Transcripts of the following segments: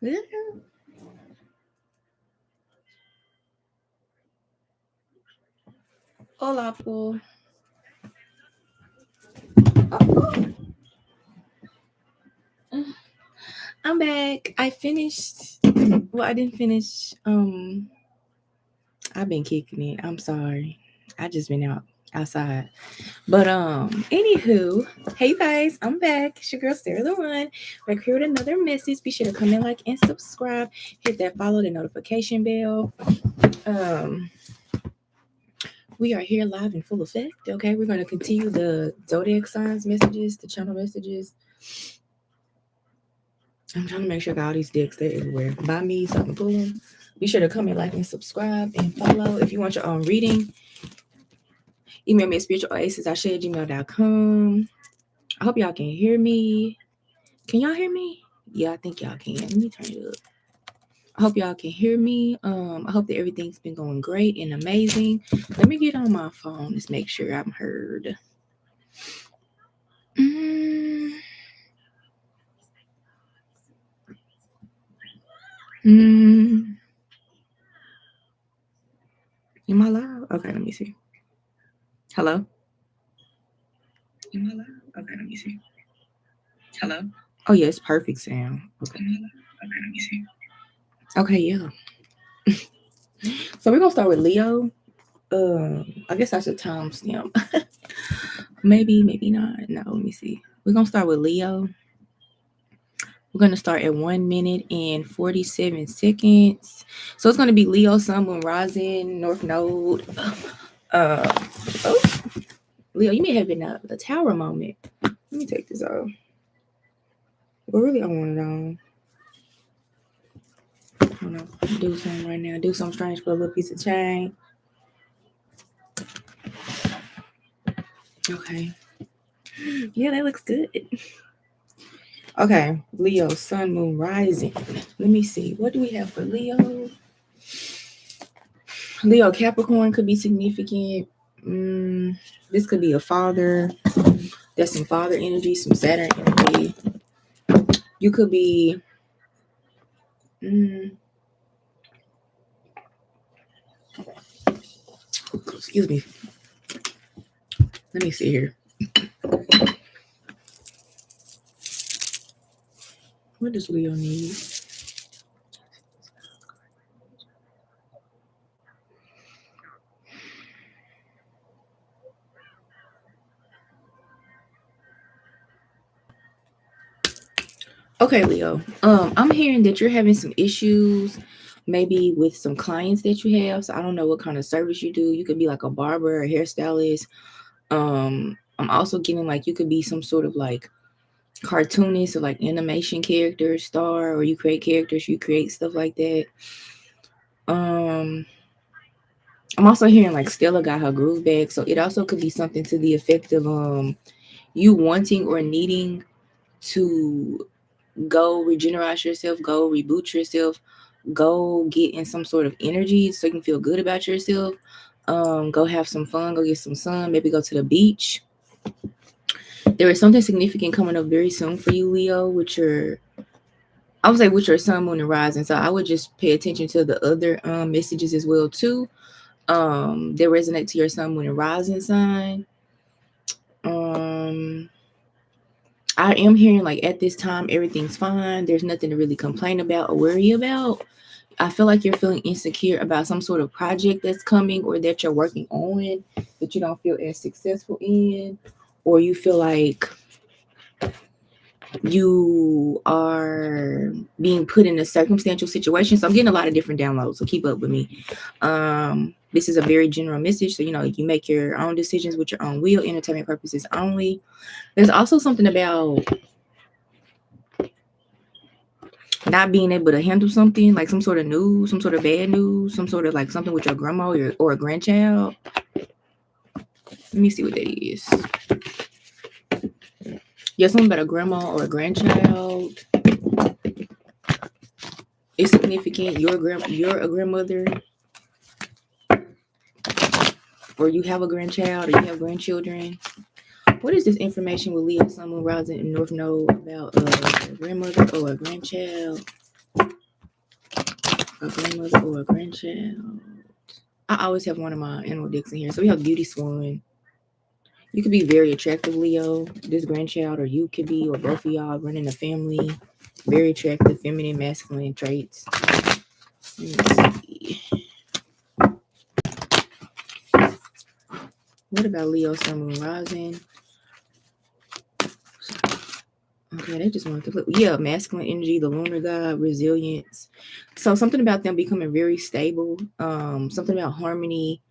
Yeah. Hola, po. Oh. I'm back. I finished. Well, I didn't finish. I've been kicking it. I'm sorry. I just been outside. But anywho, hey guys, I'm back. It's your girl Sarah the One. Back here with another message. Be sure to comment, like, and subscribe. Hit that follow, the notification bell. We are here live in full effect. Okay, we're gonna continue the zodiac signs messages, the channel messages. I'm trying to make sure I got all these decks, they're everywhere. By me so I can pull them. Be sure to comment, like, and subscribe and follow. If you want your own reading, email me at spiritualoasis@gmail.com. I hope y'all can hear me. Can y'all hear me? Yeah, I think y'all can. Let me turn it up. I hope y'all can hear me. I hope that everything's been going great and amazing. Let me get on my phone. Let's make sure I'm heard. Am I loud? Okay, let me see. Hello? Am I loud? Okay, let me see. Hello? Oh, yeah, it's perfect sound. Okay. Okay, let me see. Okay, yeah. So we're going to start with Leo. I guess I should timestamp. Maybe not. No, let me see. We're going to start with Leo. We're going to start at 1 minute and 47 seconds. So it's going to be Leo, Sun, Moon, Rising, North Node. Leo, you may have been a tower moment. Let me take this off. But really, I want it on. I don't know. Do something right now. Do something strange for a little piece of chain. Okay. Yeah, that looks good. Okay, Leo, Sun, Moon, Rising. Let me see. What do we have for Leo? Leo, Capricorn could be significant. This could be a father. There's some father energy, some Saturn energy. You could be... excuse me. Let me see here. What does Leo need? Okay, Leo. I'm hearing that you're having some issues, maybe with some clients that you have. So I don't know what kind of service you do. You could be like a barber or a hairstylist. I'm also getting like you could be some sort of like cartoonist or like animation character, star, or you create characters, you create stuff like that. I'm also hearing like Stella got her groove back. So it also could be something to the effect of you wanting or needing to go regenerate yourself, go reboot yourself, go get in some sort of energy so you can feel good about yourself. Go have some fun, go get some sun, maybe go to the beach. There is something significant coming up very soon for you, Leo, with your Sun, Moon, and Rising. So I would just pay attention to the other messages as well too. That resonate to your Sun, Moon, and Rising sign. I am hearing like at this time everything's fine. There's nothing to really complain about or worry about. I feel like you're feeling insecure about some sort of project that's coming or that you're working on that you don't feel as successful in, or you feel like you are being put in a circumstantial situation. So I'm getting a lot of different downloads, so keep up with me. This is a very general message. So, you make your own decisions with your own will, entertainment purposes only. There's also something about not being able to handle something, like some sort of news, some sort of bad news, some sort of like something with your grandma or a grandchild. Let me see what that is. Yeah, something about a grandma or a grandchild. It's significant. You're a grandmother, or you have a grandchild, or you have grandchildren. What is this information with Leo, Sun, Moon, Rising, and North Node about a grandmother or a grandchild? a grandmother or a grandchild. I always have one of my animal decks in here. So we have Beauty Swan. You could be very attractive, Leo. This grandchild, or you could be, or both of y'all running a family. Very attractive, feminine, masculine traits. Let me see. What about Leo, Sun, Moon, Rising? Okay, they just want to flip. Yeah, masculine energy, the lunar god, resilience. So something about them becoming very stable. Something about harmony.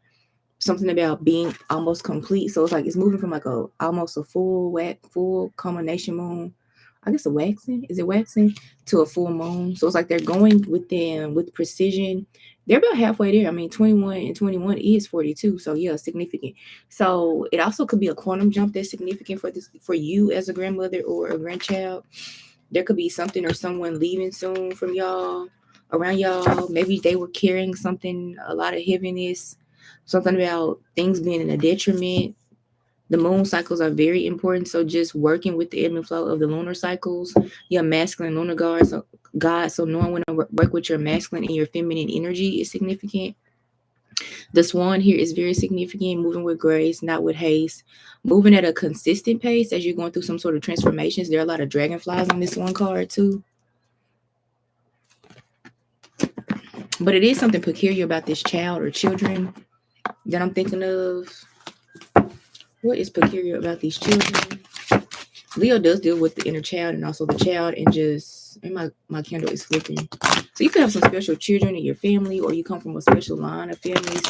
Something about being almost complete. So it's like it's moving from like almost a full culmination moon. I guess a waxing. Is it waxing to a full moon? So it's like they're going with them with precision. They're about halfway there. I mean, 21 and 21 is 42. So yeah, significant. So it also could be a quantum jump that's significant for you as a grandmother or a grandchild. There could be something or someone leaving soon from y'all, around y'all. Maybe they were carrying something, a lot of heaviness, something about things being in a detriment. The moon cycles are very important. So just working with the ebb and flow of the lunar cycles, your masculine lunar God. So knowing when to work with your masculine and your feminine energy is significant. The swan here is very significant, moving with grace, not with haste, moving at a consistent pace as you're going through some sort of transformations. There are a lot of dragonflies on this one card too. But it is something peculiar about this child or children that I'm thinking of. What is peculiar about these children? Leo does deal with the inner child and also the child, and my candle is flipping. So you could have some special children in your family, or you come from a special line of families.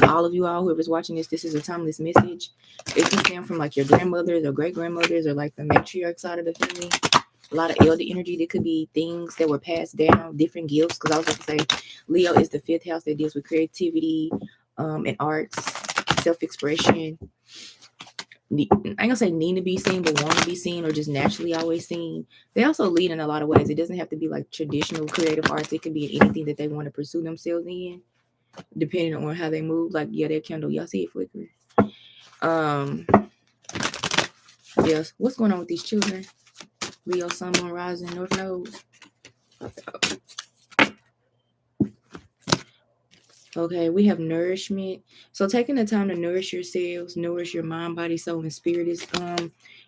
All of you all, whoever's watching this is a timeless message. It can stem from like your grandmothers or great grandmothers, or like the matriarch side of the family. A lot of elder energy. There could be things that were passed down, different gifts. Because I was going to say, Leo is the 5th house that deals with creativity, and arts, self-expression. I ain't gonna say need to be seen, but want to be seen, or just naturally always seen. They also lead in a lot of ways. It doesn't have to be like traditional creative arts. It could be in anything that they want to pursue themselves in, depending on how they move. Like, yeah, that candle, y'all see it flicker. Yes. What's going on with these children? Leo, Sun, Moon, Rising, North Node. Okay, we have nourishment. So taking the time to nourish yourselves, nourish your mind, body, soul, and spirit is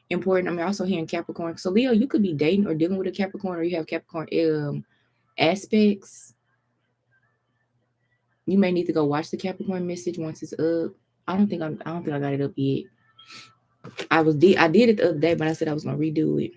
important. I'm also hearing Capricorn. So Leo, you could be dating or dealing with a Capricorn, or you have Capricorn aspects. You may need to go watch the Capricorn message once it's up. I don't think I got it up yet. I did it the other day, but I said I was gonna redo it.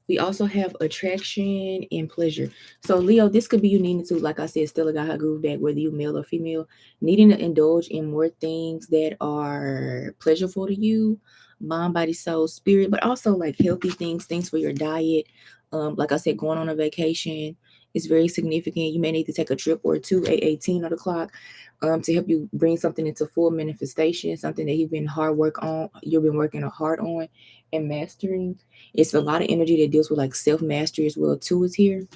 We also have attraction and pleasure. So Leo, this could be you needing to, like I said, Stella got her groove back, whether you male or female, needing to indulge in more things that are pleasurable to you, mind, body, soul, spirit, but also like healthy things for your diet. Like I said, going on a vacation is very significant. You may need to take a trip or two at 18 of the clock to help you bring something into full manifestation, something that you've been working hard on and mastering. It's a lot of energy that deals with like self-mastery as well too is here.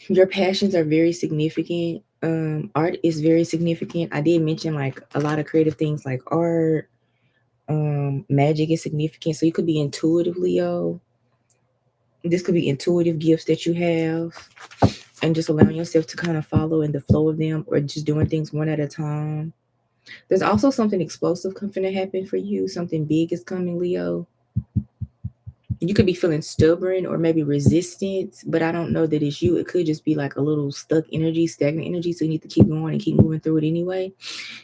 Your passions are very significant. Art is very significant. I did mention like a lot of creative things like art. Magic is significant. So you could be intuitive, Leo. This could be intuitive gifts that you have, and just allowing yourself to kind of follow in the flow of them, or just doing things one at a time. There's also something explosive going to happen for you. Something big is coming, Leo. You could be feeling stubborn or maybe resistance, but I don't know that it's you. It could just be like a little stuck energy, stagnant energy. So you need to keep going and keep moving through it anyway.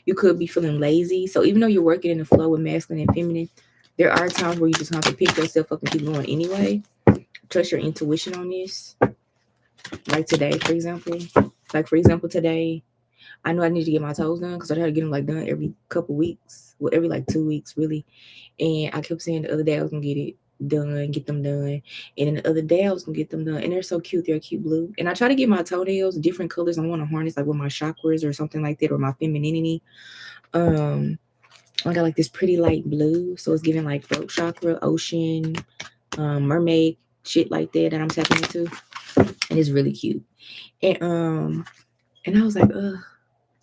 You could be feeling lazy. So even though you're working in the flow with masculine and feminine, there are times where you just have to pick yourself up and keep going anyway. Trust your intuition on this. Like today, for example. Today, I know I need to get my toes done because I try to get them like done every couple weeks. Well, every like 2 weeks, really. And I kept saying the other day I was going to get them done. And then the other day I was going to get them done. And they're so cute. They're cute blue. And I try to get my toenails different colors. I want to harness like with my chakras or something like that, or my femininity. I got like this pretty light blue. So it's giving like throat chakra, ocean, mermaid, shit like that I'm tapping into. And it's really cute. And I was like,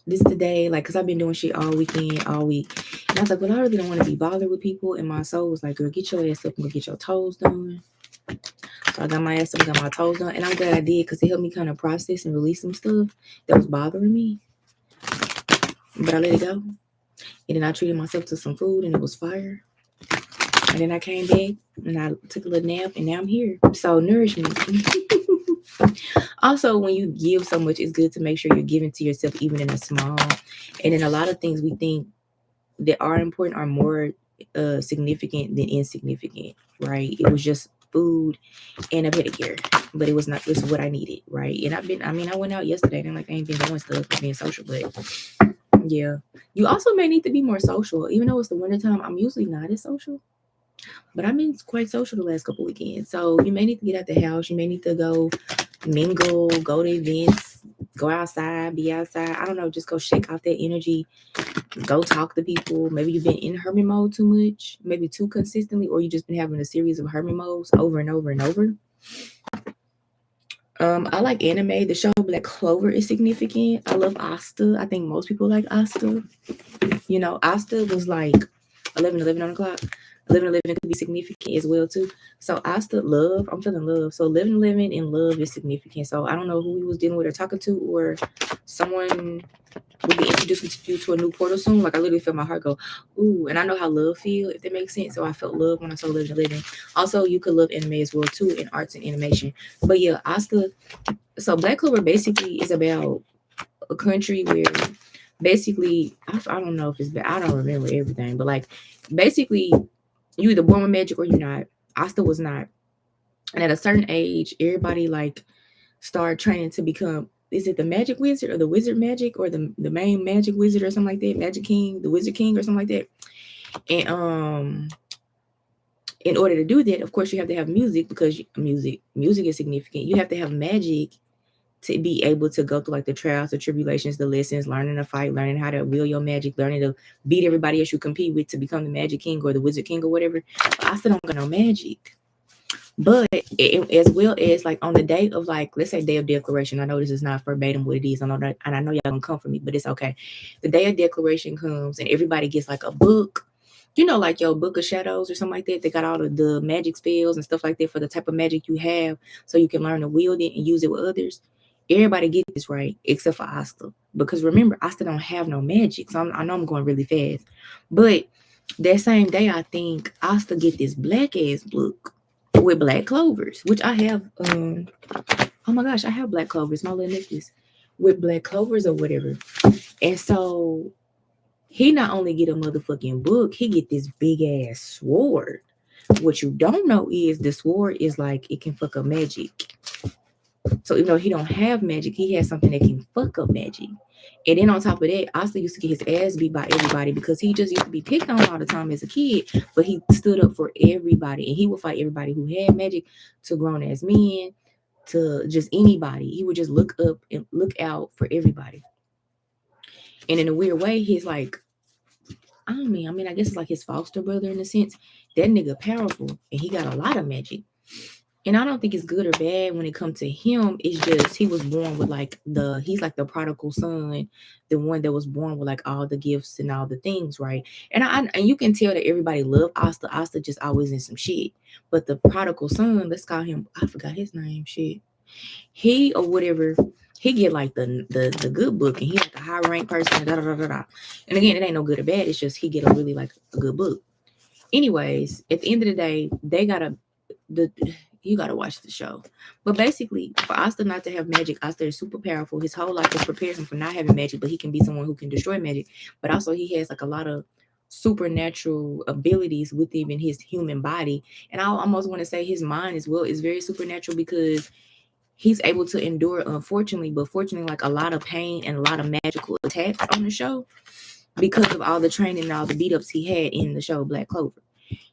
this today, like, because I've been doing shit all weekend, all week. And I was like, well, I really don't want to be bothered with people. And my soul was like, girl, get your ass up and go get your toes done. So I got my ass up, got my toes done, and I'm glad I did because it helped me kind of process and release some stuff that was bothering me. But I let it go, and then I treated myself to some food, and it was fire. And then I came back and I took a little nap, and now I'm here. So nourishment. Also, when you give so much, it's good to make sure you're giving to yourself, even in a small. And then a lot of things we think that are important are more significant than insignificant, right? It was just food and a pedicure, but it was not. This is what I needed, right? And I went out yesterday, and like I ain't been doing stuff, being social, but yeah. You also may need to be more social, even though it's the wintertime. I'm usually not as social. But I've been quite social the last couple weekends. So you may need to get out the house. You may need to go mingle, go to events, go outside, be outside. I don't know, just go shake off that energy. Go talk to people. Maybe you've been in hermit mode too much, maybe too consistently, or you just been having a series of hermit modes over and over and over. I like anime. The show Black Clover is significant. I love Asta. I think most people like Asta. You know, Asta was like 11 on the clock. 11 could be significant as well too. So Asta, love. I'm feeling love. So 11 and love is significant. So I don't know who he was dealing with or talking to, or someone will be introducing you to a new portal soon. Like I literally felt my heart go, ooh, and I know how love feel, if that makes sense. So I felt love when I saw 11. Also, you could love anime as well too, in arts and animation. But yeah, Asta. So Black Clover basically is about a country where basically I don't know if it's bad. I don't remember everything, but like basically you either born with magic or you're not. Asta was not. And at a certain age, everybody like started training to become, is it the magic wizard or the wizard magic or the main magic wizard or something like that? Magic king, the wizard king or something like that. And in order to do that, of course you have to have music, because music is significant. You have to have magic to be able to go through like the trials, the tribulations, the lessons, learning to fight, learning how to wield your magic, learning to beat everybody else you compete with to become the magic king or the wizard king or whatever. But I still don't got no magic. But as well as like on the day of, like, let's say day of declaration. I know this is not verbatim what it is. I know that, and I know y'all gonna come for me, but it's okay. The day of declaration comes and everybody gets like a book, you know, like your book of shadows or something like that. They got all of the magic spells and stuff like that for the type of magic you have, so you can learn to wield it and use it with others. Everybody gets this right except for Asta, because remember, Asta don't have no magic. So I know I'm going really fast, but that same day, I think Asta get this black ass book with black clovers, which I have. Oh my gosh, I have black clovers. My little necklace with black clovers or whatever. And so he not only get a motherfucking book, he get this big ass sword. What you don't know is the sword is like, it can fuck up magic. So even though he don't have magic, he has something that can fuck up magic. And then on top of that, Asta used to get his ass beat by everybody because he just used to be picked on all the time as a kid. But he stood up for everybody, and he would fight everybody who had magic, to grown ass men, to just anybody. He would just look up and look out for everybody. And in a weird way, he's like, I mean, I guess it's like his foster brother in a sense. That nigga powerful, and he got a lot of magic. And I don't think it's good or bad when it comes to him. It's just he was born with like he's like the prodigal son, the one that was born with like all the gifts and all the things, right? And you can tell that everybody loved Asta. Asta just always in some shit. But the prodigal son, let's call him, I forgot his name, shit. He or whatever, he get like the good book, and he like a high rank person. Da, da, da, da, da. And again, it ain't no good or bad. It's just he get a really like a good book. Anyways, at the end of the day, you gotta watch the show. But basically, for Asta not to have magic, Asta is super powerful. His whole life has prepared him for not having magic, but he can be someone who can destroy magic. But also he has like a lot of supernatural abilities with even his human body. And I almost want to say his mind as well is very supernatural, because he's able to endure, unfortunately, but fortunately, like a lot of pain and a lot of magical attacks on the show, because of all the training and all the beat ups he had in the show Black Clover.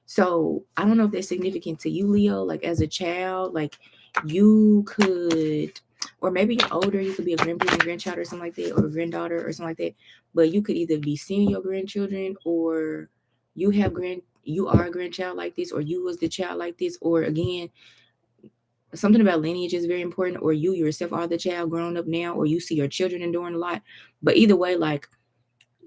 So I don't know if that's significant to you, Leo. Like as a child, like you could, or maybe you're older, you could be a grandparent, grandchild, or something like that, or a granddaughter, or something like that. But you could either be seeing your grandchildren, or you are a grandchild like this, or you was the child like this, or again, something about lineage is very important, or you yourself are the child growing up now, or you see your children enduring a lot. But either way, like,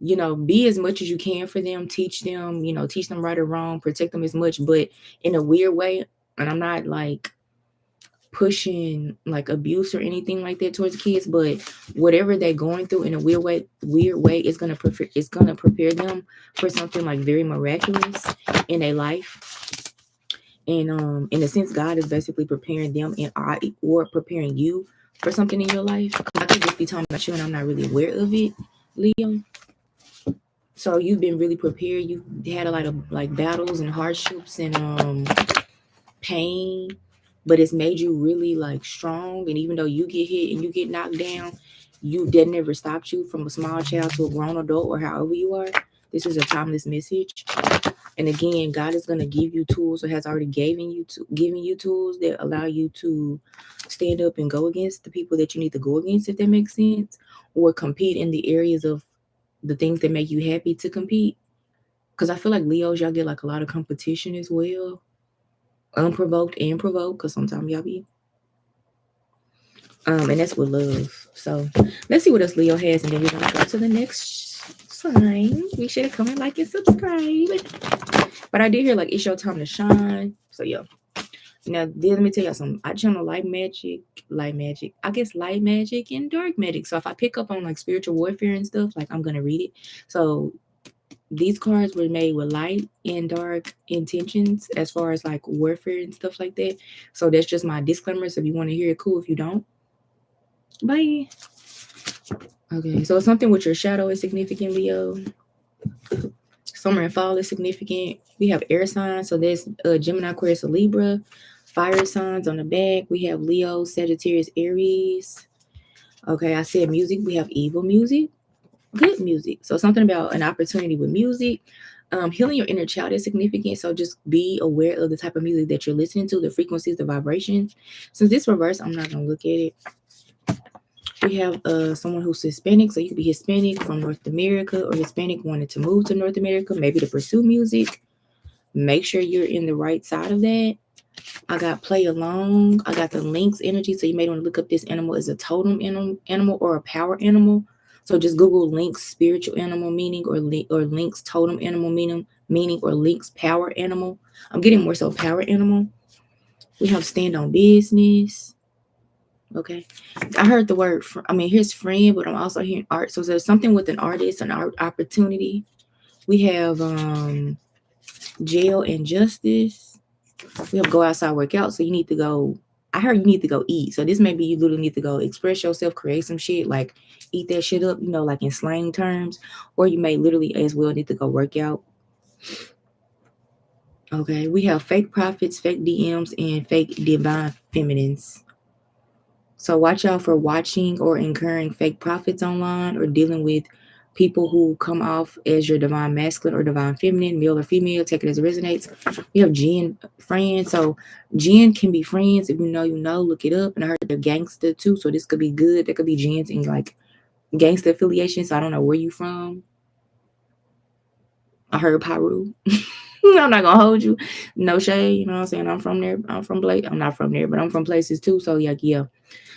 you know, be as much as you can for them, teach them right or wrong, protect them as much, but in a weird way. And I'm not like pushing like abuse or anything like that towards kids, but whatever they're going through in a weird way is gonna prepare them for something like very miraculous in their life. And in a sense, God is basically preparing them or preparing you for something in your life. I could just be talking about you and I'm not really aware of it, Leo. So you've been really prepared. You've had a lot of like battles and hardships and pain, but it's made you really like strong. And even though you get hit and you get knocked down, that never stopped you from a small child to a grown adult or however you are. This is a timeless message. And again, God is gonna give you tools, or has already giving you tools that allow you to stand up and go against the people that you need to go against, if that makes sense, or compete in the areas of the things that make you happy to compete. Because I feel like Leos, y'all get like a lot of competition as well, unprovoked and provoked. Because sometimes y'all be, and that's with love. So let's see what else Leo has, and then we're gonna go to the next sign. Make sure to comment, like, and subscribe. But I did hear like it's your time to shine. So yeah. Now let me tell y'all something. I channel light magic. I guess light magic and dark magic. So if I pick up on like spiritual warfare and stuff, like I'm gonna read it. So these cards were made with light and dark intentions as far as like warfare and stuff like that. So that's just my disclaimer. So if you want to hear it, cool. If you don't, bye. Okay, so something with your shadow is significant, Leo. Summer and fall is significant. We have air signs. So there's Gemini, Aquarius, and Libra. Fire signs on the back. We have Leo, Sagittarius, Aries. Okay, I said music. We have evil music, good music. So something about an opportunity with music. Healing your inner child is significant. So just be aware of the type of music that you're listening to, the frequencies, the vibrations. Since this reverse, I'm not going to look at it. We have someone who's Hispanic. So you could be Hispanic from North America, or Hispanic wanted to move to North America, maybe to pursue music. Make sure you're in the right side of that. I got play along. I got the lynx energy. So you may want to look up this animal as a totem animal or a power animal. So just Google lynx spiritual animal meaning, or lynx totem animal meaning, or lynx power animal. I'm getting more so power animal. We have stand on business. Okay. I heard the word, here's friend, but I'm also hearing art. So there's something with an artist, an art opportunity. We have jail and justice. We have go outside, work out. So you need to go. I heard you need to go eat. So this may be you literally need to go express yourself, create some shit, like eat that shit up, like in slang terms. Or you may literally as well need to go work out. Okay. We have fake prophets, fake DMs, and fake divine feminines. So watch out for watching or incurring fake prophets online, or dealing with people who come off as your divine masculine or divine feminine, male or female. Take it as it resonates. We have Jinn friends. So Jinn can be friends. If you know, look it up. And I heard they're gangster too. So this could be good. There could be Jinns in like gangster affiliation. So I don't know where you from. I heard Peru. I'm not gonna hold you. No shade. You know what I'm saying? I'm from there. I'm not from there, but I'm from places too. So yeah.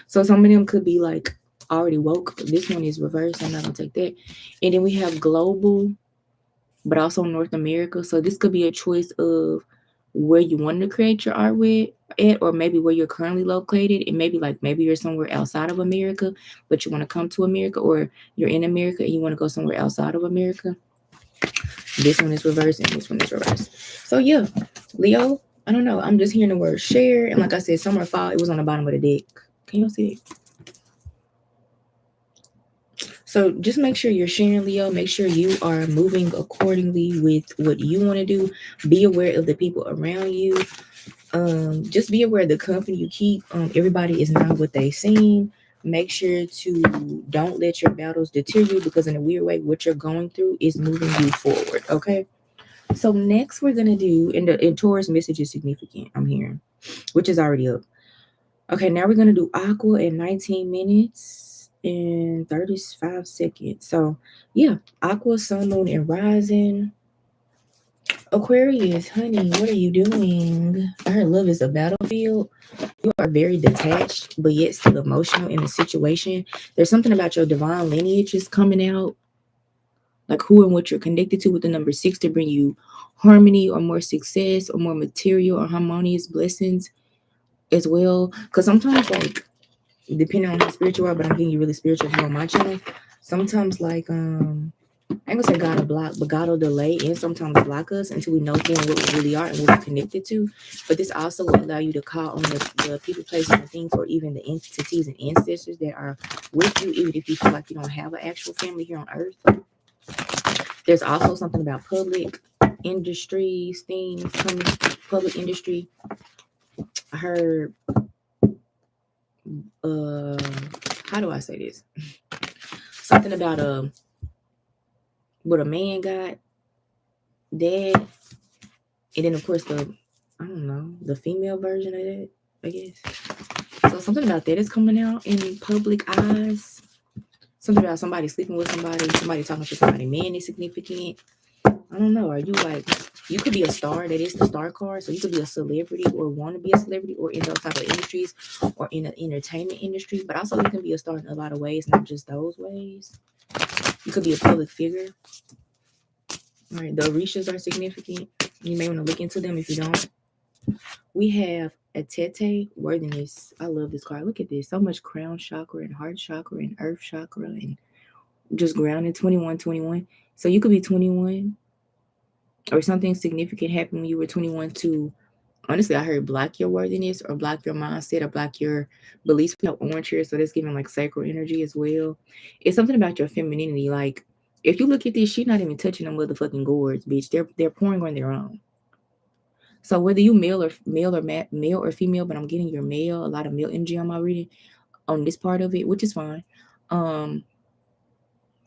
So some of them could be like already woke. This one is reversed. I'm not gonna take that. And then we have global, but also North America. So this could be a choice of where you want to create your art at, or maybe where you're currently located. And maybe you're somewhere outside of America, but you want to come to America, or you're in America and you want to go somewhere outside of America. This one is reversed and this one is reversed. So yeah, Leo, I don't know. I'm just hearing the word share. And like I said, summer, fall, it was on the bottom of the deck. Can you see it? So just make sure you're sharing, Leo. Make sure you are moving accordingly with what you want to do. Be aware of the people around you. Just be aware of the company you keep. Everybody is not what they seem. Make sure to don't let your battles deter you, because in a weird way, what you're going through is moving you forward. Okay. So next we're gonna do, and Taurus message is significant, I'm hearing, which is already up. Okay, now we're gonna do Aqua at 19 minutes and 35 seconds. So yeah, Aqua, Sun, Moon, and Rising. Aquarius, honey, what are you doing? I heard love is a battlefield. You are very detached, but yet still emotional in the situation. There's something about your divine lineage is coming out, like who and what you're connected to with the number 6 to bring you harmony or more success or more material or harmonious blessings. as well. Because sometimes, like, depending on how spiritual you are, but I'm getting you really spiritual if you're on my channel. Sometimes, like, I ain't gonna say God will block, but God will delay and sometimes block us until we know who and what we really are and what we're connected to. But this also will allow you to call on the people, places, and things, or even the entities and ancestors that are with you, even if you feel like you don't have an actual family here on earth. There's also something about public industries, things coming, public industry. I heard, uh, how do I say this? Something about what a man got, dad, and then of course I don't know, the female version of that, I guess. So something about that is coming out in public eyes. Something about somebody sleeping with somebody talking to somebody, man is significant. I don't know. Are you like, you could be a star, that is the star card. So you could be a celebrity or want to be a celebrity or in those type of industries or in the entertainment industry. But also you can be a star in a lot of ways, not just those ways. You could be a public figure. All right, the Orishas are significant. You may want to look into them if you don't. We have a Tete worthiness. I love this card. Look at this. So much crown chakra and heart chakra and earth chakra and just grounded 21. So you could be 21 or something significant happened when you were 21 to, honestly, I heard block your worthiness or block your mindset or block your beliefs. We have orange here, so that's giving like sacral energy as well. It's something about your femininity. Like, if you look at this, she's not even touching them motherfucking gourds, bitch. They're pouring on their own. So whether you male or female, but I'm getting your male, a lot of male energy on my reading on this part of it, which is fine.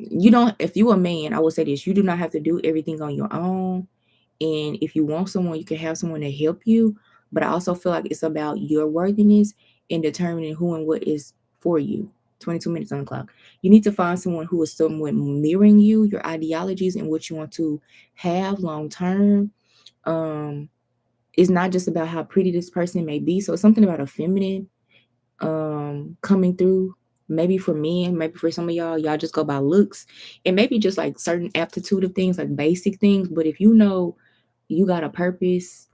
You don't, if you a man, I will say this, you do not have to do everything on your own. And if you want someone, you can have someone to help you. But I also feel like it's about your worthiness in determining who and what is for you. 22 minutes on the clock. You need to find someone who is somewhat mirroring you, your ideologies, and what you want to have long term. It's not just about how pretty this person may be. So it's something about a feminine coming through. Maybe for men, maybe for some of y'all just go by looks, and maybe just like certain aptitude of things, like basic things. But if you know you got a purpose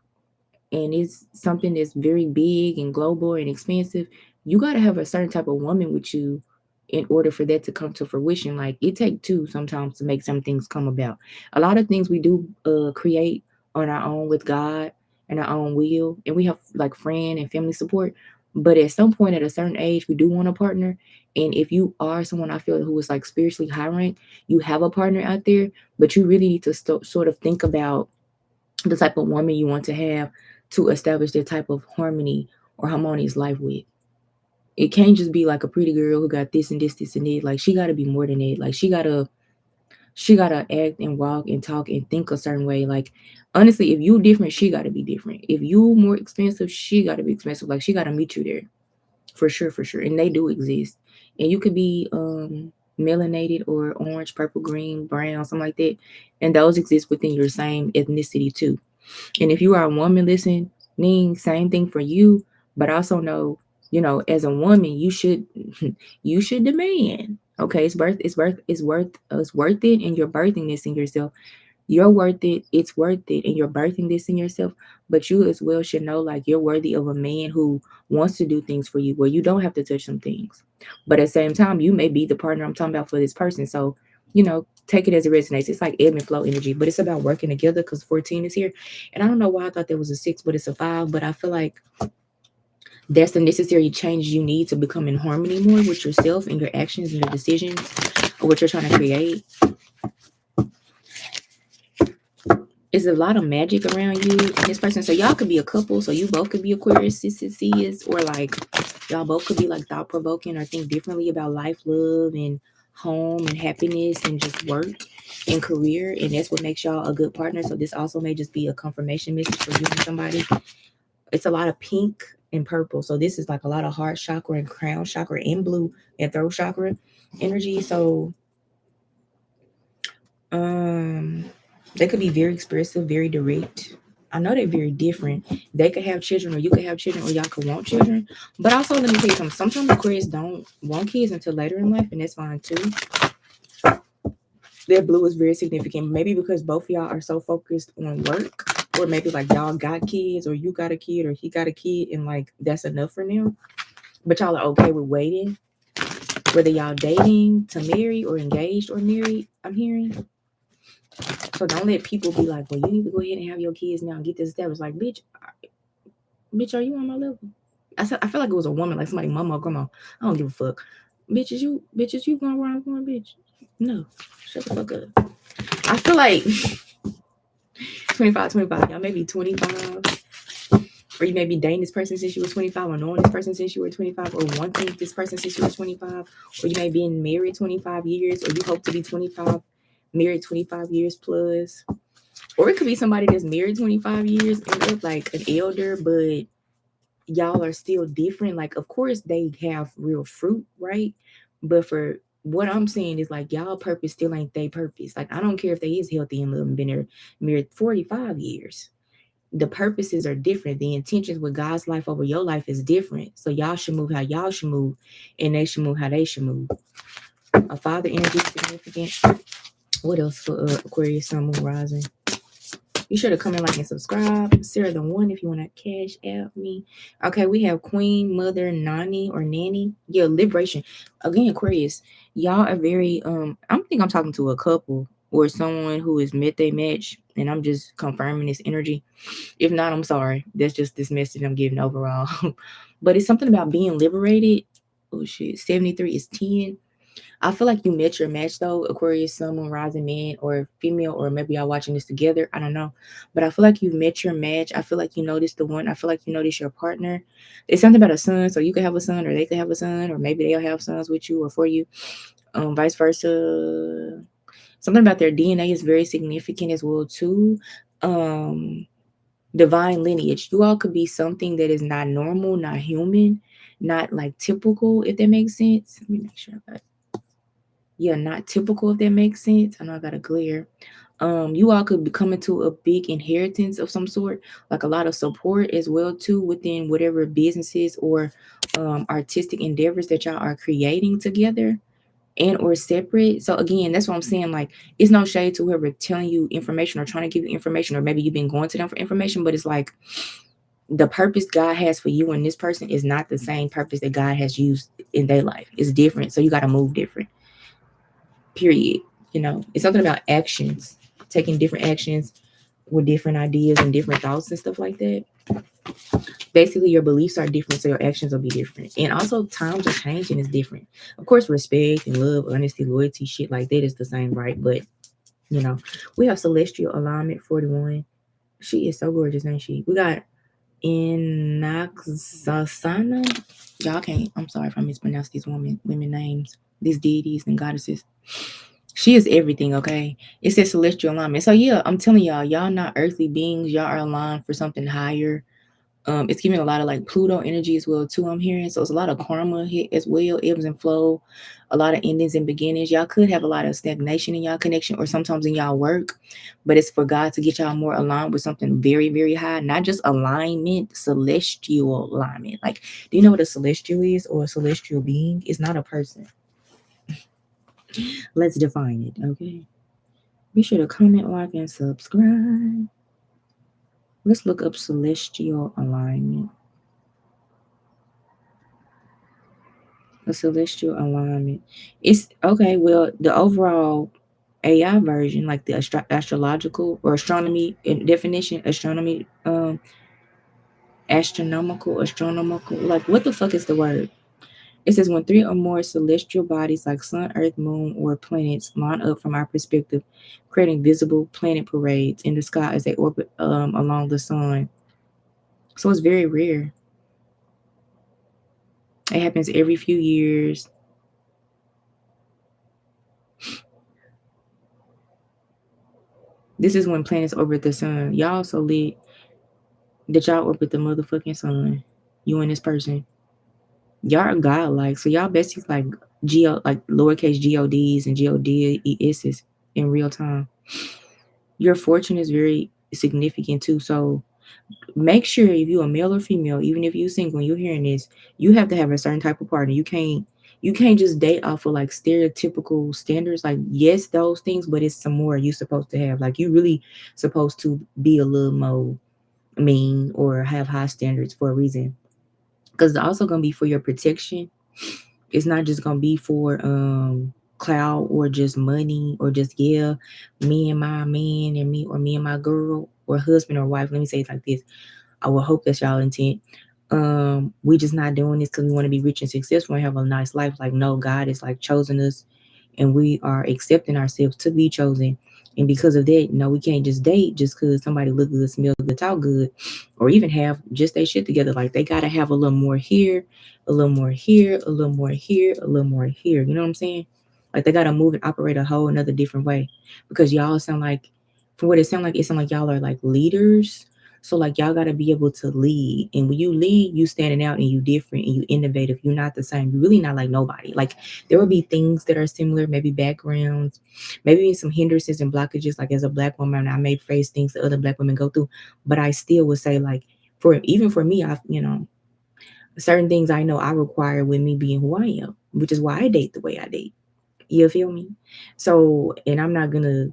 and it's something that's very big and global and expensive, you got to have a certain type of woman with you in order for that to come to fruition. Like, it takes two sometimes to make some things come about. A lot of things we do create on our own with God and our own will, and we have like friend and family support. But at some point, at a certain age, we do want a partner. And if you are someone, I feel, who is like spiritually high rank, you have a partner out there, but you really need to sort of think about the type of woman you want to have to establish that type of harmony or harmonious life with. It can't just be like a pretty girl who got this and this, this and this. Like, she got to be more than that. Like, she gotta act and walk and talk and think a certain way. Like, honestly, if you different, she gotta be different. If you more expensive, she gotta be expensive. Like, she gotta meet you there, for sure, for sure. And they do exist. And you could be melanated or orange, purple, green, brown, something like that. And those exist within your same ethnicity too. And if you are a woman listening, same thing for you. But also know, as a woman, you should you should demand. Okay, it's worth it, and you're birthing this in yourself. You're worth it, it's worth it, and you're birthing this in yourself. But you as well should know, like, you're worthy of a man who wants to do things for you where you don't have to touch some things. But at the same time, you may be the partner I'm talking about for this person. So, take it as it resonates. It's like ebb and flow energy, but it's about working together because 14 is here. And I don't know why I thought there was a 6, but it's a 5. But I feel like that's the necessary change you need to become in harmony more with yourself and your actions and your decisions or what you're trying to create. There's a lot of magic around you and this person. So y'all could be a couple. So you both could be Aquarius, or like y'all both could be like thought provoking or think differently about life, love, and home and happiness and just work and career. And that's what makes y'all a good partner. So this also may just be a confirmation message for you and somebody. It's a lot of pink and purple. So this is like a lot of heart chakra and crown chakra and blue and throat chakra energy. So they could be very expressive, very direct. I know they're very different. They could have children, or you could have children, or y'all could want children. But also, let me tell you something. Sometimes Aquarius don't want kids until later in life, and that's fine too. Their blue is very significant. Maybe because both of y'all are so focused on work or maybe like y'all got kids, or you got a kid, or he got a kid, and like that's enough for them. But y'all are okay with waiting, whether y'all dating to marry or engaged or married. I'm hearing. So don't let people be like, well, you need to go ahead and have your kids now and get this established. Like, bitch, are you on my level? I feel like it was a woman, like somebody, mama, grandma. I don't give a fuck. Bitches, you going where I'm going, bitch. No, shut the fuck up. I feel like 25, y'all may be 25, or you may be dating this person since you were 25, or knowing this person since you were 25, or wanting this person since you were 25, or you may be married 25 years, or you hope to be 25, married 25 years plus. Or it could be somebody that's married 25 years and up, like an elder, but y'all are still different. Like, of course, they have real fruit, right? But for what I'm saying is like y'all purpose still ain't they purpose. Like, I don't care if they is healthy and love and been there married 45 years. The purposes are different. The intentions with God's life over your life is different. So y'all should move how y'all should move, and they should move how they should move. A father energy is significant. What else for Aquarius, Sun, Moon, Rising? Be sure to comment, like, and subscribe. Sarah the One, if you want to cash out me. Okay, we have Queen, Mother, Nani, or Nanny. Yeah, Liberation. Again, Aquarius, y'all are very, I think I'm talking to a couple or someone who has met their match, and I'm just confirming this energy. If not, I'm sorry. That's just this message I'm giving overall. But it's something about being liberated. Oh, shit. 73 is 10. I feel like you met your match though, Aquarius, Sun, Moon, Rising, man, or female, or maybe y'all watching this together. I don't know, but I feel like you've met your match. I feel like you noticed the one. I feel like you noticed your partner. It's something about a son, so you could have a son, or they could have a son, or maybe they'll have sons with you or for you, vice versa. Something about their DNA is very significant as well too. Divine lineage. You all could be something that is not normal, not human, not like typical. If that makes sense. Let me make sure I got. Yeah, not typical, if that makes sense. I know I got a glare. You all could be coming to a big inheritance of some sort, like a lot of support as well too within whatever businesses or artistic endeavors that y'all are creating together and or separate. So again, that's what I'm saying. Like, it's no shade to whoever telling you information or trying to give you information, or maybe you've been going to them for information, but it's like the purpose God has for you and this person is not the same purpose that God has used in their life. It's different. So you got to move different. Period. It's something about actions, taking different actions with different ideas and different thoughts and stuff like that. Basically, your beliefs are different, so your actions will be different. And also, times are changing, is different. Of course, respect and love, honesty, loyalty, shit like that is the same, right? But, we have Celestial Alignment 41. She is so gorgeous, ain't she? We got Inaxasana. Y'all can't, I'm sorry if I mispronounce these women names, these deities and goddesses. She is everything, okay? It says celestial alignment. So yeah, I'm telling y'all not earthly beings. Y'all are aligned for something higher. It's giving a lot of like Pluto energy as well too, I'm hearing. So it's a lot of karma hit as well, ebbs and flow, a lot of endings and beginnings. Y'all could have a lot of stagnation in y'all connection or sometimes in y'all work, but it's for God to get y'all more aligned with something very, very high. Not just alignment, celestial alignment. Like, do you know what a celestial is, or a celestial being? It's not a person. Let's define it, okay? Be sure to comment, like, and subscribe. Let's look up celestial alignment. A celestial alignment. It's okay. Well, the overall AI version, like the astrological or astronomy definition, astronomical. Like, what the fuck is the word? It says when three or more celestial bodies like sun, earth, moon, or planets line up from our perspective, creating visible planet parades in the sky as they orbit along the sun. So it's very rare. It happens every few years. This is when planets orbit the sun. Y'all so lit that y'all orbit the motherfucking sun. You and this person. Y'all are godlike. So y'all basically like like lowercase gods and godes's in real time. Your fortune is very significant too. So make sure if you're a male or female, even if you're single and you're hearing this, you have to have a certain type of partner. You you can't just date off of like stereotypical standards. Like, yes, those things, but it's some more you supposed to have. Like, you really supposed to be a little more mean or have high standards for a reason. Because it's also gonna be for your protection. It's not just gonna be for clout or just money or just, yeah, me and my man and me, or me and my girl or husband or wife. Let me say it like this. I will hope that's y'all intent. We just not doing this because we want to be rich and successful and have a nice life. Like, no, God is like chosen us, and we are accepting ourselves to be chosen. And because of that, no, we can't just date just because somebody look good, smell good, talk good, or even have just their shit together. Like, they gotta have a little more here, a little more here, a little more here, a little more here. You know what I'm saying? Like, they gotta move and operate a whole another different way. Because y'all sound like, from what it sound like y'all are like leaders. So like, y'all gotta be able to lead. And when you lead, you standing out and you different and you innovative. You're not the same. You're really not like nobody. Like, there will be things that are similar, maybe backgrounds, maybe some hindrances and blockages. Like, as a black woman, I may face things that other black women go through, but I still would say, like, for even for me, I, certain things I know I require with me being who I am, which is why I date the way I date. You feel me? So, and I'm not gonna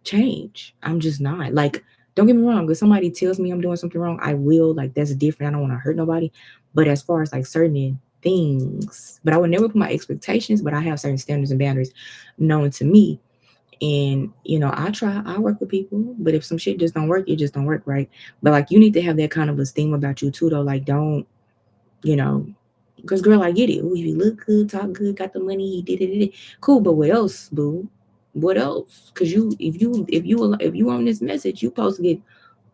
change. I'm just not. Like, don't get me wrong, if somebody tells me I'm doing something wrong, I will. Like, that's different. I don't want to hurt nobody. But as far as like certain things, but I would never put my expectations, but I have certain standards and boundaries known to me. And I work with people, but if some shit just don't work, it just don't work, right? But like, you need to have that kind of esteem about you too, though. Like, don't, you know, because girl, I get it. Ooh, you look good, talk good, got the money, he did it. Cool, but what else, boo? What else? Because if you on this message, you supposed to get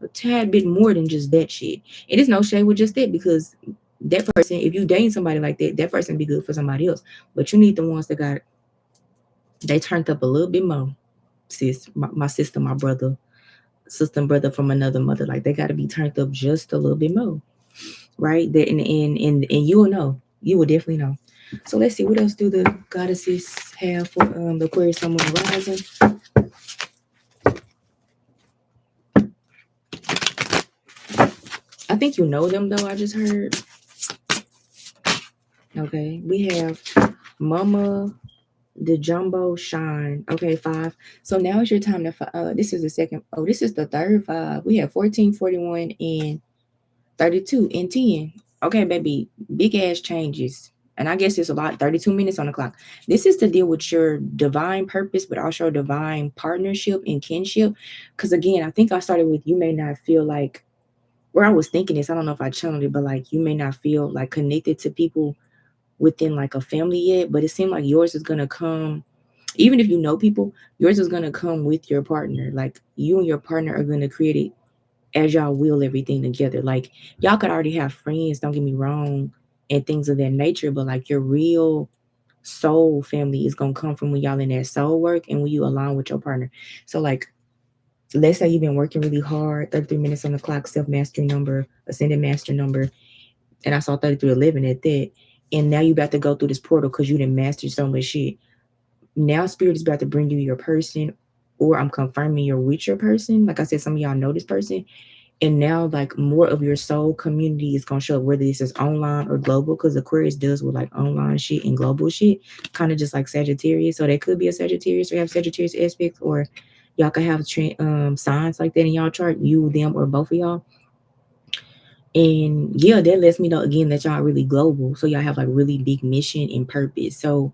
a tad bit more than just that shit. And it's no shade with just that, because that person, if you dating somebody like that, that person be good for somebody else. But you need the ones that got, they turned up a little bit more, sis. My sister, my brother, sister and brother from another mother, like, they got to be turned up just a little bit more, right? That and you will know. You will definitely know. So let's see, what else do the goddesses have for the Aquarius Sun, Moon, Rising? I think you know them though. I just heard. Okay, we have Mama the Jumbo Shine. Okay, 5. So now it's your time to. This is the second. Oh, this is the third 5. We have 14, 41, and 32 and 10. Okay, baby, big ass changes. And I guess it's a lot, 32 minutes on the clock. This is to deal with your divine purpose, but also divine partnership and kinship. Because again, I think I started with, you may not feel like, where I was thinking this, I don't know if I channeled it, but like, you may not feel like connected to people within like a family yet, but it seemed like yours is going to come, even if you know people, yours is going to come with your partner. Like, you and your partner are going to create it as y'all will everything together. Like, y'all could already have friends, don't get me wrong, and things of that nature, but like, your real soul family is gonna come from when y'all in that soul work and when you align with your partner. So like, let's say you've been working really hard, 33 minutes on the clock, self-mastery number, ascended master number, and I saw 3311 at that. And now you about to go through this portal because you didn't master so much shit. Now spirit is about to bring you your person, or I'm confirming you're with your person. Like I said, some of y'all know this person. And now, like, more of your soul community is gonna show up, whether this is online or global, because Aquarius deals with like online shit and global shit, kind of just like Sagittarius. So they could be a Sagittarius, or have Sagittarius aspects, or y'all could have signs like that in y'all chart, you, them, or both of y'all. And yeah, that lets me know again that y'all are really global. So y'all have like really big mission and purpose. So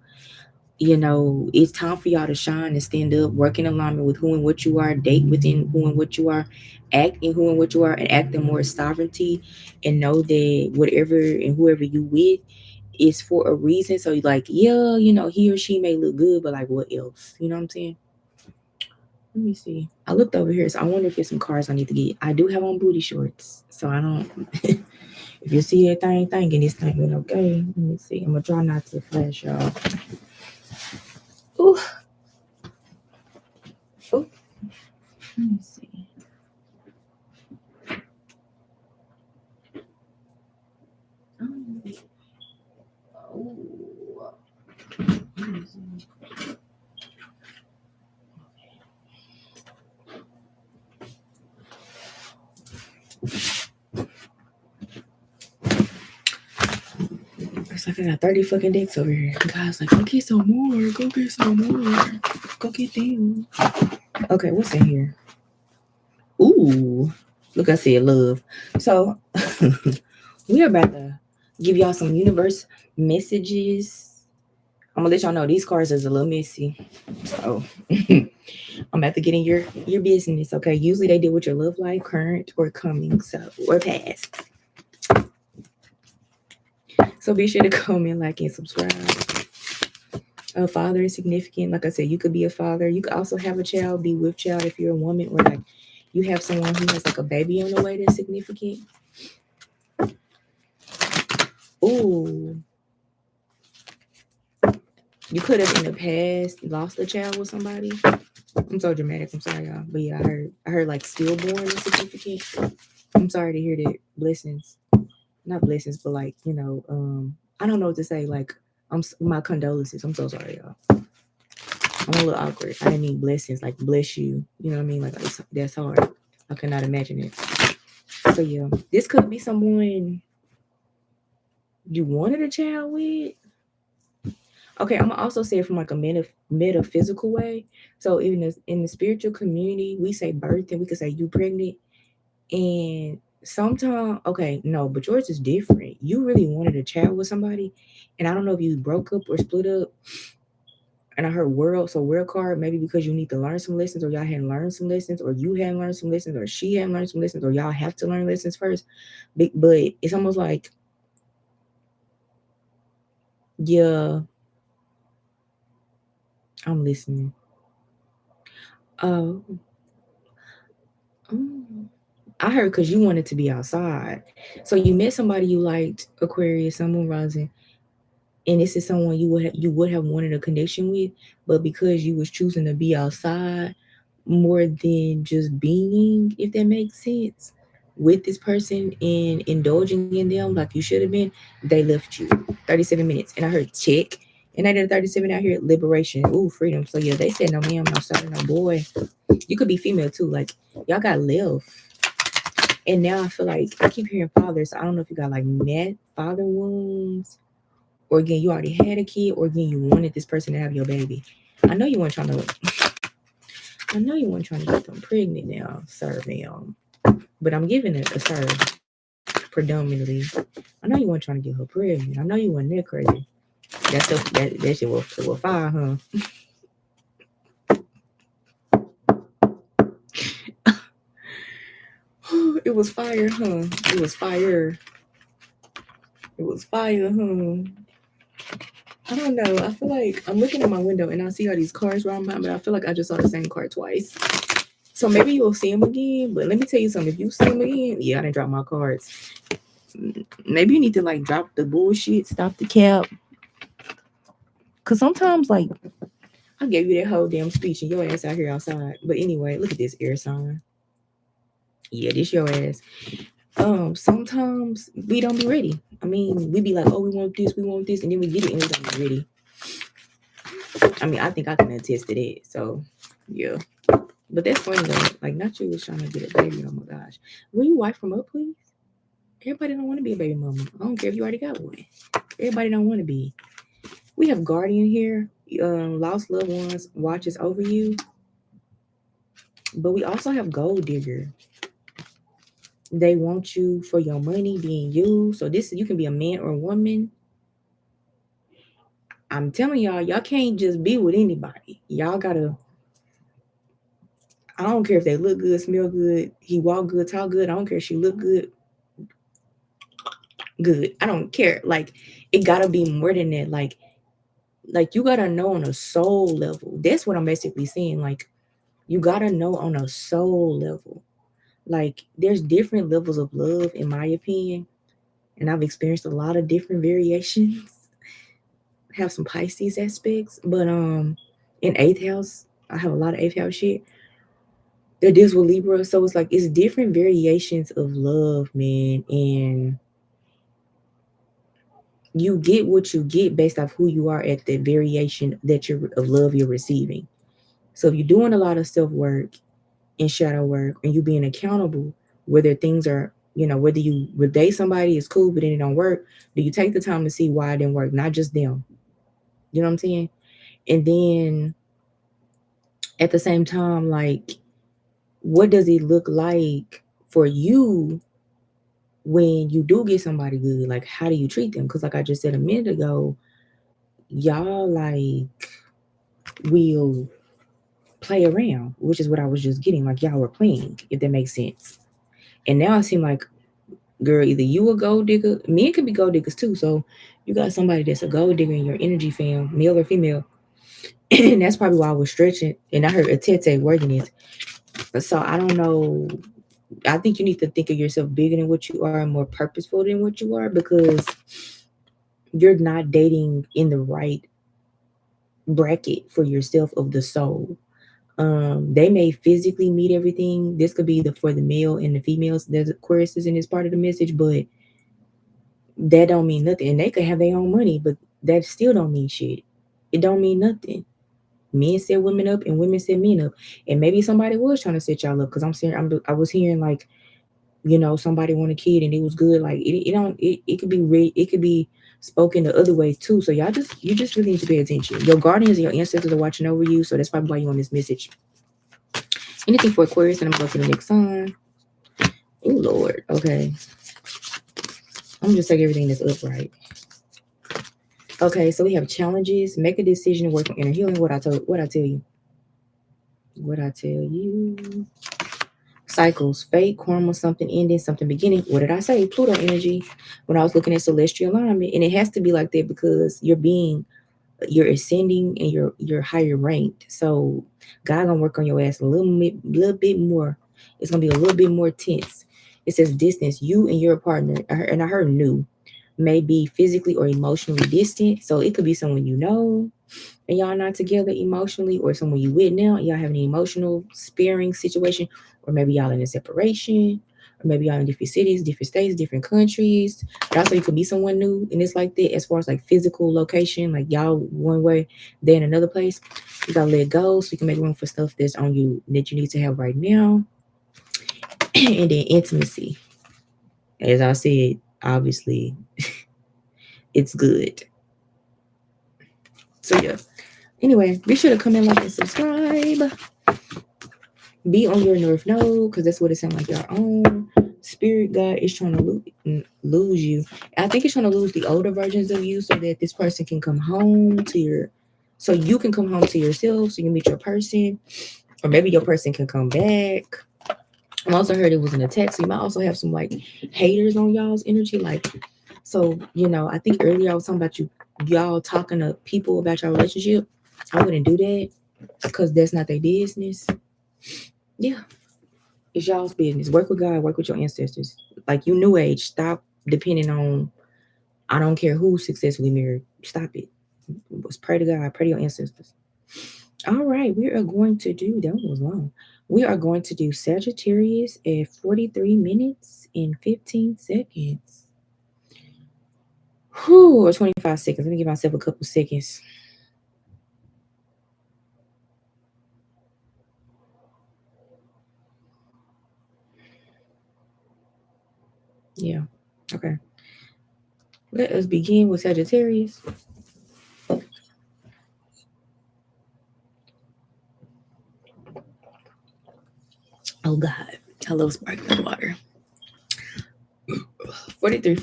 it's time for y'all to shine and stand up, work in alignment with who and what you are, date within who and what you are, act in who and what you are, and act in more sovereignty, and know that whatever and whoever you with is for a reason. So like, yeah, he or she may look good, but like, what else? You know what I'm saying? Let me see. I looked over here, so I wonder if there's some cards I need to get. I do have on booty shorts, so I don't. If you see that thing thinking this thing went okay, let me see. I'm gonna try not to flash y'all. Ooh. Oh, let me see. It's like I got 30 fucking decks over here. Guys, like, go get some more. Go get some more. Go get them. Okay, what's in here? Ooh. Look, I said love. So, we are about to give y'all some universe messages. I'm gonna let y'all know these cards is a little messy. So, I'm about to get in your business. Okay, usually they deal with your love life, current or coming, so or past. So be sure to comment, like, and subscribe. A father is significant. Like I said, you could be a father. You could also have a child, be with child if you're a woman, or like you have someone who has like a baby on the way that's significant. Ooh. You could have in the past lost a child with somebody. I'm so dramatic. I'm sorry, y'all. But yeah, I heard like stillborn is significant. I'm sorry to hear that. Blessings. Not blessings, but like, I don't know what to say. Like, my condolences. I'm so sorry, y'all. I'm a little awkward. I didn't mean blessings, like bless you. You know what I mean? Like that's hard. I cannot imagine it. So yeah, this could be someone you wanted a child with. Okay, I'm gonna also say it from like a metaphysical way. So even in the spiritual community, we say birth and we could say you pregnant. And sometimes, okay, no, but yours is different. You really wanted a child with somebody, and I don't know if you broke up or split up. And I heard world card, maybe because you need to learn some lessons, or y'all hadn't learned some lessons, or you hadn't learned some lessons, or she hadn't learned some lessons, or y'all have to learn lessons first. But it's almost like, yeah, I'm listening. Oh, I heard because you wanted to be outside. So you met somebody you liked, Aquarius, Sun, Moon, Rising, and this is someone you would have wanted a connection with, but because you was choosing to be outside more than just being, if that makes sense, with this person and indulging in them like you should have been, they left you. 37 minutes. And I heard check. And I did 37 out here, liberation. Ooh, freedom. So yeah, they said no ma'am, no sir, no boy. You could be female too. Like y'all got left. And now I feel like I keep hearing fathers. So I don't know if you got like met father wounds, or again you already had a kid, or again you wanted this person to have your baby. I know you weren't trying to. I know you weren't trying to get them pregnant now, sir, ma'am. But I'm giving it a sir predominantly. I know you weren't trying to get her pregnant. I know you weren't that crazy. That shit will fire, huh? It was fire, huh? It was fire. It was fire, huh? I don't know. I feel like I'm looking at my window and I see all these cars round by, but I feel like I just saw the same car twice. So maybe you'll see them again. But let me tell you something. If you see them again, yeah, I didn't drop my cards. Maybe you need to like drop the bullshit, stop the cap. Cause sometimes like I gave you that whole damn speech and your ass out here outside. But anyway, look at this air sign. Yeah, this your ass. Sometimes we don't be ready. I mean, we be like, oh, we want this, and then we get it and we don't be ready. I mean, I think I can attest to that. So yeah. But that's funny though. Like not you was trying to get a baby. Oh my gosh. Will you wife from up, please? Everybody don't want to be a baby mama. I don't care if you already got one. Everybody don't want to be. We have guardian here. Lost loved ones watches over you. But we also have gold digger. They want you for your money being used. So this you can be a man or a woman. I'm telling y'all can't just be with anybody. Y'all gotta. I don't care if they look good, smell good, he walk good, talk good. I don't care if she look good, good. I don't care. Like it gotta be more than that. Like you gotta know on a soul level. That's what I'm basically saying. Like you gotta know on a soul level. Like there's different levels of love, in my opinion, and I've experienced a lot of different variations. Have some Pisces aspects, but in eighth house, I have a lot of eighth house shit that deals with Libra. So it's like it's different variations of love, man, and you get what you get based off who you are at the variation that you're of love you're receiving. So if you're doing a lot of self work and shadow work, and you being accountable, whether things are Whether you would date somebody, it's cool, but then it don't work. Do you take the time to see why it didn't work? Not just them. You know what I'm saying? And then at the same time, like, what does it look like for you when you do get somebody good? Like, how do you treat them? Because, like I just said a minute ago, y'all like will play around, which is what I was just getting. Like, y'all were playing, if that makes sense. And now it seems like, girl, either you a gold digger, men could be gold diggers too. So you got somebody that's a gold digger in your energy fam, male or female. And that's probably why I was stretching. And I heard a tete worthiness. So I don't know. I think you need to think of yourself bigger than what you are and more purposeful than what you are, because you're not dating in the right bracket for yourself of the soul. They may physically meet everything. This could be for the male and the females. There's Aquarius in this part of the message, but that don't mean nothing. And they could have their own money, but that still don't mean shit. It don't mean nothing. Men set women up and women set men up. And maybe somebody was trying to set y'all up, because I was hearing like, somebody want a kid and it was good. Like it could be it could be spoken the other way too. So you just really need to pay attention. Your guardians and your ancestors are watching over you. So that's probably why you want this message. Anything for Aquarius, and I'm going to the next sign. Oh Lord. Okay. I'm gonna just take everything that's upright. Okay, so we have challenges. Make a decision to work on inner healing. What I tell you. Cycles, fate, karma, something ending, something beginning. What did I say? Pluto energy. When I was looking at celestial alignment, and it has to be like that because you're ascending and you're higher ranked. So God gonna work on your ass a little bit more. It's gonna be a little bit more tense. It says distance. You and your partner, and I heard new, may be physically or emotionally distant. So it could be someone you know and y'all not together emotionally, or someone you with now and y'all have an emotional sparing situation, or maybe y'all in a separation, or maybe y'all in different cities, different states, different countries. But also you could be someone new, and it's like that as far as like physical location, like y'all one way, they're in another place. You gotta let go so you can make room for stuff that's on you that you need to have right now. And then intimacy. As I said, obviously it's good. So yeah. Anyway, be sure to come in, like, and subscribe. Be on your North Node, because that's what it sounds like your own. Spirit guide is trying to lose you. I think it's trying to lose the older versions of you so that this person can come home so you can come home to yourself, so you meet your person, or maybe your person can come back. I also heard it was an attack, so you might also have some like haters on y'all's energy. Like, so I think earlier I was talking about y'all talking to people about your relationship. I wouldn't do that because that's not their business. Yeah, it's y'all's business. Work with God, work with your ancestors. Like, you new age, stop depending on, I don't care who's successfully married. Stop it. Let's pray to God, pray to your ancestors. All right, we are going to do, that one was long. We are going to do Sagittarius at 43 minutes and 15 seconds. Whew, or 25 seconds. Let me give myself a couple seconds. Yeah, okay. Let us begin with Sagittarius. Oh God, I love sparkling water. 43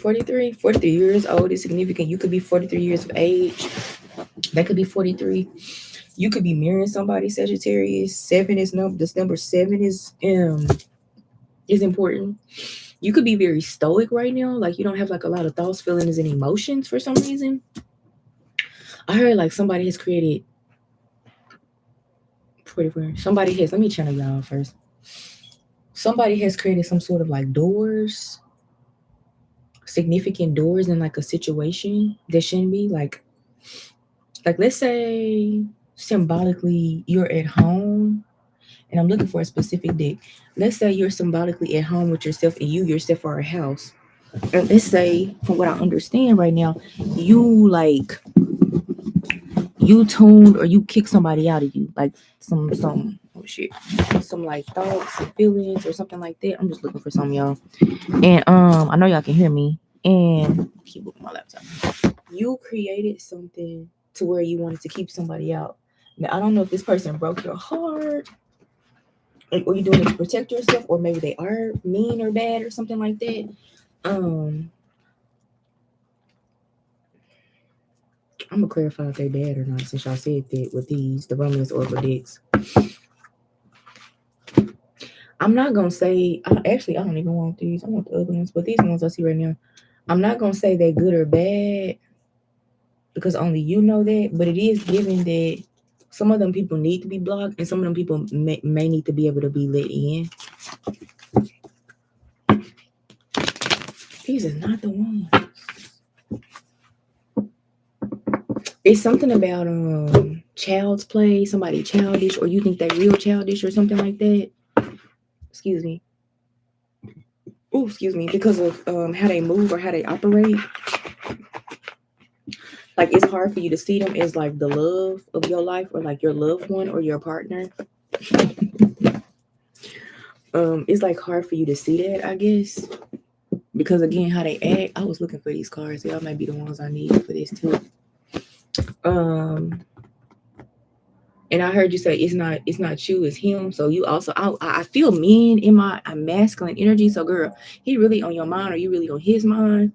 years old is significant. You could be 43 years of age. That could be 43. You could be marrying somebody, Sagittarius. This number 7 is important. You could be very stoic right now. Like, you don't have like a lot of thoughts, feelings, and emotions for some reason. I heard like somebody has created 44. Let me channel y'all first. Somebody has created some sort of like doors, significant doors in like a situation that shouldn't be. Like let's say symbolically you're at home, and I'm looking for a specific date. Let's say you're symbolically at home with yourself, and you yourself are a house. And let's say, from what I understand right now, you tuned or you kick somebody out of you, like some hold Oh shit. Some like thoughts and feelings or something like that. I'm just looking for some, y'all. And I know y'all can hear me. And keep looking at my laptop. You created something to where you wanted to keep somebody out. Now I don't know if this person broke your heart, or you doing it to protect yourself, or maybe they are mean or bad or something like that. I'm gonna clarify if they're bad or not, since y'all said that with the Romans or decks. I'm not gonna say. Actually, I don't even want these. I want the other ones, but these ones I see right now. I'm not gonna say they're good or bad because only you know that. But it is given that some of them people need to be blocked, and some of them people may need to be able to be let in. These are not the ones. It's something about child's play, somebody childish, or you think they're real childish or something like that. Excuse me. Oh, excuse me. Because of how they move or how they operate. Like, it's hard for you to see them as like the love of your life, or like your loved one or your partner. It's like hard for you to see that, I guess, because again, how they act. I was looking for these cards. Y'all might be the ones I need for this too. And I heard you say it's not you, it's him. So you also, I feel men in my masculine energy. So girl, he really on your mind, or you really on his mind.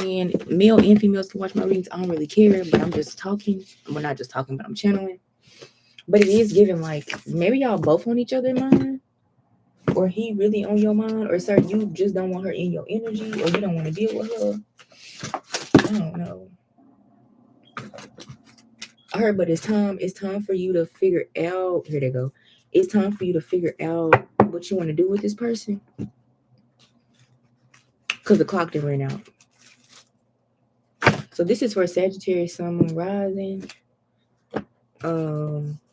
And male and females can watch my readings. I don't really care, but I'm just talking. Well, not just talking, but I'm channeling. But it is giving like maybe y'all both on each other's mind, or he really on your mind, or sir, you just don't want her in your energy, or you don't want to deal with her. I don't know. I heard, but it's time for you to figure out. Here they go. It's time for you to figure out what you want to do with this person, because the clock didn't run out. So this is for Sagittarius, Sun, Moon, Rising.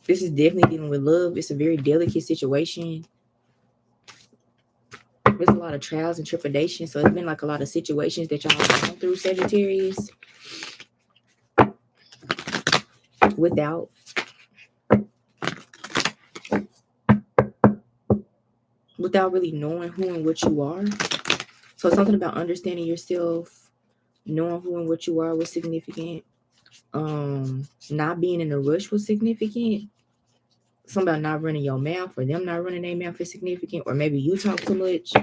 This is definitely dealing with love. It's a very delicate situation. There's a lot of trials and trepidation. So it's been like a lot of situations that y'all have gone through, Sagittarius, without really knowing who and what you are. So something about understanding yourself, knowing who and what you are was significant. Not being in a rush was significant. Something about not running your mouth, or them not running their mouth is significant. Or maybe you talk too much.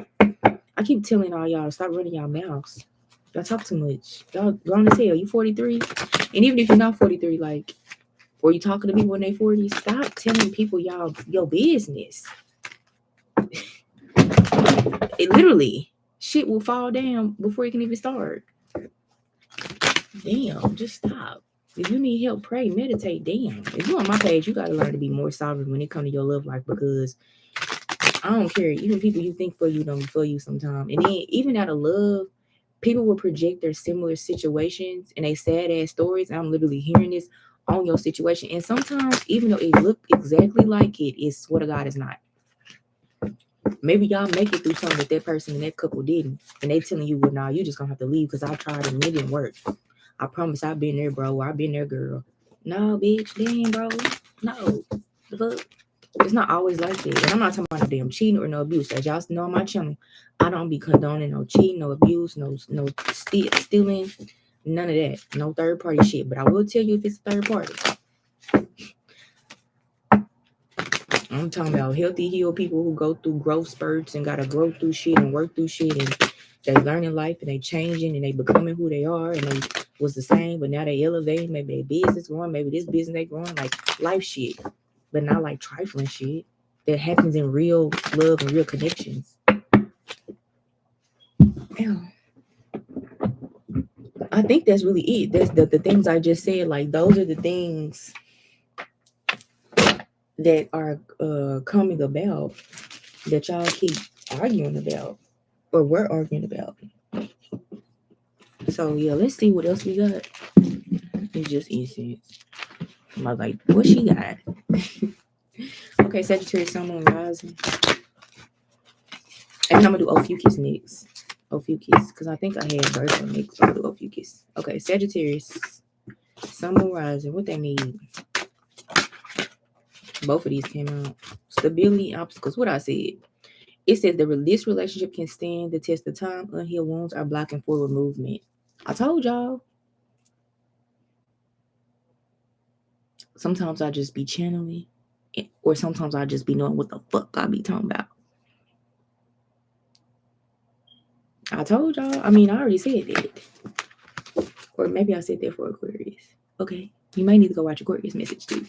I keep telling all y'all to stop running your mouths. Y'all talk too much. Y'all grown as hell. You 43. And even if you're not 43, like, or you talking to people in their 40s, stop telling people y'all your business. It literally, shit will fall down before you can even start. Damn, just stop. If you need help, pray, meditate. Damn. If you're on my page, you got to learn to be more sovereign when it comes to your love life, because I don't care. Even people you think for you don't be for you sometimes. And then even out of love, people will project their similar situations and they sad ass stories. I'm literally hearing this on your situation. And sometimes, even though it looked exactly like it, swear to God, it's not. Maybe y'all make it through something that person and that couple didn't. And they telling you, well, nah, you just gonna have to leave because I tried and it didn't work. I promise I've been there, bro. I've been there, girl. No, bitch, damn, bro. No. The fuck? It's not always like that. And I'm not talking about no damn cheating or no abuse. As y'all know on my channel, I don't be condoning no cheating, no abuse, no stealing, none of that. No third party shit. But I will tell you if it's a third party. I'm talking about healthy, healed people who go through growth spurts and gotta grow through shit and work through shit, and they learning life and they changing and they becoming who they are, and they was the same, but now they elevating. Maybe their business growing, maybe this business they growing, like life shit, but not like trifling shit that happens in real love and real connections. Yeah. I think that's really it. That's the things I just said. Like, those are the things that are coming about that y'all keep arguing about, or we're arguing about. So yeah, let's see what else we got. It's just incense. I was like, what she got? Okay, Sagittarius, Sun, Moon, Rising. And I'm gonna do Ophichus next. Ophichus, because I think I had Virgo next. I'm gonna do Ophichus. Okay, Sagittarius, Sun, Moon, Rising. What they need? Both of these came out. Stability and obstacles. What I said. It says this relationship can stand the test of time. Unhealed wounds are blocking forward movement. I told y'all. Sometimes I just be channeling, or sometimes I just be knowing what the fuck I be talking about. I told y'all. I mean, I already said that. Or maybe I said that for Aquarius. Okay. You might need to go watch Aquarius message too.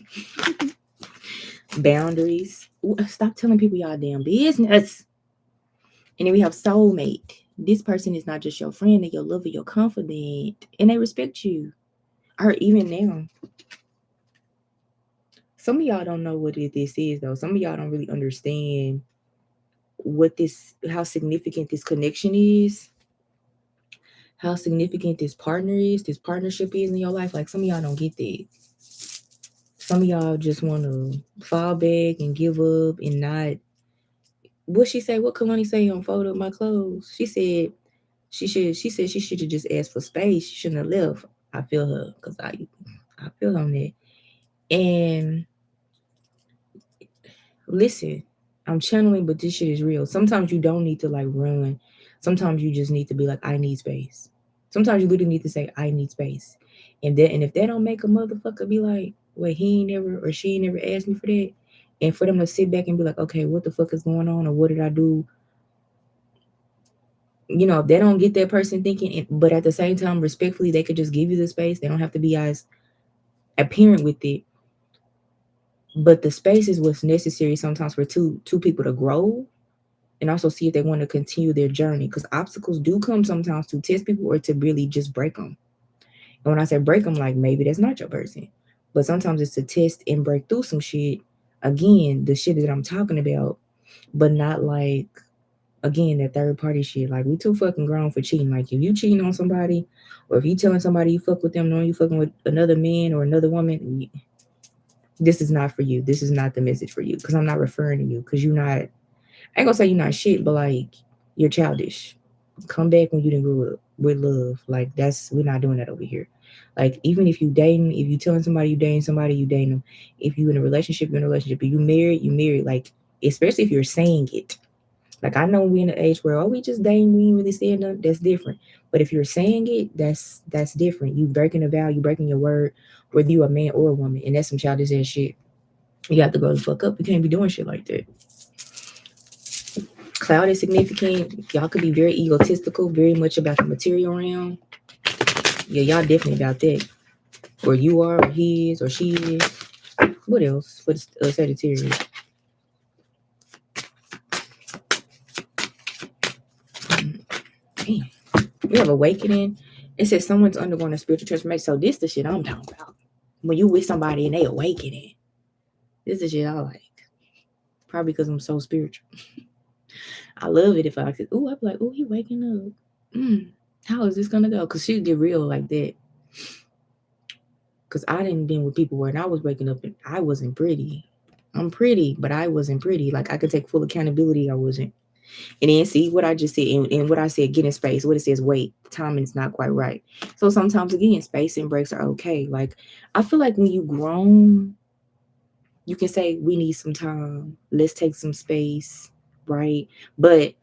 Boundaries. Ooh, stop telling people y'all damn business. And then we have soulmate. This person is not just your friend, they're your lover, your confidant, and they respect you. Or even now. Some of y'all don't know what this is though. Some of y'all don't really understand how significant this connection is, how significant this partnership is in your life. Like some of y'all don't get that. Some of y'all just want to fall back and give up and not. What she say? What Kalani say on fold up my clothes? She said she should have just asked for space. She shouldn't have left. I feel her because I feel on that. And listen, I'm channeling, but this shit is real. Sometimes you don't need to like run. Sometimes you just need to be like, I need space. Sometimes you literally need to say, I need space. And if that don't make a motherfucker be like, well, he ain't never or she ain't never asked me for that. And for them to sit back and be like, okay, what the fuck is going on? Or what did I do? You know, if they don't get that person thinking, but at the same time, respectfully, they could just give you the space. They don't have to be as apparent with it. But the space is what's necessary sometimes for two people to grow and also see if they want to continue their journey. Because obstacles do come sometimes to test people or to really just break them. And when I say break them, like maybe that's not your person. But sometimes it's to test and break through some shit. Again, the shit that I'm talking about, but not like, again, that third party shit. Like we too fucking grown for cheating. Like if you cheating on somebody or if you telling somebody you fuck with them knowing you fucking with another man or another woman, this is not for you. This is not the message for you. Because I'm not referring to you. Because you're not, I ain't gonna say you're not shit, but like you're childish. Come back when you didn't grow up with love. Like we're not doing that over here. Like even if you dating, if you telling somebody you dating somebody, you dating them. If you in a relationship, you're in a relationship. If you married. Like especially if you're saying it. Like I know we in an age where we just dating, we ain't really saying nothing. That's different. But if you're saying it, that's different. You breaking a vow, you breaking your word, whether you a man or a woman, and that's some childish ass shit. You have to grow the fuck up. You can't be doing shit like that. Cloud is significant. Y'all could be very egotistical, very much about the material realm. Yeah, y'all definitely about that. Or you are, or he is, or she is. What else? What's Sagittarius? Damn. We have awakening. It says someone's undergoing a spiritual transformation. So this the shit I'm talking about. When you with somebody and they awakening. This is shit I like. Probably because I'm so spiritual. I love it if I could. I'd be like, he waking up. How is this gonna go? Because she'd get real like that. Because I didn't been with people where I was waking up and I wasn't pretty. I'm pretty, but I wasn't pretty. Like I could take full accountability. I wasn't. And then see what I just said and what I said, get in space. What it says, wait, timing's not quite right. So sometimes again, space and breaks are okay. Like I feel like when you grown, you can say we need some time. Let's take some space, right? But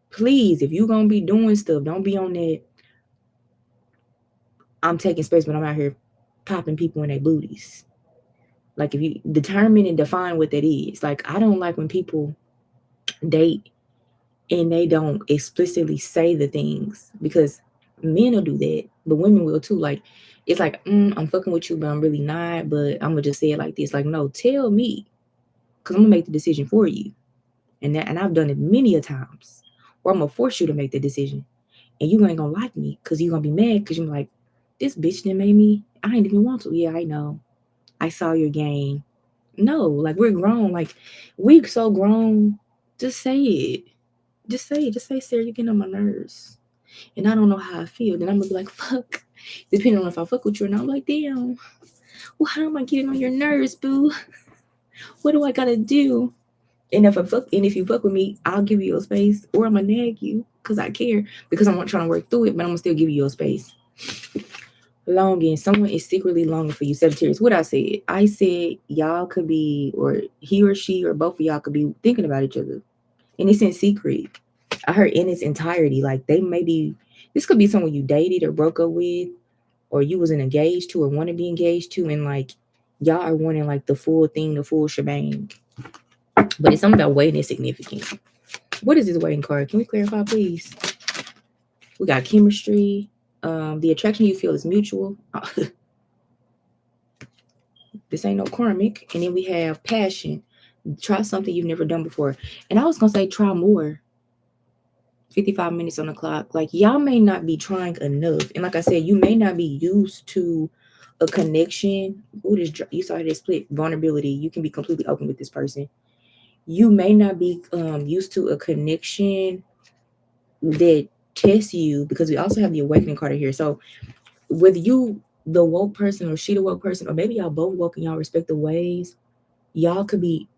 please, if you're gonna be doing stuff, don't be on that. I'm taking space, but I'm out here popping people in their booties. Like if you determine and define what that is. Like I don't like when people date and they don't explicitly say the things, because men will do that, but women will too. Like it's like, I'm fucking with you, but I'm really not. But I'm gonna just say it like this. Like, no, tell me, because I'm gonna make the decision for you. And I've done it many a times, or I'm gonna force you to make the decision, and you ain't gonna like me because you're gonna be mad because you're like, this bitch didn't make me. I ain't even want to. Yeah, I know. I saw your game. No, like we're grown. Like we so grown. Just say it. Just say it. Just say, Sarah, you're getting on my nerves. And I don't know how I feel. Then I'm gonna be like, fuck. Depending on if I fuck with you or not, I'm like, damn. Well, how am I getting on your nerves, boo? What do I gotta do? And if you fuck with me, I'll give you your space, or I'm gonna nag you because I care, because I'm not trying to work through it, but I'm gonna still give you your space. Longing. Someone is secretly longing for you, Sagittarius. What I said y'all could be, or he or she or both of y'all could be thinking about each other, and it's in secret. I heard in its entirety. Like they may be. This could be someone you dated or broke up with, or you wasn't engaged to or want to be engaged to, and like y'all are wanting like the full thing, the full shebang. But it's something about waiting is significant. What is this waiting card? Can we clarify, please? We got chemistry. The attraction you feel is mutual. This ain't no karmic. And then we have passion. Try something you've never done before. And I was gonna say try more. 55 minutes on the clock. Like y'all may not be trying enough. And like I said, you may not be used to a connection. Ooh, you saw this split vulnerability. You can be completely open with this person. You may not be used to a connection that tests you, because we also have the awakening card here. So whether you the woke person or she the woke person, or maybe y'all both woke in y'all respective ways, y'all could be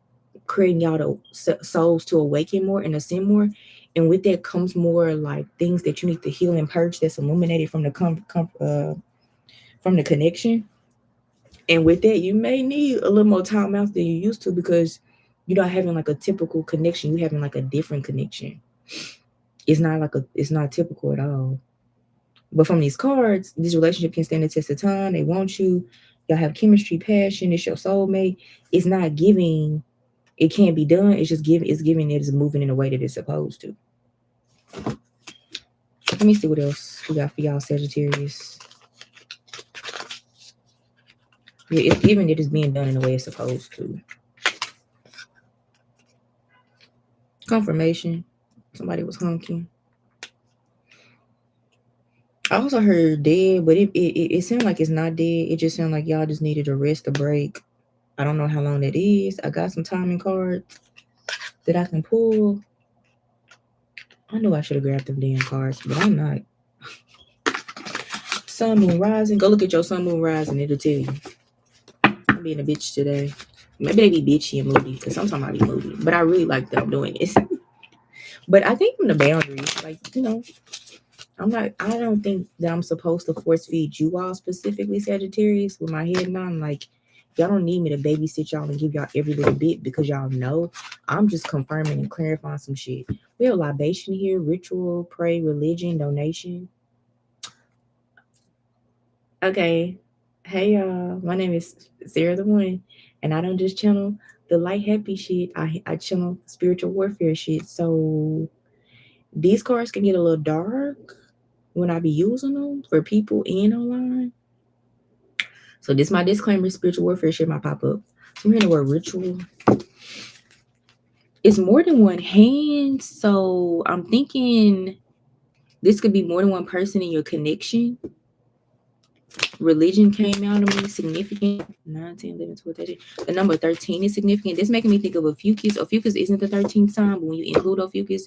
creating y'all the souls to awaken more and ascend more. And with that comes more like things that you need to heal and purge that's illuminated from the connection. And with that, you may need a little more time out than you used to, because you're not having like a typical connection. You're having like a different connection. It's not typical at all. But from these cards, this relationship can stand the test of time. They want you. Y'all have chemistry, passion. It's your soulmate. It's not giving. It can't be done. It's just giving. It's giving. It is moving in a way that it's supposed to. Let me see what else we got for y'all, Sagittarius. Yeah, it's giving. It is being done in the way it's supposed to. Confirmation. Somebody was honking. I also heard dead, but it sounded like it's not dead. It just sounded like y'all just needed a rest, a break. I don't know how long that is. I got some timing cards that I can pull. I knew I should have grabbed them damn cards, but I'm not. Sun, moon, rising. Go look at your sun, moon, rising. It'll tell you. I'm being a bitch today. Maybe they be bitchy and moody, because sometimes I be moody. But I really like them doing this. But I think from the boundaries, like, I don't think that I'm supposed to force feed you all specifically, Sagittarius, with my head on. Like, y'all don't need me to babysit y'all and give y'all every little bit, because y'all know. I'm just confirming and clarifying some shit. We have libation here, ritual, pray, religion, donation. Okay. Hey y'all. My name is Sarah the One, and I don't just channel the light happy shit. I channel spiritual warfare shit. So these cards can get a little dark when I be using them for people in online. So this is my disclaimer: spiritual warfare shit might pop up. So I'm hearing the word ritual. It's more than one hand, so I'm thinking this could be more than one person in your connection. Religion came out of me, significant. 9, 10, 11, 12, 13. The number 13 is significant. This making me think of Ophichus. Ophichus isn't the 13th sign, but when you include Ophichus,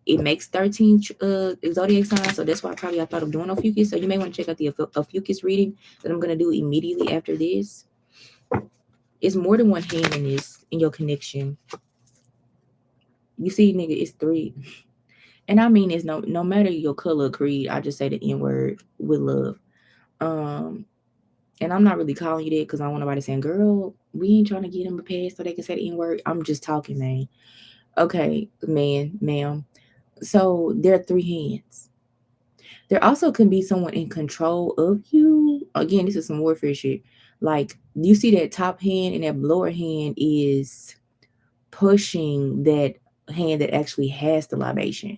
it makes 13 zodiac signs. So that's why I thought of doing Ophichus. So you may want to check out the Ophichus reading that I'm going to do immediately after this. It's more than one hand in this, in your connection. You see, nigga, it's 3. And I mean, it's no matter your color or creed, I just say the N word with love. And I'm not really calling you that because I don't want nobody saying, girl, we ain't trying to get them a pass so they can say the N word. I'm just talking, man. Okay, man, ma'am. So there are 3 hands. There also can be someone in control of you. Again, this is some warfare shit. Like, you see that top hand, and that lower hand is pushing that hand that actually has the libation.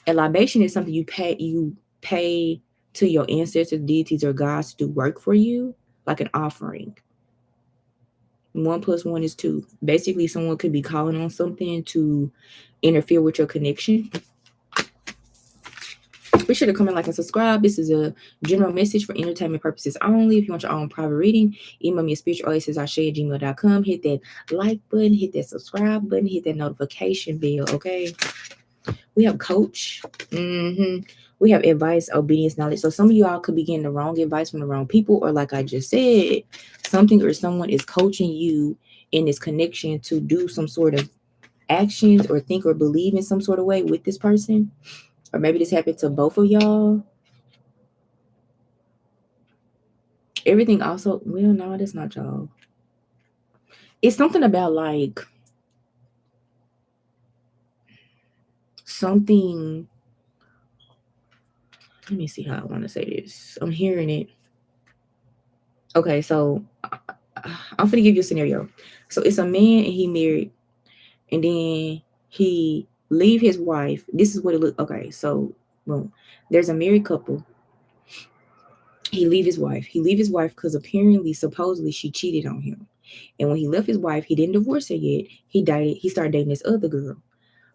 And libation is something you pay to your ancestors, deities, or gods to do work for you, like an offering. 1 + 1 is 2. Basically, someone could be calling on something to interfere with your connection. Be sure to comment, like, and subscribe. This is a general message for entertainment purposes only. If you want your own private reading, email me at spiritualoasis@gmail.com. Hit that like button, hit that subscribe button, hit that notification bell, okay? We have coach. We have advice, obedience, knowledge. So some of y'all could be getting the wrong advice from the wrong people, or like I just said, something or someone is coaching you in this connection to do some sort of actions or think or believe in some sort of way with this person. Or maybe this happened to both of y'all. Everything also, well, no, that's not y'all. It's something about like something. Let me see how I want to say this. I'm hearing it. Okay, so I'm gonna give you a scenario. So it's a man and he married, and then he leave his wife. This is what it look. Okay, so boom, there's a married couple. He leave his wife. He leave his wife because apparently, supposedly, she cheated on him. And when he left his wife, he didn't divorce her yet. He started dating this other girl.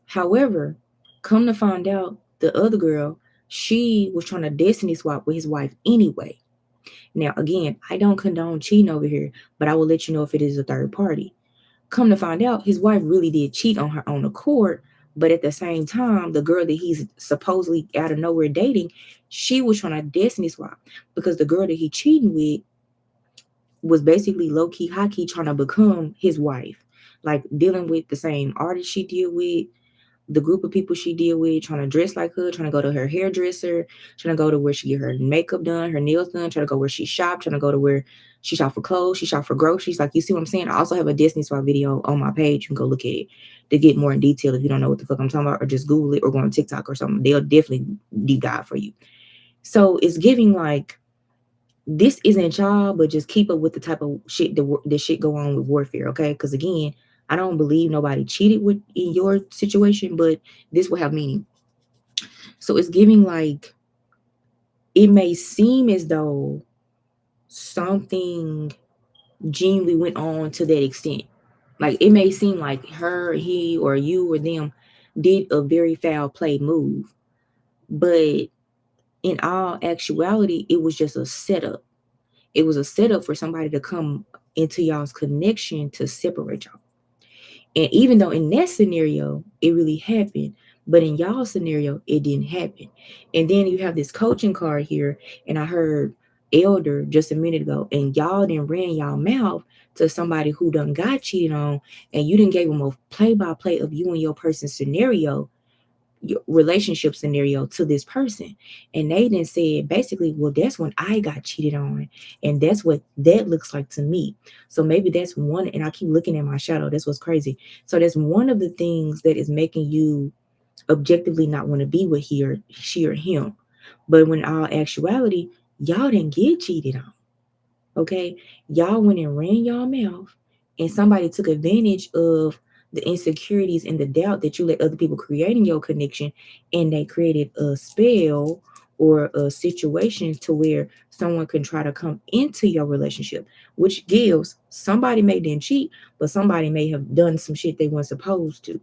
However, come to find out, the other girl, she was trying to destiny swap with his wife anyway. Now, again, I don't condone cheating over here, but I will let you know if it is a third party. Come to find out, his wife really did cheat on her own accord, but at the same time, the girl that he's supposedly out of nowhere dating, she was trying to destiny swap because the girl that he cheating with was basically low key, high key trying to become his wife, like dealing with the same artist she deal with, the group of people she deal with, trying to dress like her, trying to go to her hairdresser, trying to go to where she get her makeup done, her nails done, trying to go where she shop, trying to go to where she shop for clothes, she shop for groceries. Like, you see what I'm saying? I also have a Disney Swap video on my page. You can go look at it to get more in detail if you don't know what the fuck I'm talking about, or just Google it or go on TikTok or something. They'll definitely deep dive for you. So it's giving like this isn't y'all, but just keep up with the type of shit that shit go on with warfare, okay? Because again, I don't believe nobody cheated with in your situation, but this will have meaning. So it's giving like it may seem as though something genuinely went on to that extent. Like it may seem like her, he, or you or them did a very foul play move, but in all actuality, it was just a setup. It was a setup for somebody to come into y'all's connection to separate y'all. And even though in that scenario, it really happened, but in y'all scenario, it didn't happen. And then you have this coaching card here, and I heard elder just a minute ago, and y'all then ran y'all mouth to somebody who done got cheated on, and you didn't give them a play-by-play of you and your person's scenario, your relationship scenario to this person. And they then said basically, well, that's when I got cheated on, and that's what that looks like to me. So maybe that's one, and I keep looking at my shadow. That's what's crazy. So that's one of the things that is making you objectively not want to be with he or she or him. But when all actuality, y'all didn't get cheated on. Okay, y'all went and ran y'all mouth, and somebody took advantage of the insecurities and the doubt that you let other people create in your connection, and they created a spell or a situation to where someone can try to come into your relationship, which gives somebody may didn't cheat, but somebody may have done some shit they weren't supposed to.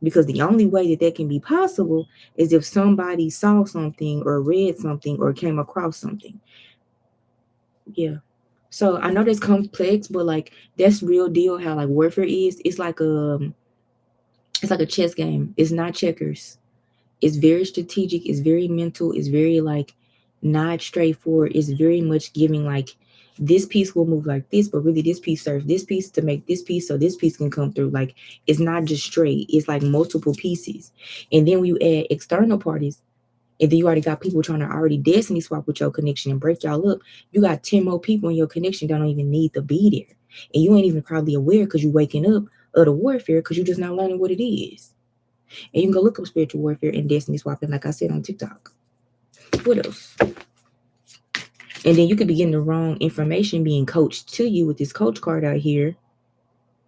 Because the only way that that can be possible is if somebody saw something or read something or came across something. Yeah. So I know that's complex, but like that's real deal how like warfare is. It's like a chess game. It's not checkers. It's very strategic, it's very mental, it's very like not straightforward. It's very much giving like this piece will move like this, but really this piece serves this piece to make this piece so this piece can come through. Like it's not just straight, it's like multiple pieces. And then when you add external parties, and then you already got people trying to already destiny swap with your connection and break y'all up. You got 10 more people in your connection that don't even need to be there. And you ain't even probably aware because you're waking up of the warfare because you're just not learning what it is. And you can go look up spiritual warfare and destiny swapping, like I said on TikTok. What else? And then you could be getting the wrong information being coached to you with this coach card out here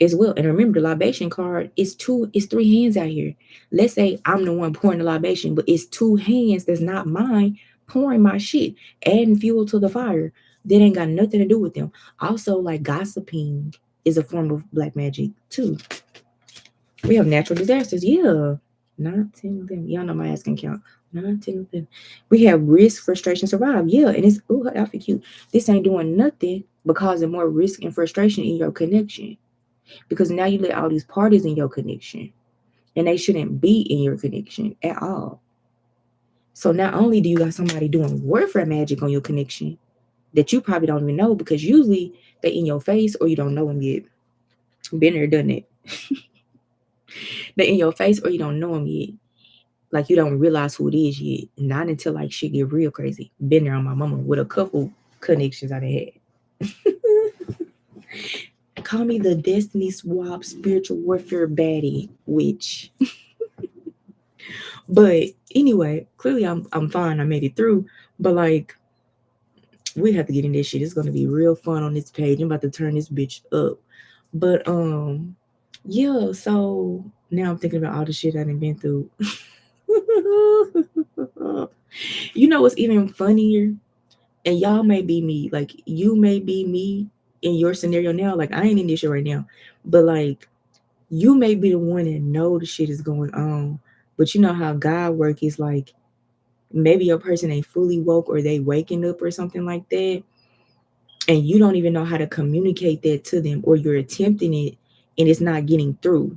as well. And remember, the libation card is three hands out here. Let's say I'm the one pouring the libation, but it's two hands that's not mine pouring my shit, adding fuel to the fire. That ain't got nothing to do with them. Also, like gossiping is a form of black magic too. We have natural disasters. Yeah. 9, 10 of them. Y'all know my ass can count. 9, 10 of them. We have risk, frustration, survive. Yeah. And it's, ooh, her outfit cute. This ain't doing nothing but causing more risk and frustration in your connection. Because now you let all these parties in your connection. And they shouldn't be in your connection at all. So not only do you got somebody doing warfare magic on your connection that you probably don't even know, because usually they in your face or you don't know them yet. Been there, done it. They in your face or you don't know them yet. Like you don't realize who it is yet. Not until like shit get real crazy. Been there on my mama with a couple connections I done had. Call me the Destiny Swap spiritual warfare baddie witch. But anyway, clearly I'm fine. I made it through. But like we have to get in this shit. It's gonna be real fun on this page. I'm about to turn this bitch up. But yeah, so now I'm thinking about all the shit I done been through. You know what's even funnier? And y'all may be me, like you may be me in your scenario now. Like I ain't in this shit right now, but like you may be the one that know the shit is going on. But you know how God work is like maybe your person ain't fully woke or they waking up or something like that, and you don't even know how to communicate that to them, or you're attempting it and it's not getting through.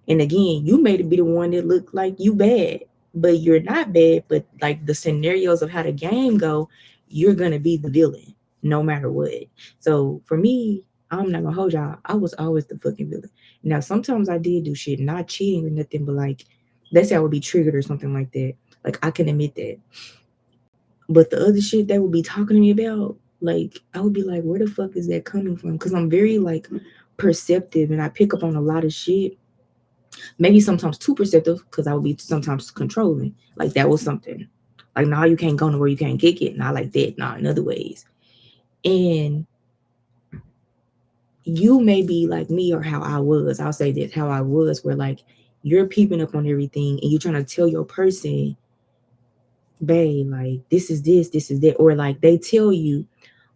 And again, you may be the one that look like you bad, but you're not bad. But like the scenarios of how the game go, you're gonna be the villain no matter what. So for me, I'm not gonna hold y'all, I was always the fucking villain. Now sometimes I did do shit, not cheating or nothing, but like let's say I would be triggered or something like that. Like I can admit that. But the other shit they would be talking to me about, like, I would be like, where the fuck is that coming from? Because I'm very like perceptive and I pick up on a lot of shit. Maybe sometimes too perceptive because I would be sometimes controlling. Like that was something. Like, nah, you can't go nowhere, you can't kick it. Not like that, nah, in other ways. And you may be like me or how I was. I'll say this, how I was, where like you're peeping up on everything and you're trying to tell your person, babe, like this is that, or like they tell you,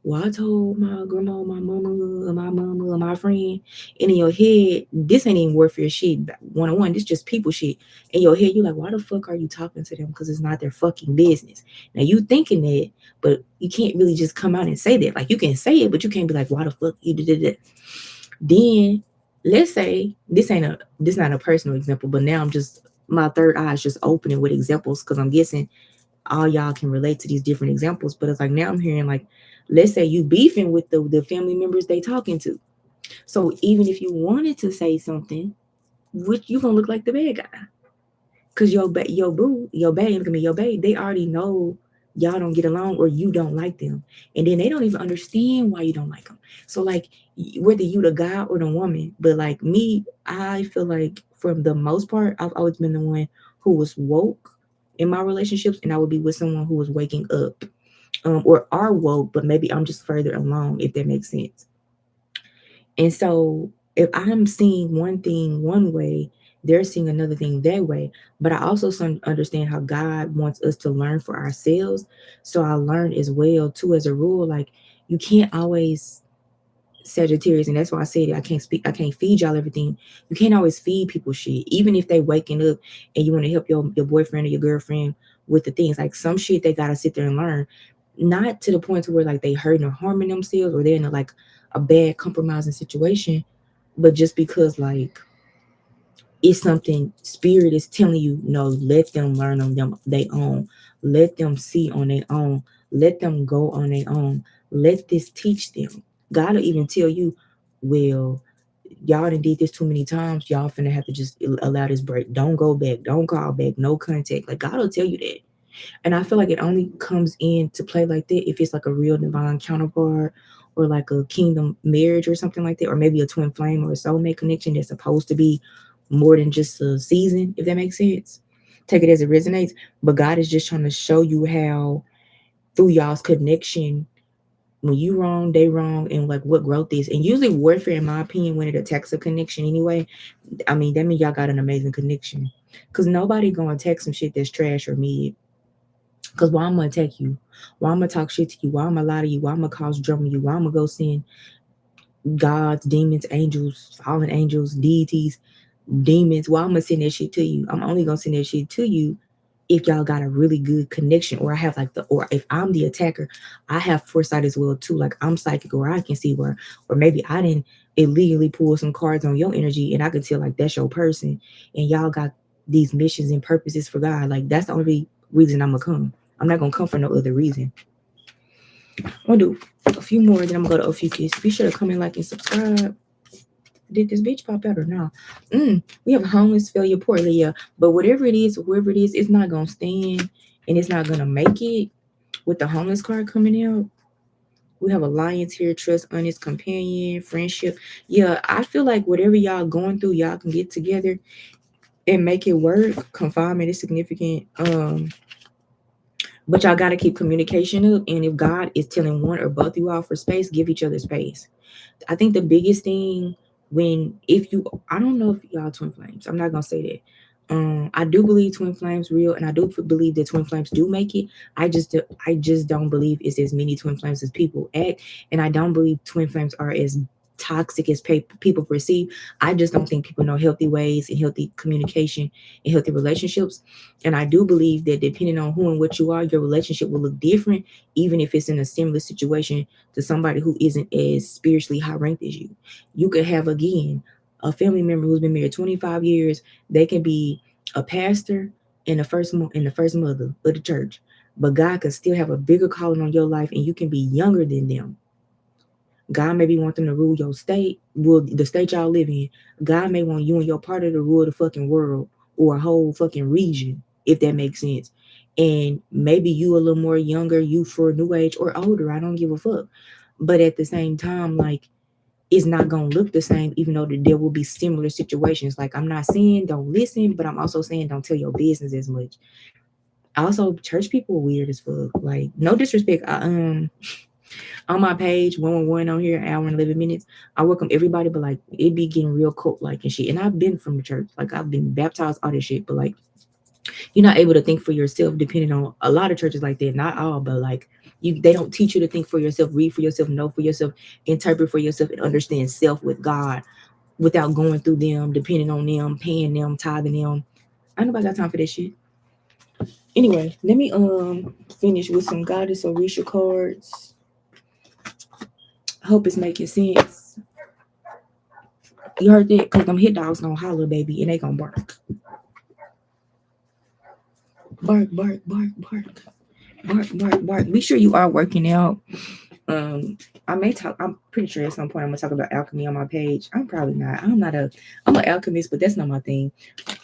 well, I told my grandma, my mama, my friend, and in your head, this ain't even warfare shit. One on one, this just people shit. In your head, you're like, why the fuck are you talking to them? Because it's not their fucking business. Now you thinking that, but you can't really just come out and say that. Like you can say it, but you can't be like, why the fuck you did that? Then let's say this not a personal example, but now I'm just my third eye is just opening with examples because I'm guessing all y'all can relate to these different examples. But it's like now I'm hearing like, let's say you beefing with the family members they talking to. So even if you wanted to say something, which you gonna look like the bad guy. Cause your boo, your babe, I mean your babe, they already know y'all don't get along or you don't like them. And then they don't even understand why you don't like them. So like whether you the guy or the woman, but like me, I feel like for the most part, I've always been the one who was woke in my relationships, and I would be with someone who was waking up, or are woke, but maybe I'm just further along, if that makes sense. And so if I'm seeing one thing one way, they're seeing another thing that way. But I also understand how God wants us to learn for ourselves. So I learned as well too, as a rule, like you can't always Sagittarius, and that's why I said it. I can't feed y'all everything. You can't always feed people shit, even if they waking up and you want to help your boyfriend or your girlfriend with the things. Like some shit they gotta sit there and learn, not to the point to where like they hurting or harming themselves or they're in like a bad compromising situation, but just because like it's something spirit is telling you, no, let them learn on them they own, let them see on their own, let them go on their own, let this teach them. God will even tell you, well, y'all done did this too many times, y'all finna have to just allow this break, don't go back, don't call back, no contact. Like God will tell you that. And I feel like it only comes in to play like that if it's like a real divine counterpart, or like a kingdom marriage or something like that, or maybe a twin flame or a soulmate connection that's supposed to be more than just a season, if that makes sense. Take it as it resonates. But God is just trying to show you how through y'all's connection, when you wrong, they wrong, and like what growth is. And usually warfare, in my opinion, when it attacks a connection anyway, I mean that means y'all got an amazing connection. Cause nobody gonna attack some shit that's trash or mid. Cause why I'm gonna attack you? Why I'm gonna talk shit to you? Why I'm gonna lie to you? Why I'm gonna cause drama to you? Why I'm gonna go send gods, demons, angels, fallen angels, deities, demons? Why I'm gonna send that shit to you? I'm only gonna send that shit to you if y'all got a really good connection, or I have like or if I'm the attacker, I have foresight as well too. Like I'm psychic, or I can see where, or maybe I didn't illegally pull some cards on your energy, and I can tell like that's your person, and y'all got these missions and purposes for God. Like that's the only reason I'm gonna come. I'm not gonna come for no other reason. I'm gonna do a few more, then I'm gonna go to Ophichus. Be sure to comment, like, and subscribe. Did this bitch pop out or not? We have homeless failure poorly, yeah. But whatever it is, whoever it is, it's not gonna stand and it's not gonna make it with the homeless card coming out. We have alliance here, trust, honest, companion, friendship. Yeah, I feel like whatever y'all going through, y'all can get together and make it work. Confinement is significant. But y'all gotta keep communication up. And if God is telling one or both you all for space, give each other space. I think the biggest thing when if you I don't know if y'all twin flames. I'm not gonna say that. I do believe twin flames real, and I do believe that twin flames do make it. I just don't believe it's as many twin flames as people act, and I don't believe twin flames are as toxic as people perceive. I just don't think people know healthy ways and healthy communication and healthy relationships. And I do believe that depending on who and what you are, your relationship will look different, even if it's in a similar situation to somebody who isn't as spiritually high ranked as you. You could have, again, a family member who's been married 25 years. They can be a pastor and the first mother of the church, but God can still have a bigger calling on your life, and you can be younger than them. God maybe want them to rule your state, rule the state y'all live in. God may want you and your partner to rule the fucking world or a whole fucking region, if that makes sense. And maybe you a little more younger, you for new age or older. I don't give a fuck. But at the same time, like, it's not gonna look the same, even though there will be similar situations. Like, I'm not saying don't listen, but I'm also saying don't tell your business as much. Also, church people are weird as fuck. Like, no disrespect. On my page, 111 on here, hour and 11 minutes. I welcome everybody, but like it be getting real cult like and shit. And I've been from the church, like I've been baptized, all this shit, but like you're not able to think for yourself, depending on a lot of churches like that. Not all, but like they don't teach you to think for yourself, read for yourself, know for yourself, interpret for yourself, and understand self with God without going through them, depending on them, paying them, tithing them. I nobody got time for that shit. Anyway, let me finish with some goddess Orisha cards. Hope it's making sense. You heard that? Because them hit dogs gonna holler, baby, and they gonna bark. Bark, bark, bark, bark. Bark, bark, bark. Be sure you are working out. I may talk, I'm pretty sure at some point I'm gonna talk about alchemy on my page. I'm probably not. I'm an alchemist, but that's not my thing.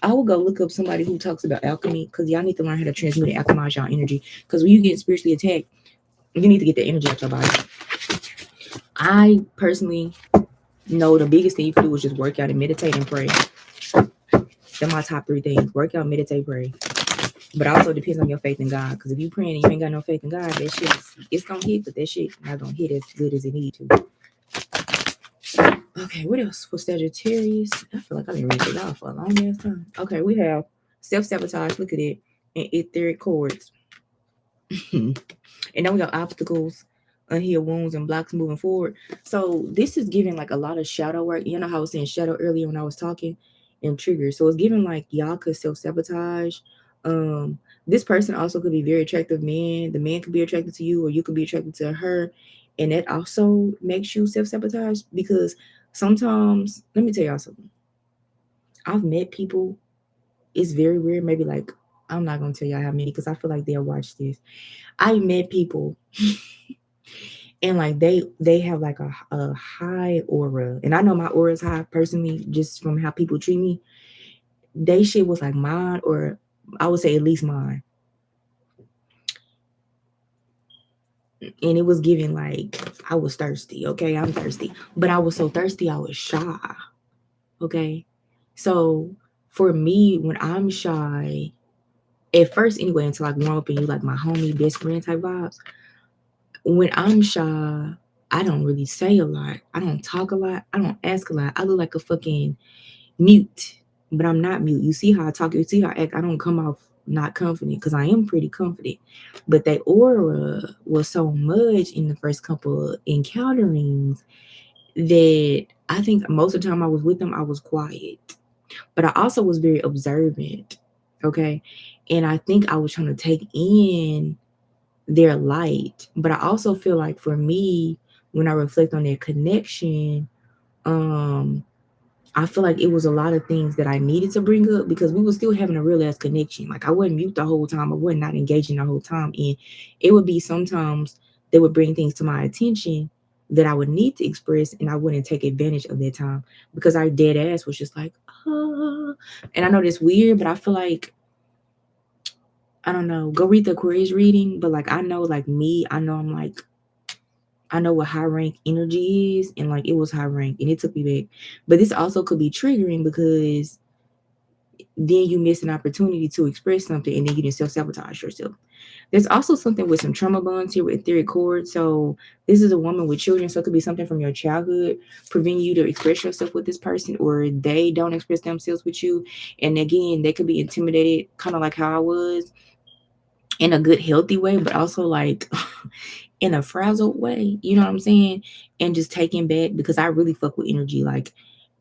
I will go look up somebody who talks about alchemy, because y'all need to learn how to transmute and alchemize y'all energy. Because when you get spiritually attacked, you need to get the energy out your body. I personally know the biggest thing you can do is just work out and meditate and pray. They're my top three things: work out, meditate, pray. But also depends on your faith in God. Because if you praying and you ain't got no faith in God, that shit it's gonna hit, but that shit not gonna hit as good as it need to. Okay, what else for Sagittarius? I feel like I've been reading it off for a long ass time. Okay, we have self-sabotage, look at it, and etheric cords. And then we got obstacles, unhealed wounds, and blocks moving forward. So this is giving like a lot of shadow work. You know how I was saying shadow earlier when I was talking, and triggers. So it's giving like y'all could self-sabotage. Um, this person also could be very attractive man. The man could be attracted to you, or you could be attracted to her. And that also makes you self-sabotage, because sometimes, let me tell y'all something. I've met people, it's very weird. Maybe like, I'm not gonna tell y'all how many because I feel like they'll watch this. I met people and like they have like a high aura, and I know my aura is high personally just from how people treat me. They shit was like mine, or I would say at least mine, and it was giving like I was thirsty. Okay, I'm thirsty, but I was so thirsty I was shy. Okay, so for me, when I'm shy, at first anyway, until I grow up and you like my homie, best friend type vibes. When I'm shy, I don't really say a lot. I don't talk a lot. I don't ask a lot. I look like a fucking mute, but I'm not mute. You see how I talk. You see how I act. I don't come off not confident, because I am pretty confident. But that aura was so much in the first couple of encounterings that I think most of the time I was with them, I was quiet. But I also was very observant. Okay. And I think I was trying to take in their light. But I also feel like for me, when I reflect on their connection, um, I feel like it was a lot of things that I needed to bring up, because we were still having a real ass connection. Like I wasn't mute the whole time. I wasn't not engaging the whole time. And it would be sometimes they would bring things to my attention that I would need to express, and I wouldn't take advantage of that time, because our dead ass was just like, and I know that's weird, but I feel like, I don't know, go read the Aquarius reading. But like I know, like me, I know I'm like I know what high rank energy is, and like it was high rank and it took me back. But this also could be triggering because then you miss an opportunity to express something and then you can self-sabotage yourself. There's also something with some trauma bonds here with etheric cord. So this is a woman with children, so it could be something from your childhood preventing you to express yourself with this person, or they don't express themselves with you. And again, they could be intimidated, kind of like how I was, in a good, healthy way, but also like in a frazzled way. You know what I'm saying? And just taken back because I really fuck with energy. Like,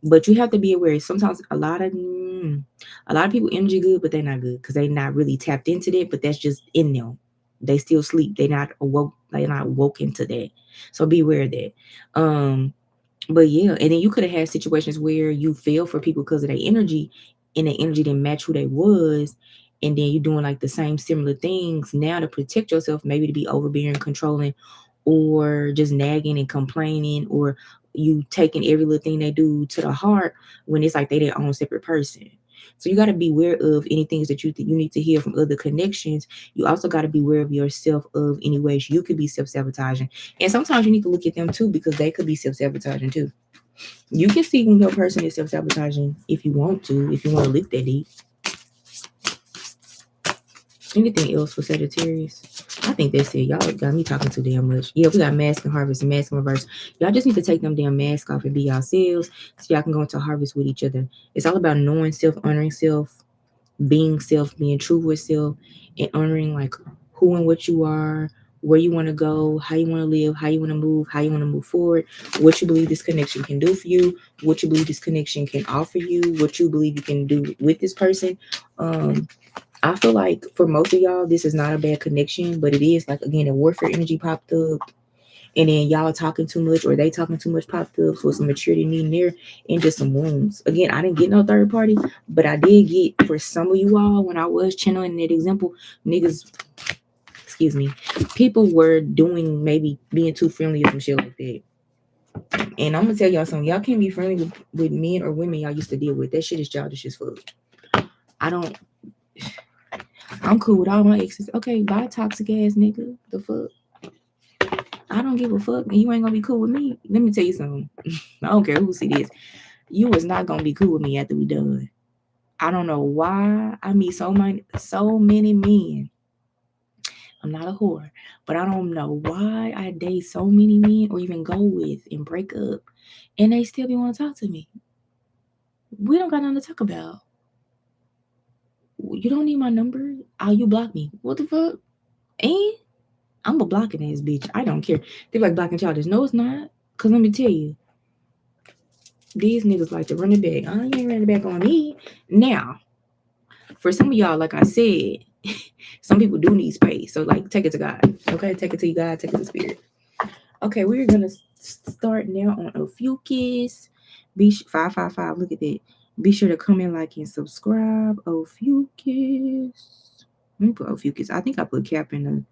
but you have to be aware. Sometimes a lot of people energy good, but they're not good because they're not really tapped into that. But that's just in them. They still sleep. They're not awoke. They're not woken to that. So be aware of that. But yeah, and then you could have had situations where you fell for people because of their energy, and their energy didn't match who they was, and then you're doing like the same similar things now to protect yourself, maybe to be overbearing, controlling, or just nagging and complaining, or you taking every little thing they do to the heart when it's like they their own separate person. So you got to be aware of any things that you need to hear from other connections. You also got to be aware of yourself of any ways you could be self-sabotaging. And sometimes you need to look at them too because they could be self-sabotaging too. You can see when your person is self-sabotaging if you want to, if you want to look that deep. Anything else for Sagittarius? I think that's it. Y'all got me talking too damn much. Yeah, we got mask and harvest and mask and reverse. Y'all just need to take them damn masks off and be yourselves so y'all can go into harvest with each other. It's all about knowing self, honoring self, being self, being true with self, and honoring like who and what you are, where you want to go, how you want to live, how you want to move, how you want to move forward, what you believe this connection can do for you, what you believe this connection can offer you, what you believe you can do with this person. I feel like for most of y'all, this is not a bad connection, but it is like again, a warfare energy popped up, and then y'all talking too much or they talking too much popped up, so some maturity needing there and just some wounds. Again, I didn't get no third party, but I did get for some of you all when I was channeling that example, niggas, excuse me, people were doing maybe being too friendly or some shit like that. And I'm gonna tell y'all something, y'all can't be friendly with men or women y'all used to deal with. That shit is childish as fuck. I don't I'm cool with all my exes. Okay, bye, toxic ass nigga. The fuck? I don't give a fuck, and you ain't gonna be cool with me. Let me tell you something. I don't care who see this. You was not gonna be cool with me after we done. I don't know why I meet so many men. I'm not a whore, but I don't know why I date so many men or even go with and break up, and they still be want to talk to me. We don't got nothing to talk about. You don't need my number. Oh, you block me. What the fuck? And I'm a blocking ass bitch. I don't care. They're like blocking childish. No, it's not. Cause let me tell you, these niggas like to run it back. I ain't running back on me. Now, for some of y'all, like I said, some people do need space. So like take it to God. Okay, take it to God, take it to spirit. Okay, we're gonna start now on Ophichus. Be 555. Look at that. Be sure to comment, like, and subscribe. Ophichus. Let me put Ophichus. I think I put Cap in the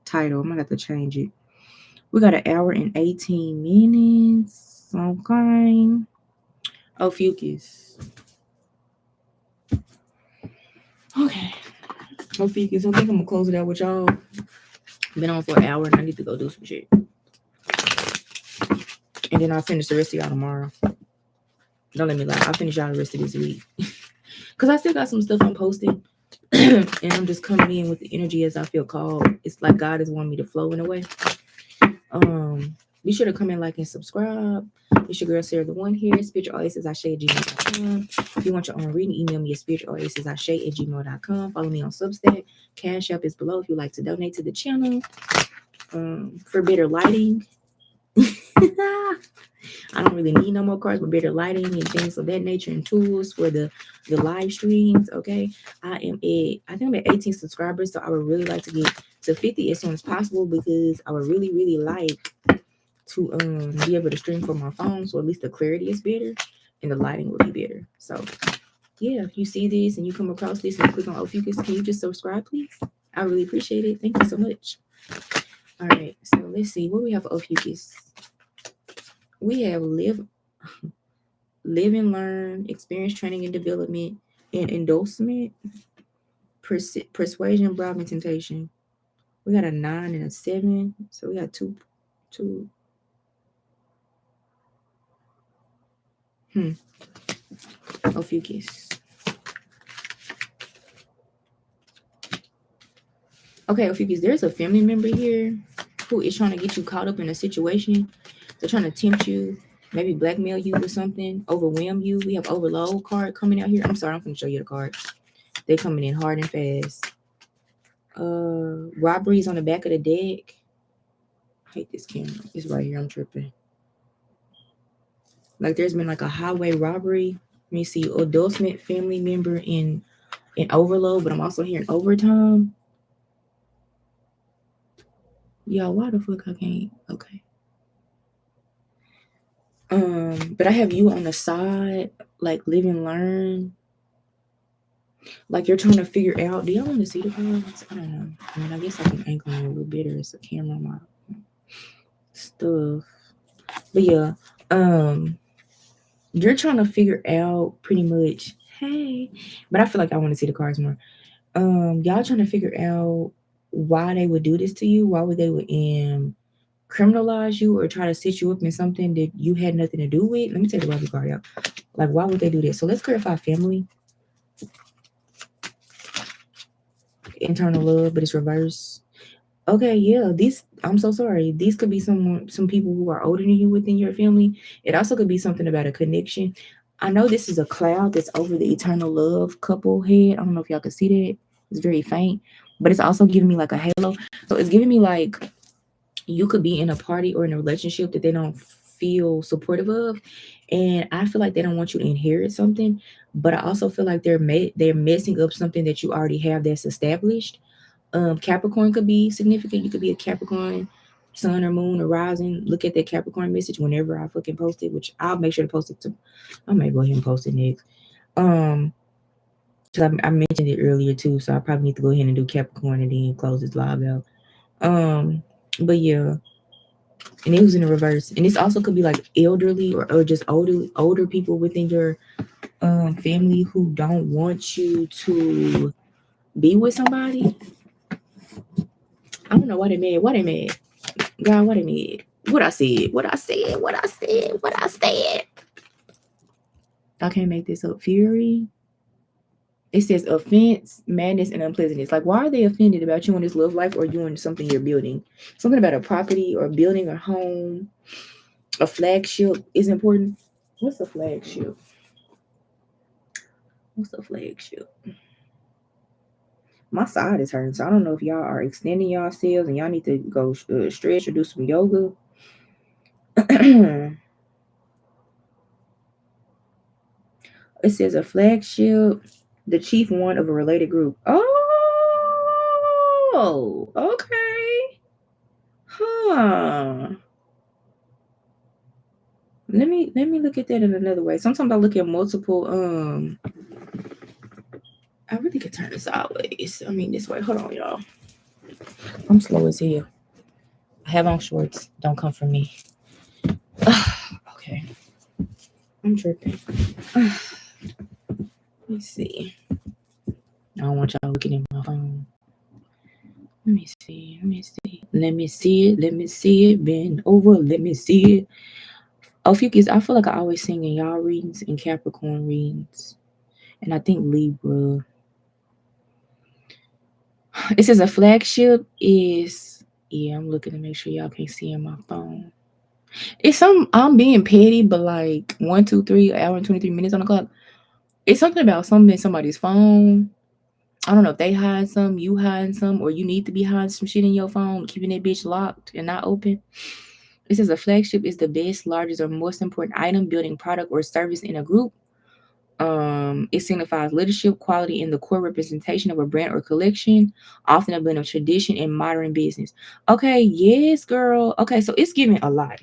title. I'm gonna have to change it. We got an hour and 18 minutes. Okay. Ophichus. Okay. Ophichus. I think I'm gonna close it out with y'all. Been on for an hour and I need to go do some shit. And then I'll finish the rest of y'all tomorrow. Don't let me lie. I'll finish y'all the rest of this week. Because I still got some stuff I'm posting. And I'm just coming in with the energy as I feel called. It's like God is wanting me to flow in a way. Be sure to comment, like, and subscribe. It's your girl Sarah the One here. spiritualoasisashay@gmail.com. If you want your own reading, email me at spiritualoasisashay@gmail.com. Follow me on Substack. Cash App is below if you'd like to donate to the channel. For better lighting. I don't really need no more cards, but better lighting and things of that nature and tools for the live streams. Okay, I think I'm at 18 subscribers, so I would really like to get to 50 as soon as possible because I would really like to be able to stream from my phone, so at least the clarity is better and the lighting will be better. So yeah, if you see this and you come across this and click on Ophichus, can you just subscribe, please? I really appreciate it. Thank you so much. All right, so let's see what we have for Ophichus. We have live and learn, experience, training, and development, and endorsement, persuasion, bribe, and temptation. We got a 9 and a 7, so we got two 2. Ophichus. Okay, Ophichus, there's a family member here who is trying to get you caught up in a situation. They're trying to tempt you, maybe blackmail you with something, overwhelm you. We have overload card coming out here. I'm sorry, I'm going to show you the cards. They're coming in hard and fast. Robberies on the back of the deck. I hate this camera. It's right here. I'm tripping. Like there's been like a highway robbery. Let me see. Adultment family member in overload, but I'm also hearing overtime. Y'all, why the fuck I can't? Okay. But I have you on the side, like live and learn. Like you're trying to figure out. Do y'all want to see the cards? I don't know. I mean, I guess I can angle it a little better. It's a camera on my stuff. But yeah, you're trying to figure out pretty much. Hey, but I feel like I want to see the cards more. Y'all trying to figure out why they would do this to you. Why would they criminalize you or try to set you up in something that you had nothing to do with? Let me take the Robbery card out. Like, why would they do this? So let's clarify family. Internal love, but it's reverse. Okay, yeah. I'm so sorry. These could be some people who are older than you within your family. It also could be something about a connection. I know this is a cloud that's over the eternal love couple head. I don't know if y'all can see that. It's very faint, but it's also giving me like a halo. So it's giving me like you could be in a party or in a relationship that they don't feel supportive of, and I feel like they don't want you to inherit something, but I also feel like they're messing up something that you already have that's established. Capricorn could be significant. You could be a Capricorn sun or moon or rising. Look at that Capricorn message whenever I fucking post it, which I'll make sure to post it to. I might go ahead and post it next. Cause I mentioned it earlier too, so I probably need to go ahead and do Capricorn and then close this live out. But yeah, and it was in the reverse, and this also could be like elderly or just older people within your family who don't want you to be with somebody. I don't know why they mad. Why they mad? God, why they mad? What I said. I can't make this up. Fury. It says offense, madness, and unpleasantness. Like, why are they offended about you in this love life or you in something you're building? Something about a property or building or home. A flagship is important. What's a flagship? My side is hurting, so I don't know if y'all are extending yourselves and y'all need to go stretch or do some yoga. It says a flagship, the chief one of a related group. Oh, okay. Huh. Let me look at that in another way. Sometimes I look at multiple. I really could turn it sideways. I mean this way. Hold on, y'all. I'm slow as hell. I have on shorts. Don't come for me. Okay. I'm tripping. Let me see. I don't want y'all looking at my phone. Let me see. Bend over. Let me see it. Ophichus, I feel like I always sing in y'all readings and Capricorn readings. And I think Libra. It says a flagship is, yeah, I'm looking to make sure y'all can't see on my phone. It's I'm being petty, but like 1, 2, 3 hour and 23 minutes on the clock. It's something about something in somebody's phone. I don't know if they hide some, you hiding some, or you need to be hiding some shit in your phone, keeping that bitch locked and not open. It says a flagship is the best, largest, or most important item, building, product, or service in a group. It signifies leadership, quality, and the core representation of a brand or collection, often a blend of tradition and modern business. Okay, yes, girl. Okay, so it's giving a lot.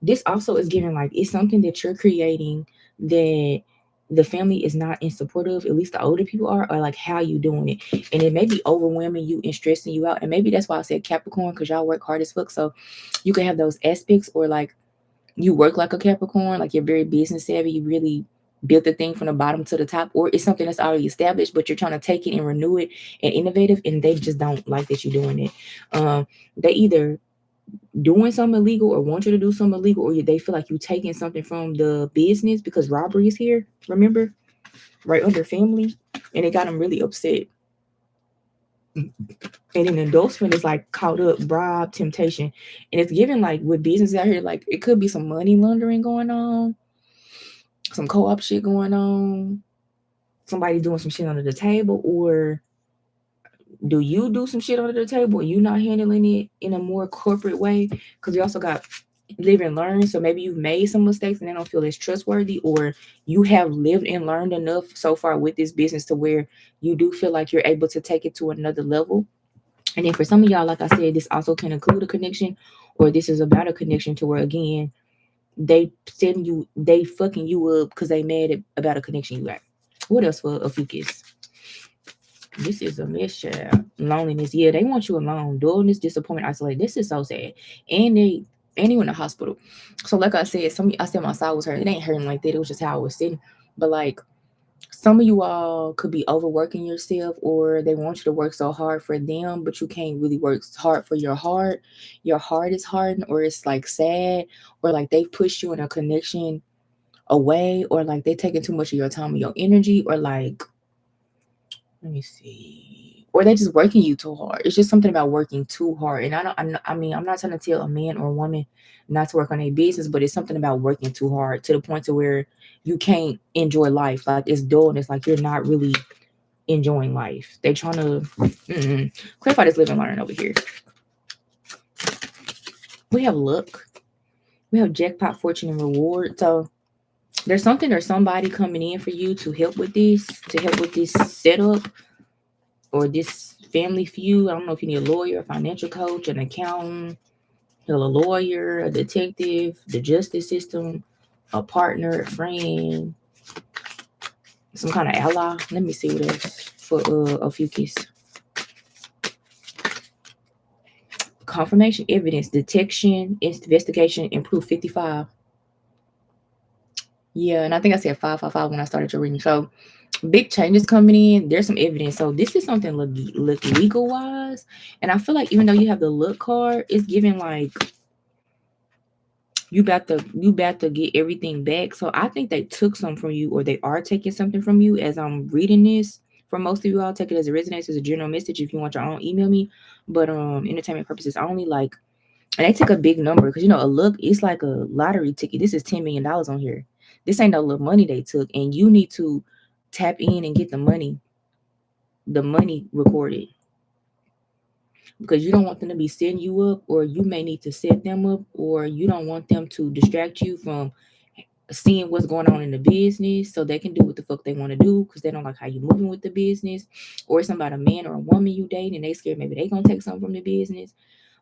This also is giving like it's something that you're creating that the family is not in support of, at least the older people are, or like how you doing it. And it may be overwhelming you and stressing you out. And maybe that's why I said Capricorn, because y'all work hard as fuck. So you can have those aspects, or like you work like a Capricorn, like you're very business savvy, you really built the thing from the bottom to the top, or it's something that's already established, but you're trying to take it and renew it and innovative, and they just don't like that you're doing it. They either doing something illegal or want you to do something illegal, or they feel like you taking something from the business because robbery is here. Remember, right under family, and it got them really upset. And an endorsement is like caught up, bribe, temptation, and it's given like with business out here, like it could be some money laundering going on, some co-op shit going on, somebody doing some shit under the table, or do you do some shit under the table and you not handling it in a more corporate way? Because we also got live and learn. So maybe you've made some mistakes and they don't feel as trustworthy, or you have lived and learned enough so far with this business to where you do feel like you're able to take it to another level. And then for some of y'all, like I said, this also can include a connection, or this is about a connection to where again they fucking you up because they mad about a connection you got. What else for Ophichus? This is a mess, child. Loneliness. Yeah, they want you alone. Dullness, disappointment, isolated. This is so sad. And you in the hospital. So like I said, I said my side was hurting. It ain't hurting like that. It was just how I was sitting. But like some of you all could be overworking yourself, or they want you to work so hard for them, but you can't really work hard for your heart. Your heart is hardened, or it's like sad, or like they push you in a connection away, or like they taking too much of your time and your energy, or like let me see. Or they just working you too hard. It's just something about working too hard. And I'm not trying to tell a man or a woman not to work on their business, but it's something about working too hard to the point to where you can't enjoy life. Like it's dull and it's like you're not really enjoying life. They trying to clarify this living learning over here. We have luck. We have jackpot, fortune, and reward. So there's something or somebody coming in for you to help with this setup or this family feud. I don't know if you need a lawyer, a financial coach, an accountant, a lawyer, a detective, the justice system, a partner, a friend, some kind of ally. Let me see what else for Ophichus. Confirmation, evidence, detection, investigation, and proof 55. Yeah, and I think I said 555 when I started your reading. So big changes coming in. There's some evidence. So this is something legal wise. And I feel like even though you have the look card, it's giving like you about to get everything back. So I think they took some from you, or they are taking something from you as I'm reading this. For most of you, I'll take it as a resonance, as a general message. If you want your own, email me. But entertainment purposes only. Like, and they took a big number because a look, it's like a lottery ticket. This is $10 million on here. This ain't no little money they took, and you need to tap in and get the money recorded, because you don't want them to be setting you up, or you may need to set them up, or you don't want them to distract you from seeing what's going on in the business so they can do what the fuck they want to do because they don't like how you moving with the business, or it's about a man or a woman you date and they scared maybe they gonna take something from the business,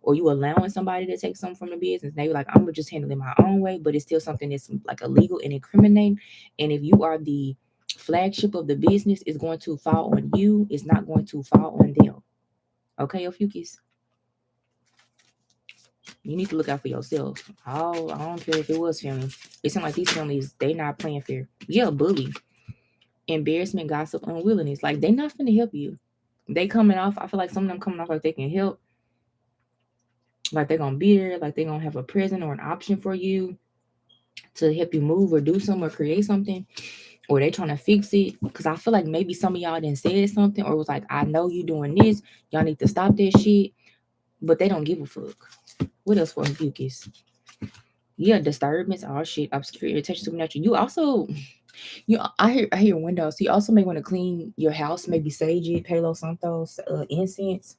or you allowing somebody to take something from the business. They were like, I'm gonna just handle it my own way, but it's still something that's like illegal and incriminating. And if you are the flagship of the business, it's going to fall on you. It's not going to fall on them. Okay, Ophichus? You need to look out for yourself. I don't care if it was family. It seems like these families, they not playing fair. Yeah, bully, embarrassment, gossip, unwillingness. Like they not finna help you. They coming off. I feel like some of them coming off like they can help, like they're gonna be there, like they're gonna have a present or an option for you to help you move or do something or create something, or they trying to fix it. Because I feel like maybe some of y'all didn't say something, or was like, I know you doing this. Y'all need to stop that shit, but they don't give a fuck. What else for Ophichus? Yeah, disturbance, all shit, obscure, irritation, supernatural. You also, I hear windows. So you also may want to clean your house, maybe sage it, Palo Santos, incense.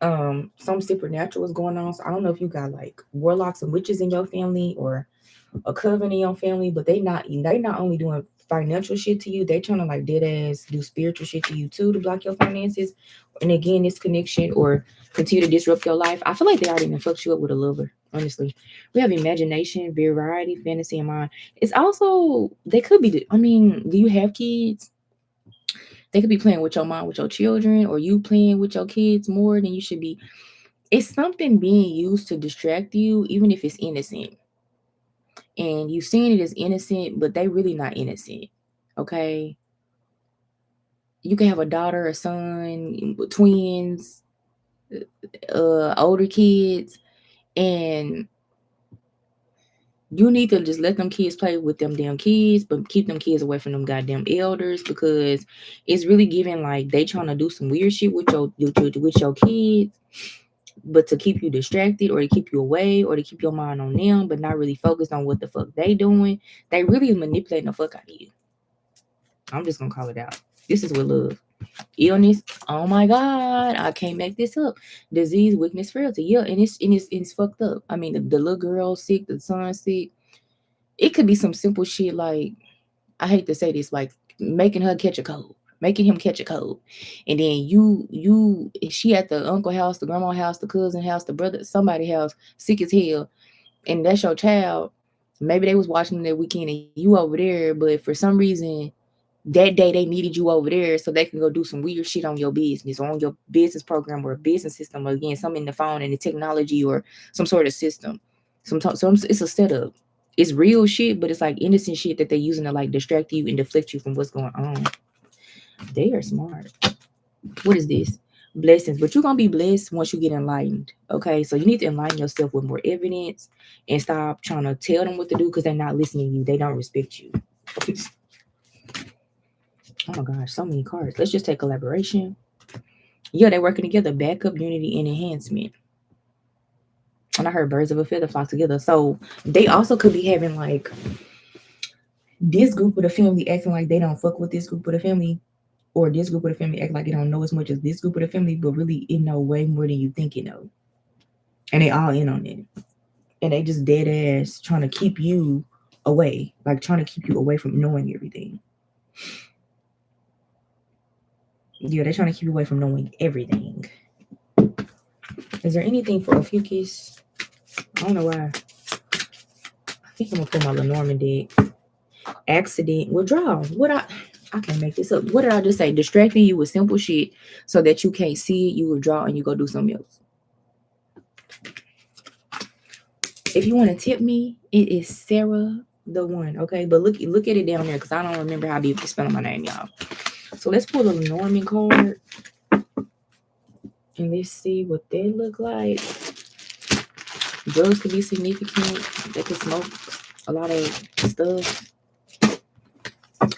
Some supernatural is going on. So I don't know if you got like warlocks and witches in your family, or a coven in your family, but they not only doing financial shit to you, they trying to like dead ass do spiritual shit to you too to block your finances. And again, this connection or continue to disrupt your life. I feel like they already even fucked you up with a lover. Honestly, we have imagination, variety, fantasy, and mind. It's also they could be. I mean, do you have kids? They could be playing with your mind with your children, or you playing with your kids more than you should be. It's something being used to distract you, even if it's innocent. And you seeing it as innocent, but they really not innocent. Okay. You can have a daughter, a son, twins, older kids, And you need to just let them kids play with them damn kids, but keep them kids away from them goddamn elders, because it's really giving like they trying to do some weird shit with your kids, but to keep you distracted or to keep you away or to keep your mind on them, but not really focused on what the fuck they doing. They really manipulating the fuck out of you. I'm just gonna call it out. This is with love. Illness, oh my god, I can't make this up. Disease, weakness, frailty. Yeah, and it's fucked up. I mean, the little girl sick, the son sick. It could be some simple shit like, I hate to say this, like making him catch a cold, and then she at the uncle house, the grandma house, the cousin house, the brother, somebody house, sick as hell, and that's your child. Maybe they was watching them that weekend and you over there, but for some reason that day they needed you over there so they can go do some weird shit on your business or on your business program or a business system, or again, something in the phone and the technology or some sort of system. Some it's a setup. It's real shit, but it's like innocent shit that they're using to like distract you and deflect you from what's going on. They are smart. What is this? Blessings, but you're gonna be blessed once you get enlightened. Okay, so you need to enlighten yourself with more evidence and stop trying to tell them what to do because they're not listening to you. They don't respect you. Oh my gosh, so many cards. Let's just take collaboration. Yeah, they're working together. Backup, unity, and enhancement. And I heard birds of a feather flock together. So they also could be having like this group of the family acting like they don't fuck with this group of the family, or this group of the family act like they don't know as much as this group of the family, but really it know way more than you think you know. And they all in on it. And they just dead ass trying to keep you away, like trying to keep you away from knowing everything. Yeah, they're trying to keep you away from knowing everything. Is there anything for Ophichus? I don't know why. I think I'm gonna put my Lenormand deck. Accident, withdrawal. I can't make this up. What did I just say? Distracting you with simple shit so that you can't see it, you withdraw and you go do something else. If you want to tip me, it is Sarah the one. Okay, but look at it down there because I don't remember how to spell my name, y'all. So let's pull a Lenormand card and let's see what they look like. Drugs could be significant. They could smoke a lot of stuff.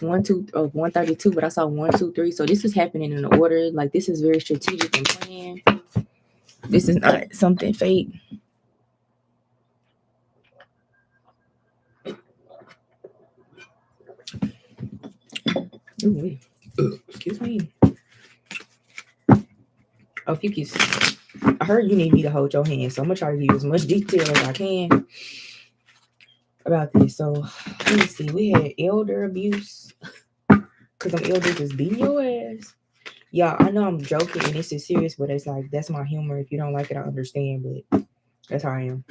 132, but I saw 1, 2, 3. So this is happening in order. Like this is very strategic and planned. This is not something fake. Ooh, excuse me. Ophichus, I heard you need me to hold your hand, so I'm gonna try to give you as much detail as I can about this. So let me see. We had elder abuse because them elders is beating your ass. Yeah, I know I'm joking and this is serious, but it's like that's my humor. If you don't like it, I understand, but that's how I am.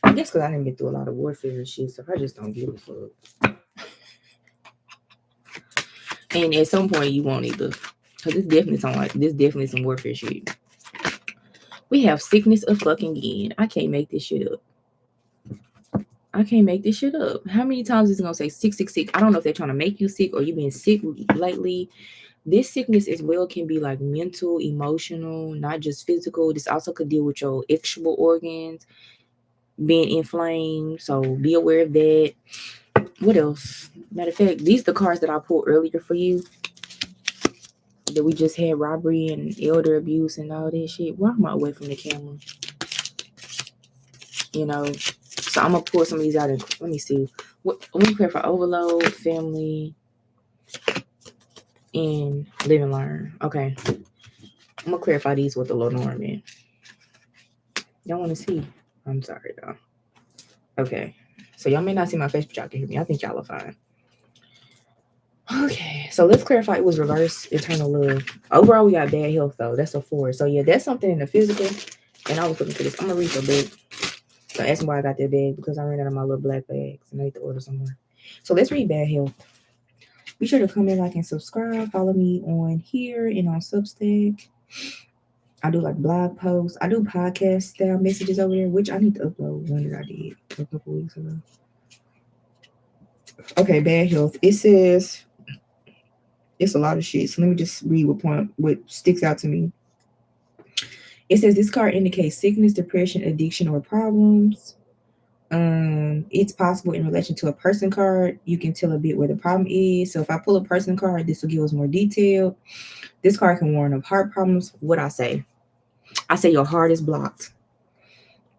I guess because I didn't get through a lot of warfare and shit, so I just don't give a fuck. And at some point you won't either. Cause this definitely some warfare shit. We have sickness of fucking again. I can't make this shit up. How many times is it gonna say sick, sick, sick? I don't know if they're trying to make you sick or you been sick lately. This sickness as well can be like mental, emotional, not just physical. This also could deal with your external organs being inflamed. So be aware of that. What else? Matter of fact, these are the cards that I pulled earlier for you. That we just had robbery and elder abuse and all that shit. Why am I away from the camera? You know, so I'm gonna pull some of these out and let me see. What we prepare for overload, family, and live and learn. Okay, I'm gonna clarify these with the Lenormand. Y'all want to see? I'm sorry, though. Okay, so y'all may not see my face, but y'all can hear me. I think y'all are fine. Okay, so let's clarify. It was reverse eternal love. Overall, we got bad health though. That's a 4. So yeah, that's something in the physical. And I was looking for this. I'm gonna read the bag. So ask me why I got that bag because I ran out of my little black bags and I need to order somewhere. So let's read bad health. Be sure to comment, like, and subscribe. Follow me on here and on Substack. I do like blog posts. I do podcast style messages over there, which I need to upload one that I did a couple weeks ago. Okay, bad health. It says it's a lot of shit. So let me just read what sticks out to me. It says this card indicates sickness, depression, addiction, or problems. It's possible in relation to a person card. You can tell a bit where the problem is. So if I pull a person card, this will give us more detail. This card can warn of heart problems. What I say? I say your heart is blocked.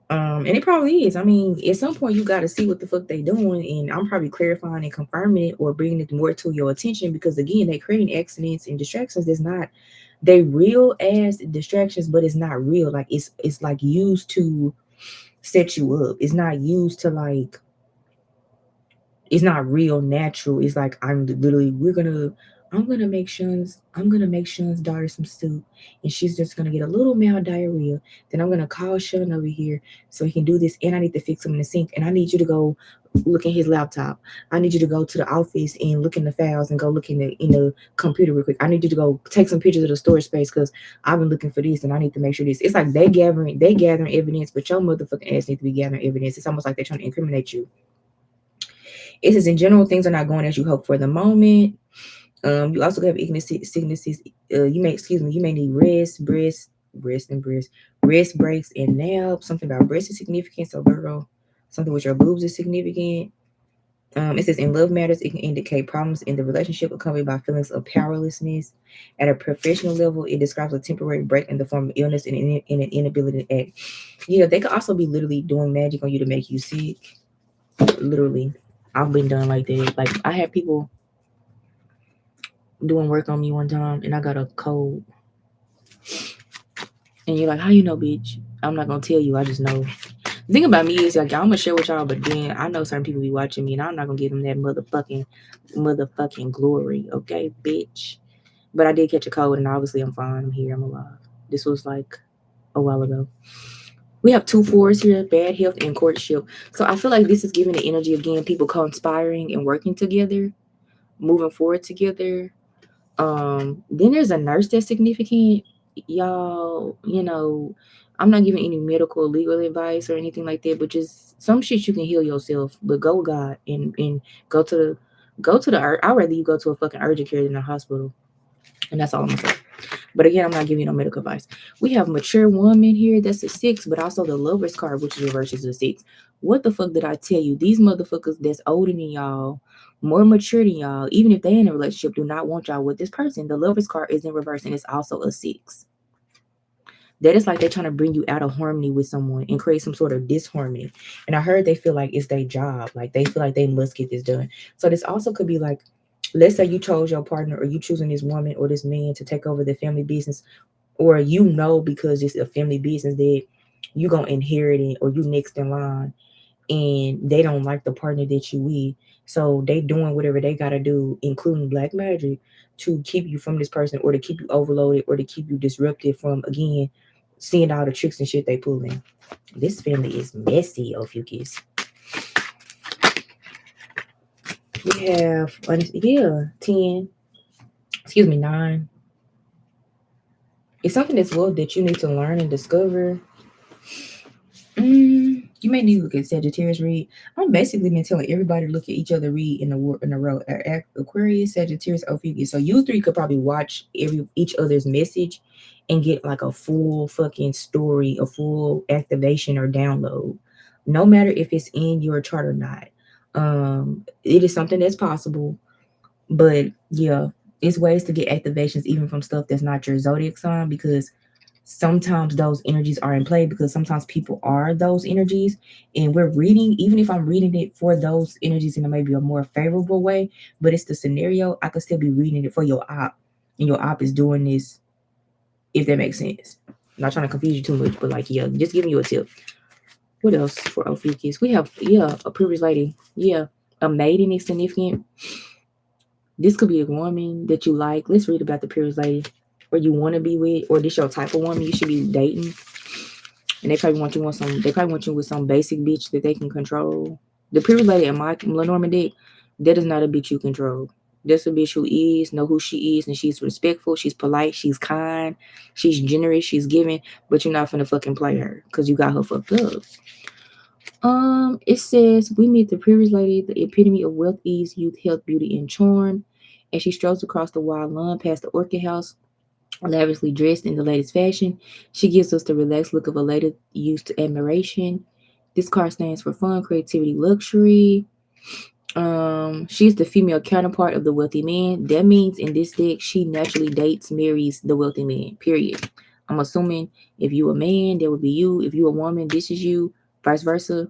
And it probably is. I mean, at some point you got to see what the fuck they doing, and I'm probably clarifying and confirming it or bringing it more to your attention because again, they creating accidents and distractions. That's not they real as distractions, but it's not real. Like it's like used to set you up. It's not used to like it's not real natural. It's like I'm literally I'm gonna make Sean's daughter some soup and she's just gonna get a little mild diarrhea. Then I'm gonna call Sean over here so he can do this and I need to fix him in the sink and I need you to go look in his laptop. I need you to go to the office and look in the files and go look in the computer real quick. I need you to go take some pictures of the storage space because I've been looking for this and I need to make sure this. It's like they gathering evidence, but your motherfucking ass need to be gathering evidence. It's almost like they're trying to incriminate you. It says in general things are not going as you hope for the moment. You also have sicknesses. You may need rest breaks and nap. Something about breast is significant. So Virgo, something with your boobs is significant. It says in love matters, it can indicate problems in the relationship accompanied by feelings of powerlessness. At a professional level, it describes a temporary break in the form of illness and an inability to act. Yeah, they could also be literally doing magic on you to make you sick. Literally, I've been done like that. Like I had people doing work on me one time and I got a cold. And you're like, how you know, bitch? I'm not gonna tell you, I just know. The thing about me is like I'm gonna share with y'all, but then I know certain people be watching me and I'm not gonna give them that motherfucking glory, okay, bitch. But I did catch a cold and obviously I'm fine. I'm here, I'm alive. This was like a while ago. We have 2 4s here, bad health and courtship. So I feel like this is giving the energy again, people conspiring and working together, moving forward together. Then there's a nurse that's significant. Y'all, I'm not giving any medical or legal advice or anything like that, but just some shit you can heal yourself. But go with God and go to the I'd rather you go to a fucking urgent care than a hospital. And that's all I'm gonna say. But again, I'm not giving you no medical advice. We have mature woman here, that's a 6, but also the lovers card, which is reversed is a 6. What the fuck did I tell you? These motherfuckers that's older than y'all, more mature than y'all, even if they in a relationship, do not want y'all with this person. The lovers card is in reverse and it's also a 6. That is like they're trying to bring you out of harmony with someone and create some sort of disharmony. And I heard they feel like it's their job. Like they feel like they must get this done. So this also could be like, let's say you chose your partner or you choosing this woman or this man to take over the family business, or because it's a family business that you gonna inherit it or you next in line, and they don't like the partner that you with, so they doing whatever they gotta do, including black magic, to keep you from this person or to keep you overloaded or to keep you disrupted from again seeing all the tricks and shit they pull in. This family is messy, Ophichus. We have 10, excuse me, 9. It's something that's well that you need to learn and discover. You may need to look at Sagittarius read. I'm basically been telling everybody to look at each other read in a row. Aquarius, Sagittarius, Ophichus. So you three could probably watch each other's message and get like a full fucking story, a full activation or download. No matter if it's in your chart or not. It is something that's possible. But yeah, it's ways to get activations even from stuff that's not your zodiac sign, because sometimes those energies are in play, because sometimes people are those energies, and we're reading, even if I'm reading it for those energies in a maybe a more favorable way, but it's the scenario, I could still be reading it for your op, and your op is doing this, if that makes sense. I'm not trying to confuse you too much, but like, yeah, just giving you a tip. What else for Ophichus? We have, a previous lady. Yeah, a maiden is significant. This could be a woman that you like. Let's read about the previous lady, or you want to be with, or this your type of woman you should be dating. And they probably want you with some basic bitch that they can control. The previous lady in my Lenormand deck, that is not a bitch you control. That's a bitch who know who she is, and she's respectful, she's polite, she's kind, she's generous, she's giving, but you're not finna fucking play her because you got her fucked up. It says we meet the previous lady, the epitome of wealth, ease, youth, health, beauty, and charm, as she strolls across the wild lawn past the orchid house. lavishly dressed in the latest fashion. She gives us the relaxed look of a lady used to admiration. This card stands for fun, creativity, luxury. She's the female counterpart of the wealthy man. That means in this deck, she naturally dates, marries the wealthy man. Period. I'm assuming if you a man, that would be you. If you a woman, this is you. Vice versa.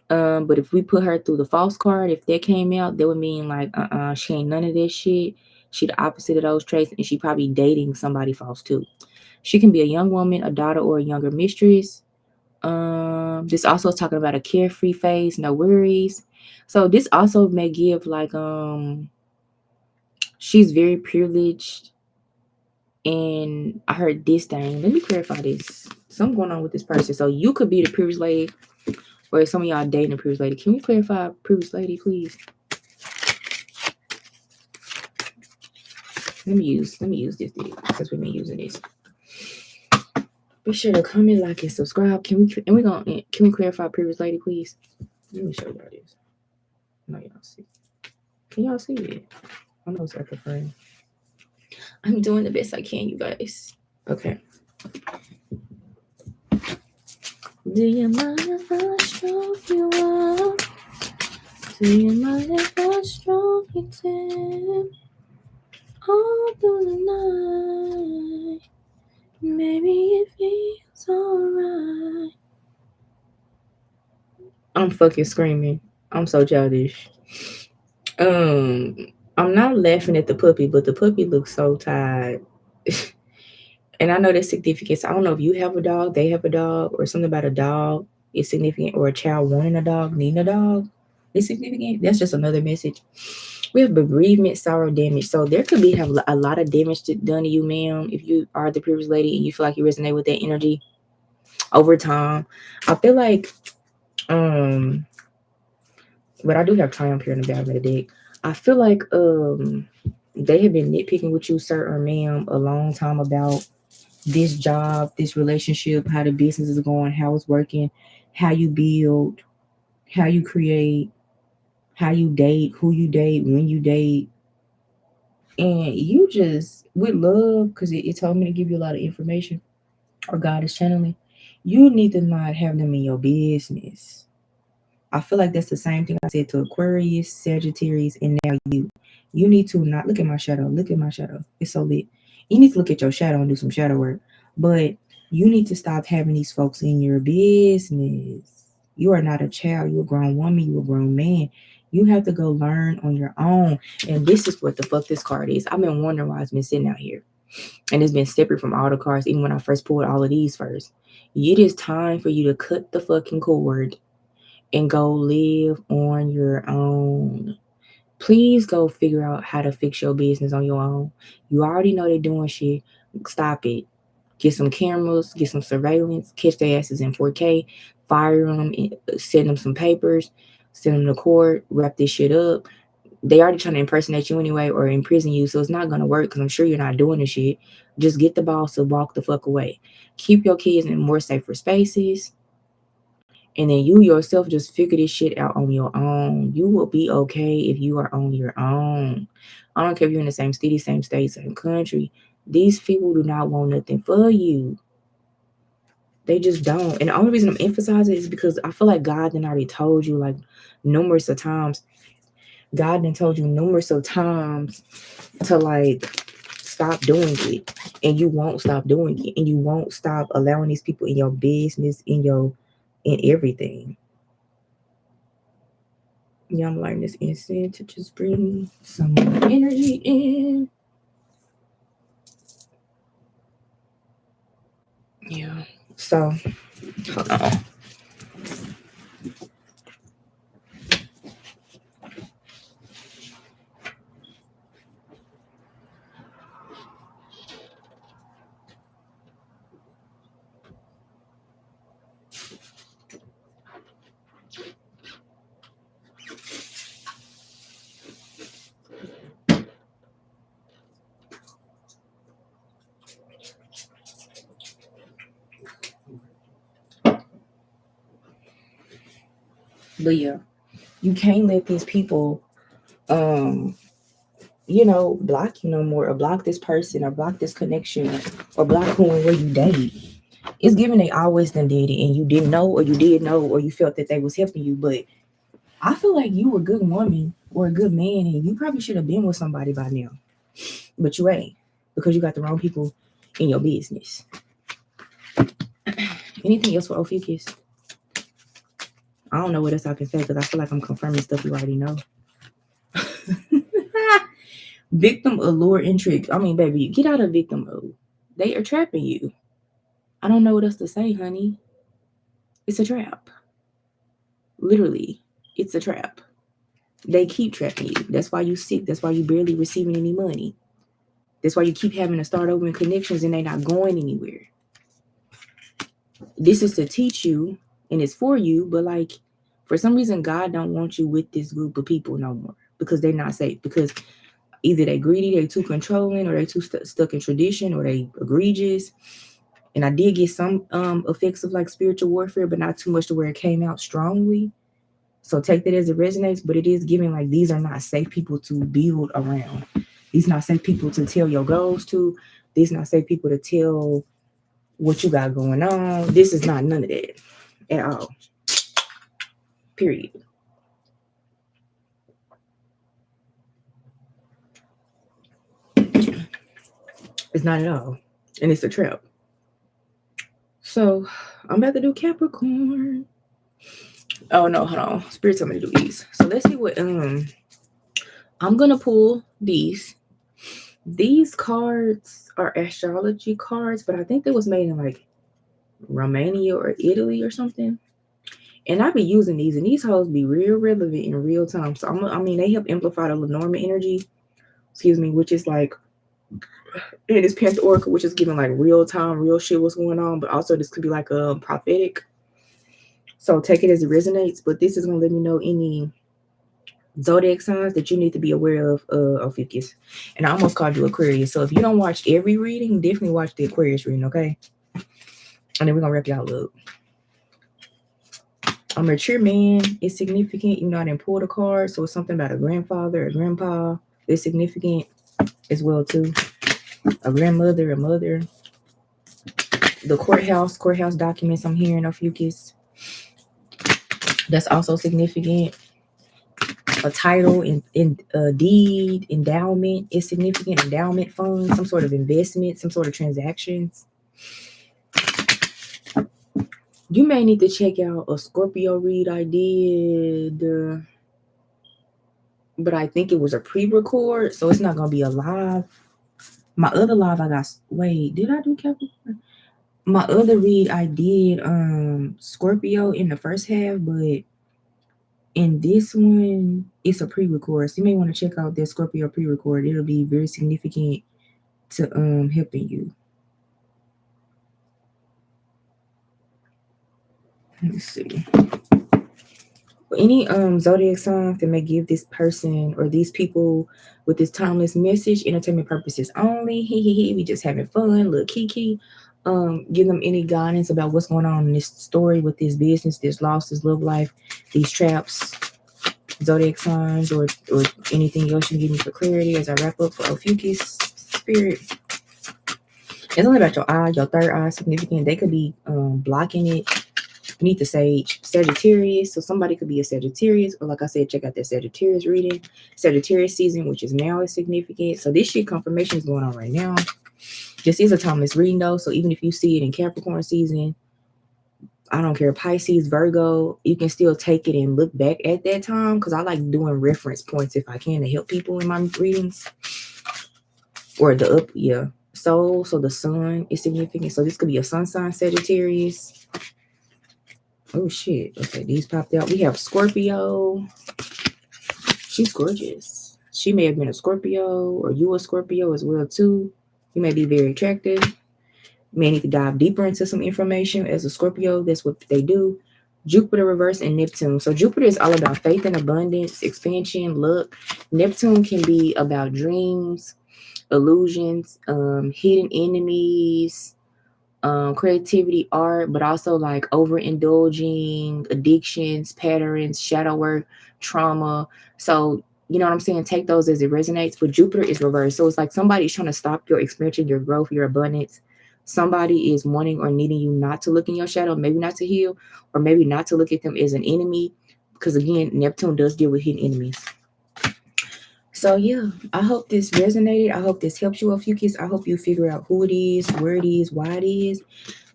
But if we put her through the false card, if that came out, that would mean like, she ain't none of that shit. She the opposite of those traits, and she probably dating somebody false too. She can be a young woman, a daughter, or a younger mistress. This also is talking about a carefree phase, no worries. So this also may give like she's very privileged, and I heard this thing. Let me clarify this. Something going on with this person. So you could be the privileged lady, or some of y'all dating a privileged lady. Can we clarify privileged lady, please? Let me use this since we've been using this. Be sure to comment, like, and subscribe. Can we clarify privileged lady, please? Let me show y'all this. No, y'all see. Can y'all see it? I know it's extra frame. I'm doing the best I can, you guys. Okay. Do you mind if I stroke you up? Do you mind if I stroke you down? All through the night. Maybe it feels alright. I'm fucking screaming. I'm so childish. I'm not laughing at the puppy, but the puppy looks so tired. And I know that's significant. So I don't know if you have a dog, they have a dog, or something about a dog is significant, or a child wanting a dog, needing a dog is significant. That's just another message. We have bereavement, sorrow, damage. So there could be have a lot of damage done to you, ma'am, if you are the previous lady and you feel like you resonate with that energy over time. I feel like, but I do have triumph here in the bottom of the deck. I feel like they have been nitpicking with you, sir or ma'am, a long time about this job, this relationship, how the business is going, how it's working, how you build, how you create, how you date, who you date, when you date. And you just, with love, because it told me to give you a lot of information, or God is channeling, you need to not have them in your business. I feel like that's the same thing I said to Aquarius, Sagittarius, and now you. You need to not look at my shadow. Look at my shadow. It's so lit. You need to look at your shadow and do some shadow work. But you need to stop having these folks in your business. You are not a child. You're a grown woman. You're a grown man. You have to go learn on your own. And this is what the fuck this card is. I've been wondering why it's been sitting out here. And it's been separate from all the cards, even when I first pulled all of these first. It is time for you to cut the fucking cord and go live on your own. Please go figure out how to fix your business on your own. You already know they're doing shit. Stop it. Get some cameras, get some surveillance, catch their asses in 4K, fire them, send them some papers, send them to court, wrap this shit up. They already trying to impersonate you anyway or imprison you, so it's not gonna work because I'm sure you're not doing the shit. Just get the boss to walk the fuck away. Keep your kids in more safer spaces. And then you yourself just figure this shit out on your own. You will be okay if you are on your own. I don't care if you're in the same city, same state, same country. These people do not want nothing for you. They just don't. And the only reason I'm emphasizing it is because I feel like God then already told you like numerous of times. God then told you numerous of times to like stop doing it. And you won't stop doing it. And you won't stop allowing these people in your business, in everything. Yeah, I'm lighting this incense to just bring some more energy in. Yeah. So, hold on. But yeah, you can't let these people block you no more, or block this person, or block this connection, or block who and where you date. It's given they always done did it, and you didn't know, or you did know, or you felt that they was helping you. But I feel like you a good woman or a good man, and you probably should have been with somebody by now, but you ain't, because you got the wrong people in your business. Anything else for Ophichus? I don't know what else I can say, because I feel like I'm confirming stuff you already know. Victim, allure, intrigue. I mean, baby, get out of victim mode. They are trapping you. I don't know what else to say, honey. It's a trap. Literally, it's a trap. They keep trapping you. That's why you sick. That's why you barely receiving any money. That's why you keep having to start over in connections and they're not going anywhere. This is to teach you, and it's for you, but like, for some reason, God don't want you with this group of people no more, because they're not safe. Because either they greedy, they too controlling, or they too stuck in tradition, or they egregious. And I did get some effects of like spiritual warfare, but not too much to where it came out strongly. So take that as it resonates, but it is giving like these are not safe people to build around. These not safe people to tell your goals to. These not safe people to tell what you got going on. This is not none of that at all. Period. It's not at all. And it's a trap. So I'm about to do Capricorn. Oh no, hold on. Spirit told me to do these. So let's see what I'm gonna pull these. These cards are astrology cards, but I think they was made in like Romania or Italy or something. And I be using these, and these hoes be real relevant in real time. So they help amplify the Lenormand energy, which is like, it is Panther Oracle, which is giving like real time, real shit what's going on, but also this could be like a prophetic. So take it as it resonates, but this is gonna let me know any zodiac signs that you need to be aware of, Ophichus. And I almost called you Aquarius. So if you don't watch every reading, definitely watch the Aquarius reading, okay? And then we're gonna wrap y'all up. A mature man is significant. You know, I didn't pull the card, so it's something about a grandfather, a grandpa is significant as well too. A grandmother, a mother. The courthouse documents I'm hearing, Ophichus. That's also significant. A title, in a deed, endowment is significant. Endowment fund, some sort of investment, some sort of transactions. You may need to check out a Scorpio read I did, but I think it was a pre-record, so it's not gonna be a live. My other live I got. Wait, did I do Capricorn? My other read I did Scorpio in the first half, but in this one it's a pre-record. So you may want to check out that Scorpio pre-record. It'll be very significant to helping you. Let's see. Any zodiac signs that may give this person or these people with this timeless message, entertainment purposes only. We just having fun, little kiki. Give them any guidance about what's going on in this story with this business, this loss, this love life, these traps, zodiac signs, or anything else you give me for clarity as I wrap up for Ophichus spirit. It's only about your eye, your third eye significant. They could be blocking it. You need the sage Sagittarius, so somebody could be a Sagittarius, or like I said, check out that Sagittarius reading. Sagittarius season, which is now, is significant. So this shit confirmation is going on right now. This is a timeless reading though, so even if you see it in Capricorn season, I don't care, Pisces, Virgo, you can still take it and look back at that time, because I like doing reference points if I can to help people in my readings. Or the soul, so the sun is significant. So this could be a sun sign Sagittarius. Oh shit. Okay, these popped out. We have Scorpio. She's gorgeous. She may have been a Scorpio, or you a Scorpio as well too. You may be very attractive. You may need to dive deeper into some information as a Scorpio. That's what they do. Jupiter reverse and Neptune. So Jupiter is all about faith and abundance, expansion, luck. Neptune can be about dreams, illusions, hidden enemies, creativity, art, but also like overindulging, addictions, patterns, shadow work, trauma. So You know what I'm saying? Take those as it resonates. But Jupiter is reversed. So it's like somebody's trying to stop your expansion, your growth, your abundance. Somebody is wanting or needing you not to look in your shadow, maybe not to heal, or maybe not to look at them as an enemy. Because again, Neptune does deal with hidden enemies. So yeah, I hope this resonated. I hope this helps you, Ophichus. I hope you figure out who it is, where it is, why it is.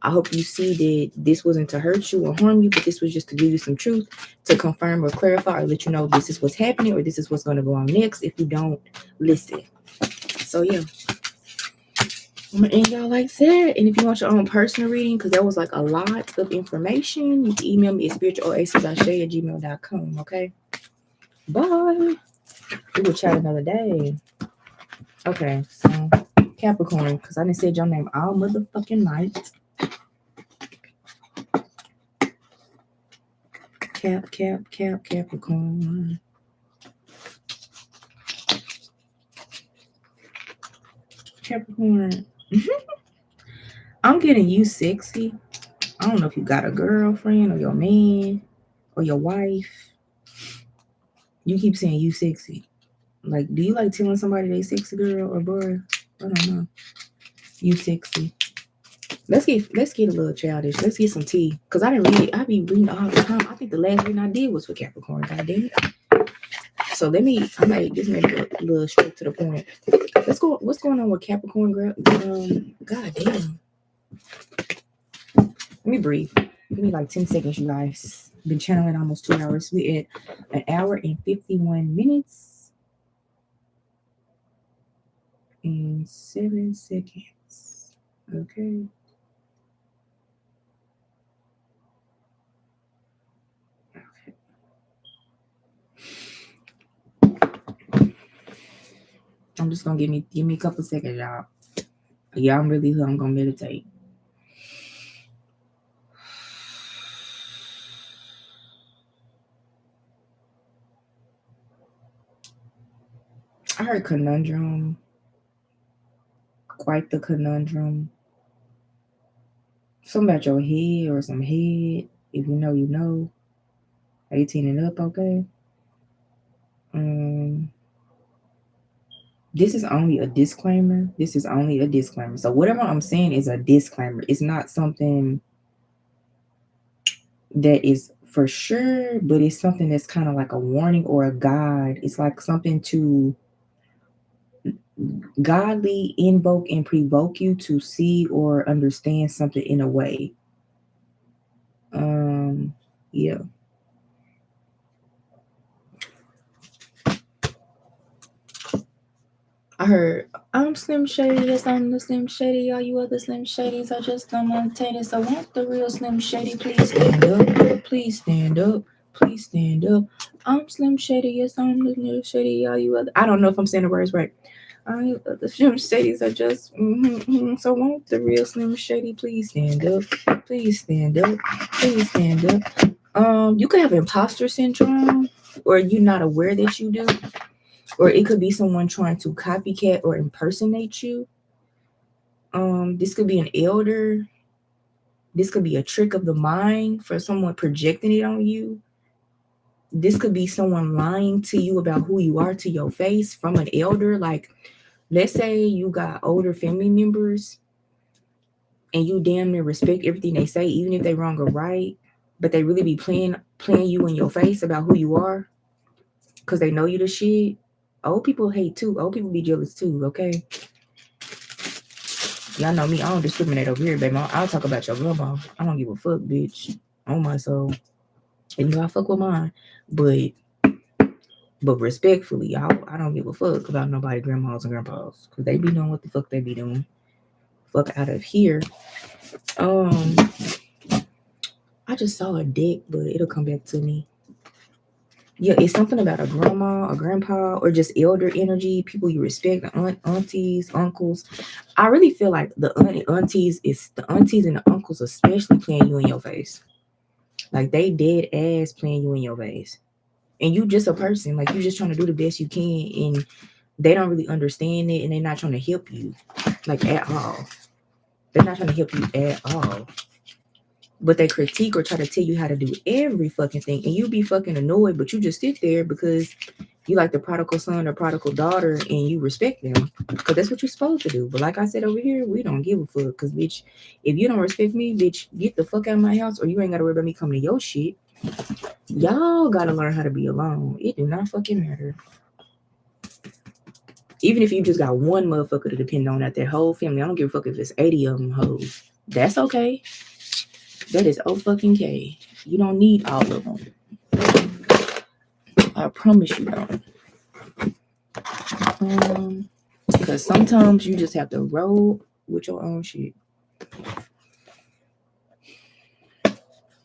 I hope you see that this wasn't to hurt you or harm you, but this was just to give you some truth, to confirm or clarify or let you know this is what's happening or this is what's going to go on next if you don't listen. So yeah, I'm going to end y'all like that. And if you want your own personal reading, because there was like a lot of information, you can email me at spiritualoasis@gmail.com. Okay? Bye. We will chat another day. Okay, so Capricorn, because I didn't say your name all motherfucking night. Capricorn. Capricorn. I'm getting you sexy. I don't know if you got a girlfriend or your man or your wife. You keep saying you sexy. Like, do you like telling somebody they sexy girl or boy? I don't know. You sexy. Let's get a little childish. Let's get some tea. Cause I didn't read it. I be reading all the time. I think the last reading I did was for Capricorn. God damn it. So I might just make it a little straight to the point. Let's go. What's going on with Capricorn, girl? God damn. Let me breathe. Give me like 10 seconds, you guys. Been channeling almost 2 hours. We at 1 hour and 51 minutes and 7 seconds. Okay. I'm just gonna give me a couple seconds, y'all. Yeah, I'm gonna meditate. I heard conundrum. Quite the conundrum. Something about your head or some head. If you know, you know. 18 and up, okay? This is only a disclaimer. So whatever I'm saying is a disclaimer. It's not something that is for sure, but it's something that's kind of like a warning or a guide. It's like something to godly invoke and provoke you to see or understand something in a way. Yeah. I heard, I'm Slim Shady, yes, I'm the Slim Shady. All you other Slim Shadys are just unmotivated. So want the real Slim Shady, please stand up. Please stand up. Please stand up. I'm Slim Shady, yes, I'm the Slim Shady. All you other, I don't know if I'm saying the words right. All you other Slim Shadys are just, so want the real Slim Shady, please stand up. Please stand up. Please stand up. You could have imposter syndrome, or you're not aware that you do. Or it could be someone trying to copycat or impersonate you. This could be an elder. This could be a trick of the mind for someone projecting it on you. This could be someone lying to you about who you are to your face from an elder. Like, let's say you got older family members and you damn near respect everything they say, even if they're wrong or right, but they really be playing you in your face about who you are because they know you the shit. Old people hate too. Old people be jealous too, okay? Y'all know me. I don't discriminate over here, baby. I'll talk about your grandma. I don't give a fuck, bitch. On my soul. And you know I fuck with mine. But respectfully, I don't give a fuck about nobody grandmas and grandpas. Because they be doing what the fuck they be doing. Fuck out of here. I just saw a deck, but it'll come back to me. Yeah, it's something about a grandma, a grandpa, or just elder energy, people you respect, the aunties, uncles. I really feel like the aunties and the uncles especially playing you in your face. Like they dead ass playing you in your face. And you just a person, like you just trying to do the best you can, and they don't really understand it, and they're not trying to help you, like at all. They're not trying to help you at all. But they critique or try to tell you how to do every fucking thing, and you be fucking annoyed, but you just sit there because You like the prodigal son or prodigal daughter, and you respect them because that's what you're supposed to do. But like I said over here, we don't give a fuck. Because bitch, if you don't respect me, bitch, get the fuck out of my house, or you ain't gotta worry about me coming to your shit. Y'all gotta learn how to be alone. It do not fucking matter. Even if you just got one motherfucker to depend on at that whole family, I don't give a fuck if it's 80 of them hoes. That's okay. That is oh fucking K. You don't need all of them. I promise you don't. Because sometimes you just have to roll with your own shit.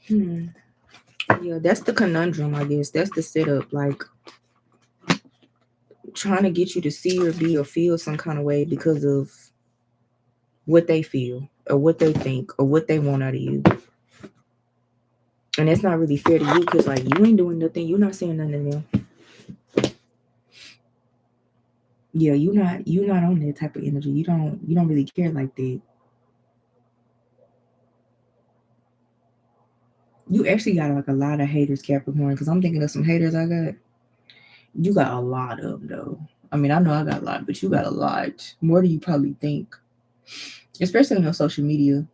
Yeah, that's the conundrum, I guess. That's the setup. Like, trying to get you to see or be or feel some kind of way because of what they feel or what they think or what they want out of you. And that's not really fair to you because, like, you ain't doing nothing. You're not saying nothing to them. Yeah, you're not on that type of energy. You don't really care like that. You actually got like a lot of haters, Capricorn, because I'm thinking of some haters I got. You got a lot of them, though. I mean, I know I got a lot, but you got a lot. More than you probably think. Especially on your social media.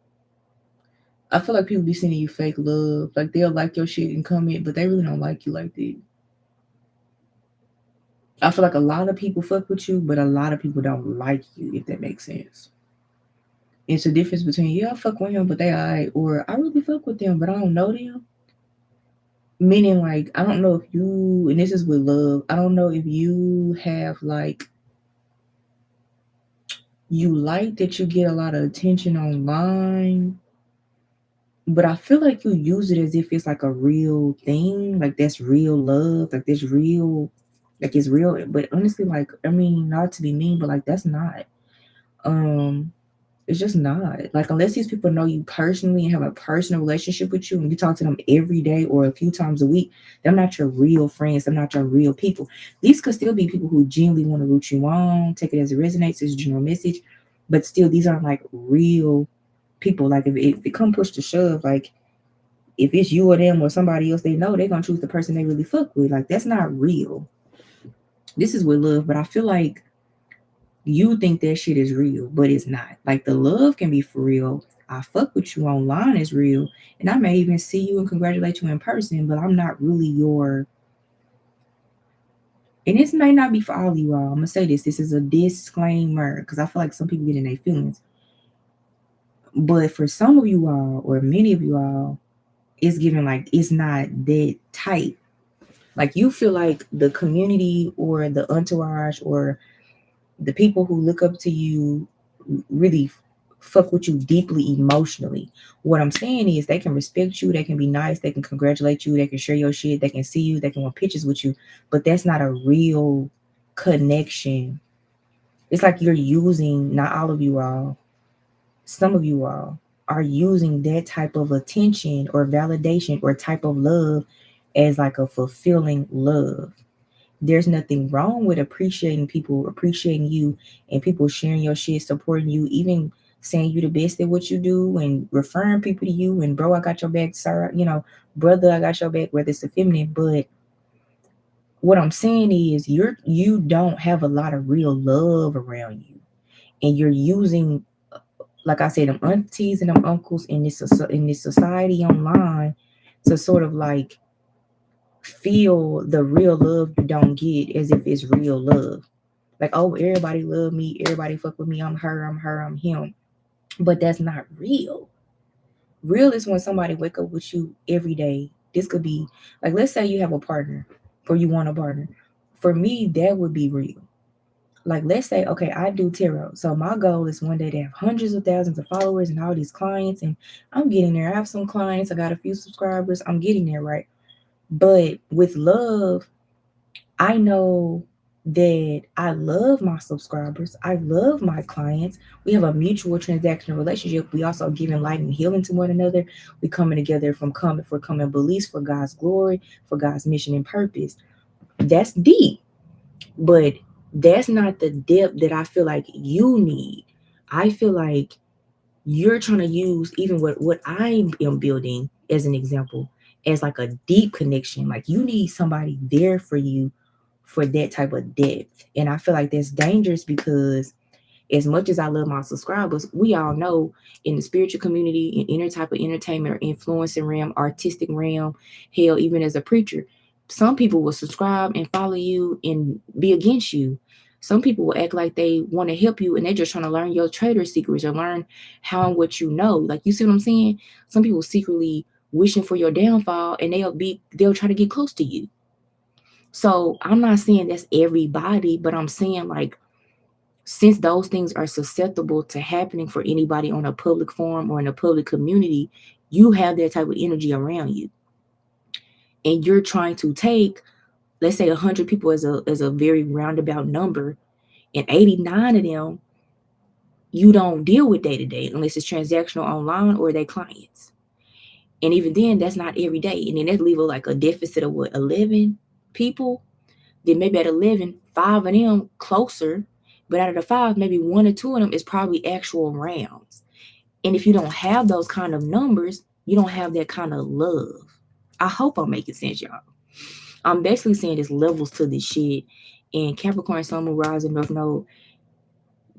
I feel like people be sending you fake love. Like, they'll like your shit and comment, but they really don't like you like that. I feel like a lot of people fuck with you, but a lot of people don't like you, if that makes sense. It's a difference between, yeah, I fuck with him, but they alright, or I really fuck with them, but I don't know them. Meaning, like, I don't know if you, and this is with love, I don't know if you have, like, you like that you get a lot of attention online, but I feel like you use it as if it's like a real thing, like that's real love, like that's real, like it's real. But honestly, like, I mean, not to be mean, but like that's not. It's just not. Like, unless these people know you personally and have a personal relationship with you and you talk to them every day or a few times a week, they're not your real friends. They're not your real people. These could still be people who genuinely want to root you on, take it as it resonates, as a general message, but still, these aren't like real people. Like, if it come push to shove, like, if it's you or them or somebody else they know, they're gonna choose the person they really fuck with. Like, that's not real. This is with love, but I feel like you think that shit is real, but it's not. Like, the love can be for real. I fuck with you online is real, and I may even see you and congratulate you in person, but I'm not really your. And this may not be for all of you all. I'm gonna say this. This is a disclaimer because I feel like some people get in their feelings. But for some of you all, or many of you all, it's given like it's not that tight. Like, you feel like the community or the entourage or the people who look up to you really fuck with you deeply emotionally. What I'm saying is they can respect you, they can be nice, they can congratulate you, they can share your shit, they can see you, they can want pictures with you, but that's not a real connection. It's like you're using, not all of you all, some of you all are using that type of attention or validation or type of love as like a fulfilling love. There's nothing wrong with appreciating people, appreciating you, and people sharing your shit, supporting you, even saying you the best at what you do and referring people to you and bro, I got your back, sir, brother, I got your back, whether it's a feminine. But what I'm saying is you don't have a lot of real love around you. And you're using, like I said, them aunties and them uncles in this society online to sort of like feel the real love you don't get as if it's real love. Like, oh, everybody love me, everybody fuck with me, I'm her, I'm him. But that's not real. Real is when somebody wake up with you every day. This could be like, let's say you have a partner or you want a partner. For me, that would be real. Like, let's say, okay, I do tarot. So my goal is one day to have hundreds of thousands of followers and all these clients. And I'm getting there. I have some clients. I got a few subscribers. I'm getting there, right? But with love, I know that I love my subscribers. I love my clients. We have a mutual transactional relationship. We also giving light and healing to one another. We coming together for common beliefs, for God's glory, for God's mission and purpose. That's deep, but that's not the depth that I feel like you need. I feel like you're trying to use even what I am building as an example as like a deep connection. Like, you need somebody there for you for that type of depth. And I feel like that's dangerous because as much as I love my subscribers, we all know in the spiritual community, in any type of entertainment or influencing realm, artistic realm, hell, even as a preacher, some people will subscribe and follow you and be against you. Some people will act like they want to help you and they're just trying to learn your trader secrets or learn how and what you know. Like, you see what I'm saying? Some people secretly wishing for your downfall and they'll try to get close to you. So I'm not saying that's everybody, but I'm saying, like, since those things are susceptible to happening for anybody on a public forum or in a public community, you have that type of energy around you. And you're trying to take, let's say 100 people as a very roundabout number, and 89 of them you don't deal with day to day unless it's transactional online or they clients. And even then, that's not every day. And then that leave like a deficit of 11 people. Then maybe at 11, 5 of them closer. But out of the 5, maybe 1 or 2 of them is probably actual rounds. And if you don't have those kind of numbers, you don't have that kind of love. I hope I'm making sense, y'all. I'm basically saying there's levels to this shit. And Capricorn, Sun, Moon, Rising, North Node,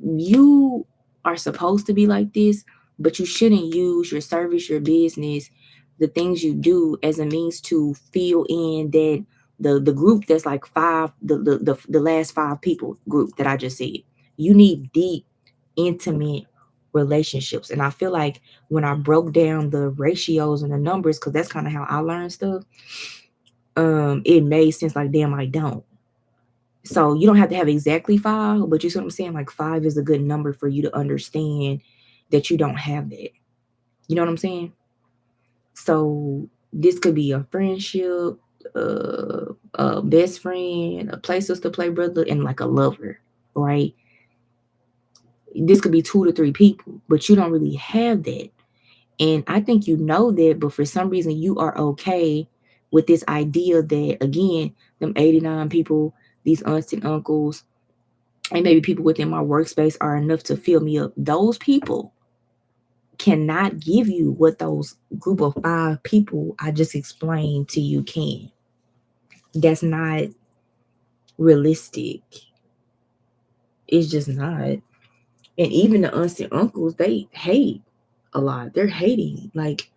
you are supposed to be like this, but you shouldn't use your service, your business, the things you do as a means to fill in that the group that's like 5, the last 5 people group that I just said. You need deep, intimate relationships. And I feel like when I broke down the ratios and the numbers, because that's kind of how I learned stuff, it made sense. Like, damn, I don't. So you don't have to have exactly 5, but you see what I'm saying? Like, 5 is a good number for you to understand that you don't have that. You know what I'm saying? So this could be a friendship, a best friend, a play sister, play brother, and like a lover, right? This could be 2 to 3 people, but you don't really have that. And I think you know that, but for some reason you are okay with this idea that, again, them 89 people, these aunts and uncles, and maybe people within my workspace are enough to fill me up. Those people cannot give you what those group of 5 people I just explained to you can. That's not realistic. It's just not. And even the aunts and uncles, they hate a lot. They're hating. Like,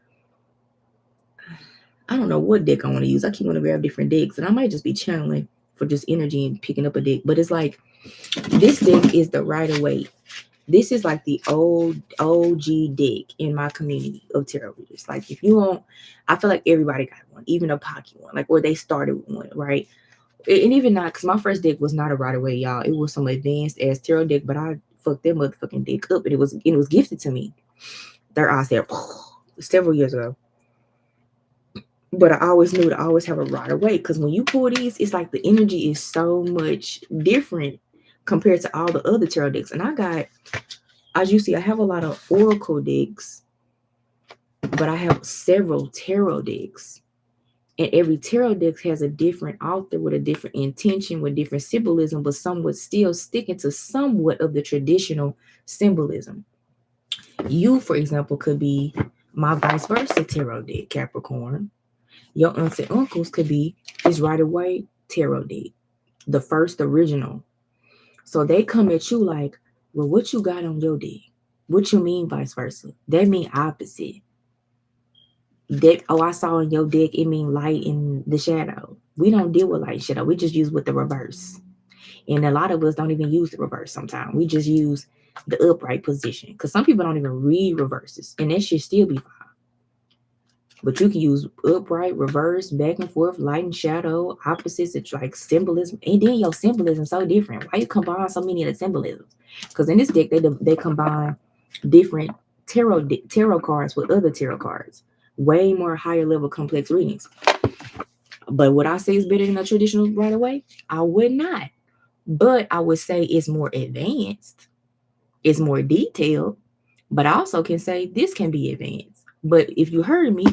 I don't know what deck I want to use. I keep wanting to grab different decks, and I might just be channeling for just energy and picking up a deck. But it's like, this deck is the Rider-Waite. This is like the old OG deck in my community of tarot readers. Like, if you want, I feel like everybody got one, even a pocket one, like, or they started with one, right? And even not, because my first deck was not a Rider-Waite, y'all. It was some advanced ass tarot deck, but I fucked that motherfucking deck up, and it was gifted to me. Third eye said several years ago. But I always knew to always have a Rider-Waite, because when you pull these, it's like the energy is so much different compared to all the other tarot decks. And I got, as you see, I have a lot of oracle decks, but I have several tarot decks. And every tarot deck has a different author with a different intention, with different symbolism, but somewhat still sticking to somewhat of the traditional symbolism. You, for example, could be my vice versa tarot deck, Capricorn. Your aunts and uncles could be this Rider-Waite tarot deck, the first original. So they come at you like, well, what you got on your deck? What you mean vice versa? That mean opposite. That, oh, I saw in your deck, it mean light in the shadow. We don't deal with light and shadow. We just use with the reverse. And a lot of us don't even use the reverse sometimes. We just use the upright position. Because some people don't even read reverses. And that should still be fine. But you can use upright, reverse, back and forth, light and shadow, opposites. It's like symbolism. And then your symbolism so different. Why you combine so many of the symbolisms? Because in this deck, they combine different tarot cards with other tarot cards. Way more higher level complex readings. But would I say it's better than a traditional Rider-Waite? I would not. But I would say it's more advanced. It's more detailed. But I also can say this can be advanced. But if you heard me,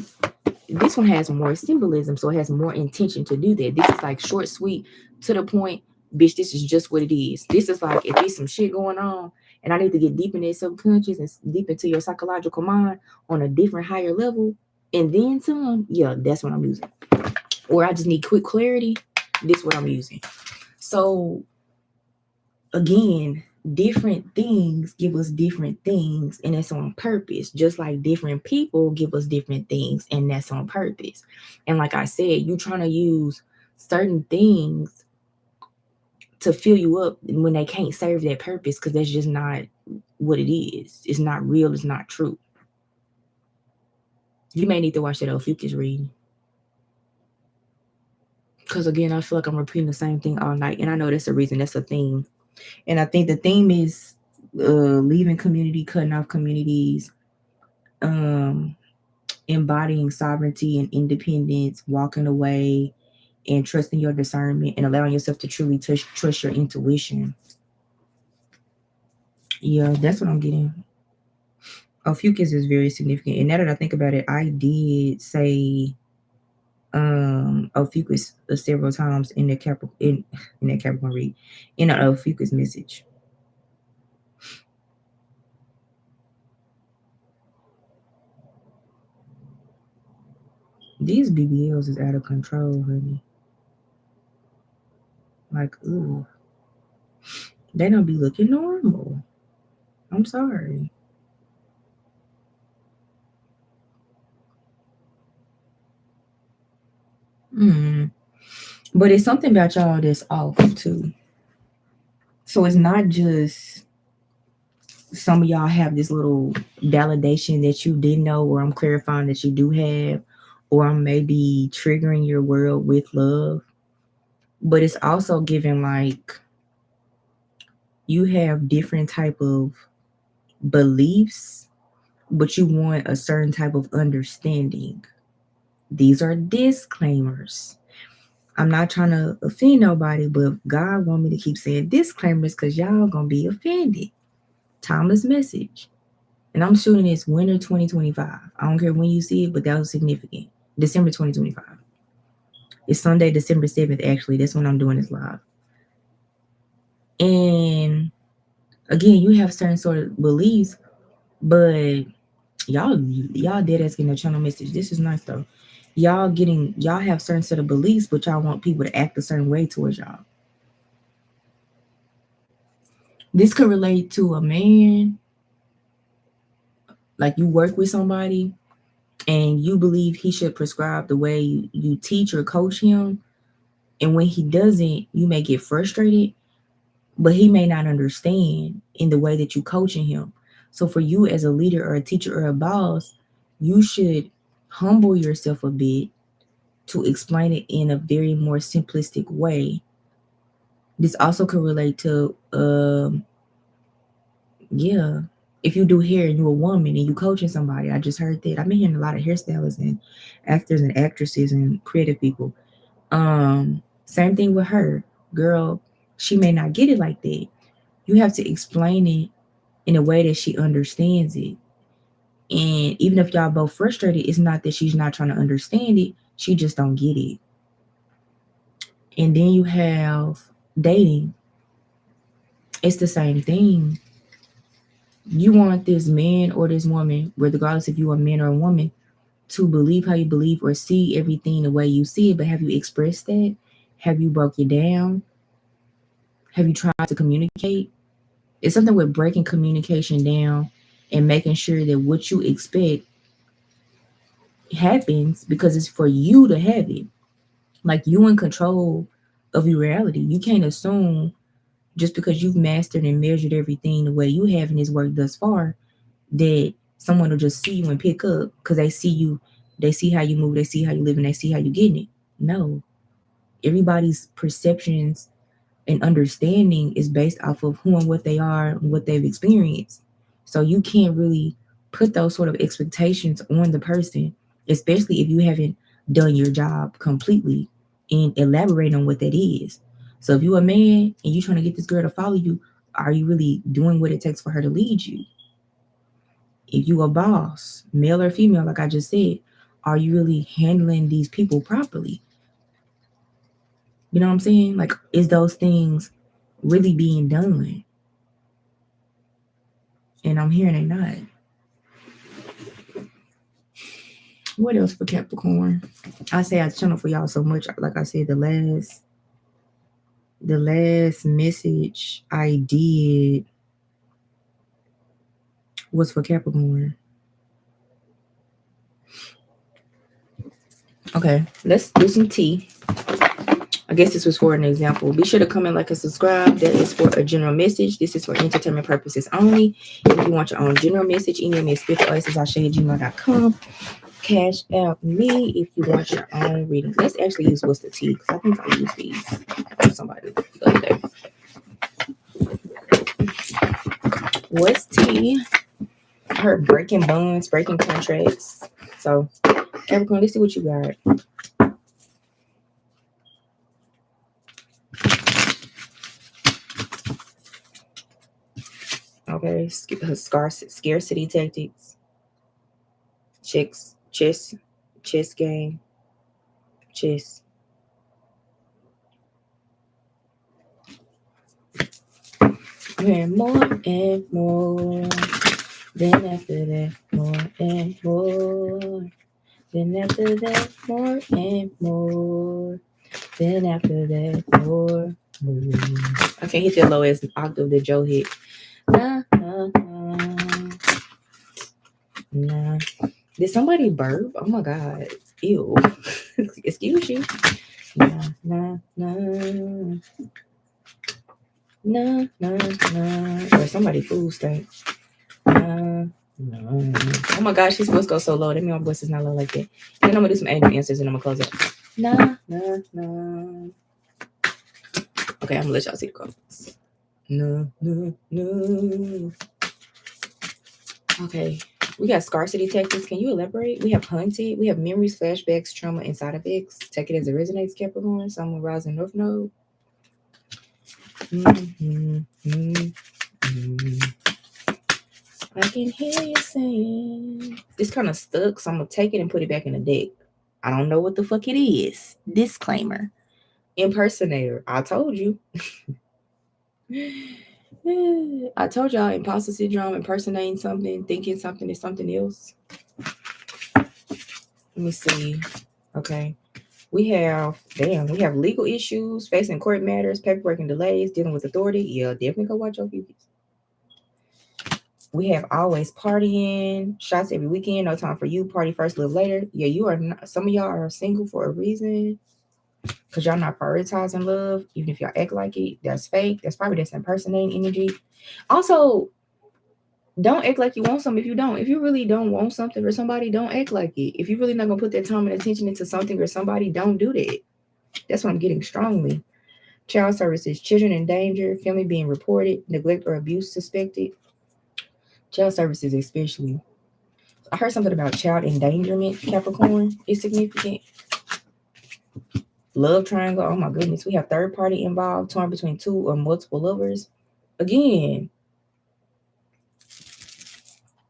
this one has more symbolism, so it has more intention to do that. This is like short, sweet, to the point. Bitch, this is just what it is. This is like, if there's some shit going on and I need to get deep in their subconscious and deep into your psychological mind on a different, higher level, and then some, yeah, that's what I'm using. Or I just need quick clarity, this is what I'm using. So again, different things give us different things, and that's on purpose. Just like different people give us different things, and that's on purpose. And like I said, you're trying to use certain things to fill you up when they can't serve that purpose, because that's just not what it is. It's not real. It's not true. You may need to watch that Ophichus reading, because again, I feel like I'm repeating the same thing all night, and I know that's the reason. That's a theme, and I think the theme is leaving community, cutting off communities, um, embodying sovereignty and independence, walking away, and trusting your discernment, and allowing yourself to truly trust your intuition. Yeah, that's what I'm getting. Ophichus is very significant, and now that I think about it, I did say Ophichus several times in the in that Capricorn read, in an Ophichus message. These BBLs is out of control, honey. Like, ooh, they don't be looking normal. I'm sorry. But it's something about y'all that's off too. So it's not just some of y'all have this little validation that you didn't know, or I'm clarifying that you do have, or I'm maybe triggering your world with love. But it's also giving like you have different type of beliefs, but you want a certain type of understanding. These are disclaimers. I'm not trying to offend nobody, but God want me to keep saying disclaimers because y'all gonna be offended. Timeless message. And I'm shooting this winter 2025. I don't care when you see it, but that was significant. December 2025. It's Sunday, December 7th, actually. That's when I'm doing this live. And again, you have certain sort of beliefs, but y'all dead ass getting a channel message. This is nice though. Y'all have certain set of beliefs, but y'all want people to act a certain way towards y'all. This could relate to a man, like you work with somebody and you believe he should prescribe the way you teach or coach him. And when he doesn't, you may get frustrated, but he may not understand in the way that you coaching him. So for you as a leader or a teacher or a boss, you should humble yourself a bit to explain it in a very more simplistic way. This also could relate to, yeah, if you do hair and you're a woman and you coaching somebody. I just heard that. I've been hearing a lot of hairstylists and actors and actresses and creative people. Same thing with her. Girl, she may not get it like that. You have to explain it in a way that she understands it. And even if y'all both frustrated, it's not that she's not trying to understand it. She just don't get it. And then you have dating. It's the same thing. You want this man or this woman, regardless if you're a man or a woman, to believe how you believe or see everything the way you see it. But have you expressed that? Have you broke it down? Have you tried to communicate? It's something with breaking communication down and making sure that what you expect happens because it's for you to have it. Like you in control of your reality. You can't assume just because you've mastered and measured everything the way you have in this work thus far that someone will just see you and pick up because they see you, they see how you move, they see how you live, and they see how you getting it. No. Everybody's perceptions and understanding is based off of who and what they are and what they've experienced. So you can't really put those sort of expectations on the person, especially if you haven't done your job completely and elaborate on what that is. So if you're a man and you're trying to get this girl to follow you, are you really doing what it takes for her to lead you? If you a boss, male or female, like I just said, are you really handling these people properly? You know what I'm saying? Like, is those things really being done? And I'm hearing they not. What else for Capricorn? I say I channel for y'all so much. Like I said, the last The last message I did was for Capricorn. Okay, let's do some tea. I guess this was for an example. Be sure to comment, like, and subscribe. That is for a general message. This is for entertainment purposes only. If you want your own general message, email me at spiritualaces@gmail.com. Cash out me if you want your own reading. Let's actually use what's the tea, because I think I used these for somebody the other day. What's tea? I heard breaking bonds, breaking contracts. So, Capricorn, let's see what you got. Okay, scarcity tactics, chess game, chess. And more and more. Then after that, more and more. Then after that, more and more. Then after that, more. I can't hit that lowest octave that Joe hit. Nah, nah, nah. Nah. Did somebody burp? Oh my God. Ew. Excuse you. Nah, nah, nah. Nah, nah, nah. Or somebody food stank. Nah, nah. Oh my gosh, she's supposed to go so low. That means my voice is not low like that. Then I'm gonna do some angel answers and I'm gonna close it. Nah, nah, nah. Okay, I'm gonna let y'all see the cards. No, no, no. Okay, we got scarcity tactics. Can you elaborate? We have hunted. We have memories, flashbacks, trauma, and side effects. Take it as it resonates, Capricorn. Someone rising North Node. I can hear you saying. It's kind of stuck, so I'm gonna take it and put it back in the deck. I don't know what the fuck it is. Disclaimer. Impersonator. I told you. I told y'all imposter syndrome, impersonating something, thinking something is something else. Let me see. Okay. We have legal issues, facing court matters, paperwork and delays, dealing with authority. Yeah, definitely go watch your videos. We have always partying, shots every weekend, no time for you, party first, live later. Yeah, you are not, some of y'all are single for a reason. Because y'all not prioritizing love, even if y'all act like it. That's fake. That's impersonating energy. Also, don't act like you want something if you don't. If you really don't want something for somebody, don't act like it. If you're really not going to put that time and attention into something or somebody, don't do that. That's what I'm getting strongly. Child services, children in danger, family being reported, neglect or abuse suspected. Child services especially. I heard something about child endangerment, Capricorn is significant. Love triangle, oh my goodness. We have third party involved, torn between two or multiple lovers. Again,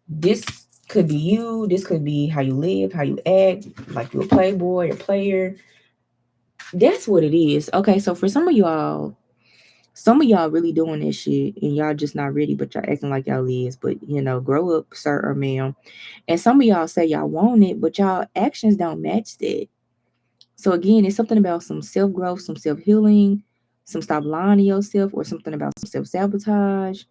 this could be you. This could be how you live, how you act, like you're a playboy or player. That's what it is. Okay, so for some of y'all really doing this shit and y'all just not ready, but y'all acting like y'all is. But, grow up, sir or ma'am. And some of y'all say y'all want it, but y'all actions don't match that. So again, it's something about some self-growth, some self-healing, some stop lying to yourself, or something about some self-sabotage.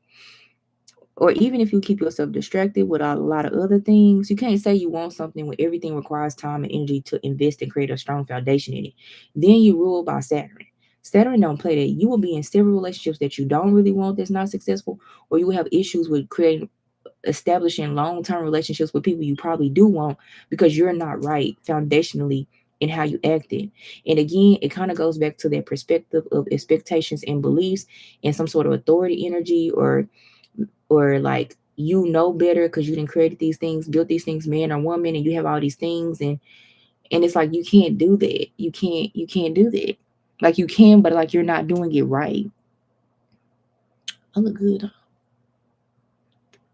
Or even if you keep yourself distracted with a lot of other things, you can't say you want something when everything requires time and energy to invest and create a strong foundation in it. Then you rule by Saturn. Saturn don't play that. You will be in several relationships that you don't really want that's not successful, or you will have issues with establishing long-term relationships with people you probably do want because you're not right foundationally in how you acted. And again, it kind of goes back to that perspective of expectations and beliefs and some sort of authority energy or like better because you didn't create these things, built these things, man or woman, and you have all these things and it's like you can't do that. You can't do that. Like you can, but like you're not doing it right. I look good.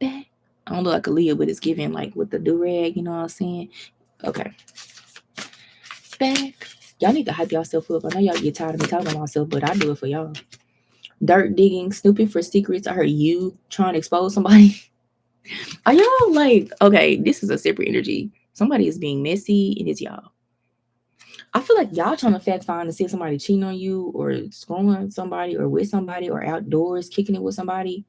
Back. I don't look like a Leo, but it's giving like with the do-rag, you know what I'm saying? Okay. Back. Y'all need to hype yourself up. I know y'all get tired of me talking about myself, but I do it for y'all. Dirt digging, snooping for secrets. I heard you trying to expose somebody. Are y'all like, okay, this is a separate energy. Somebody is being messy and it's y'all. I feel like y'all trying to fact find to see if somebody cheating on you or screwing somebody or with somebody or outdoors kicking it with somebody.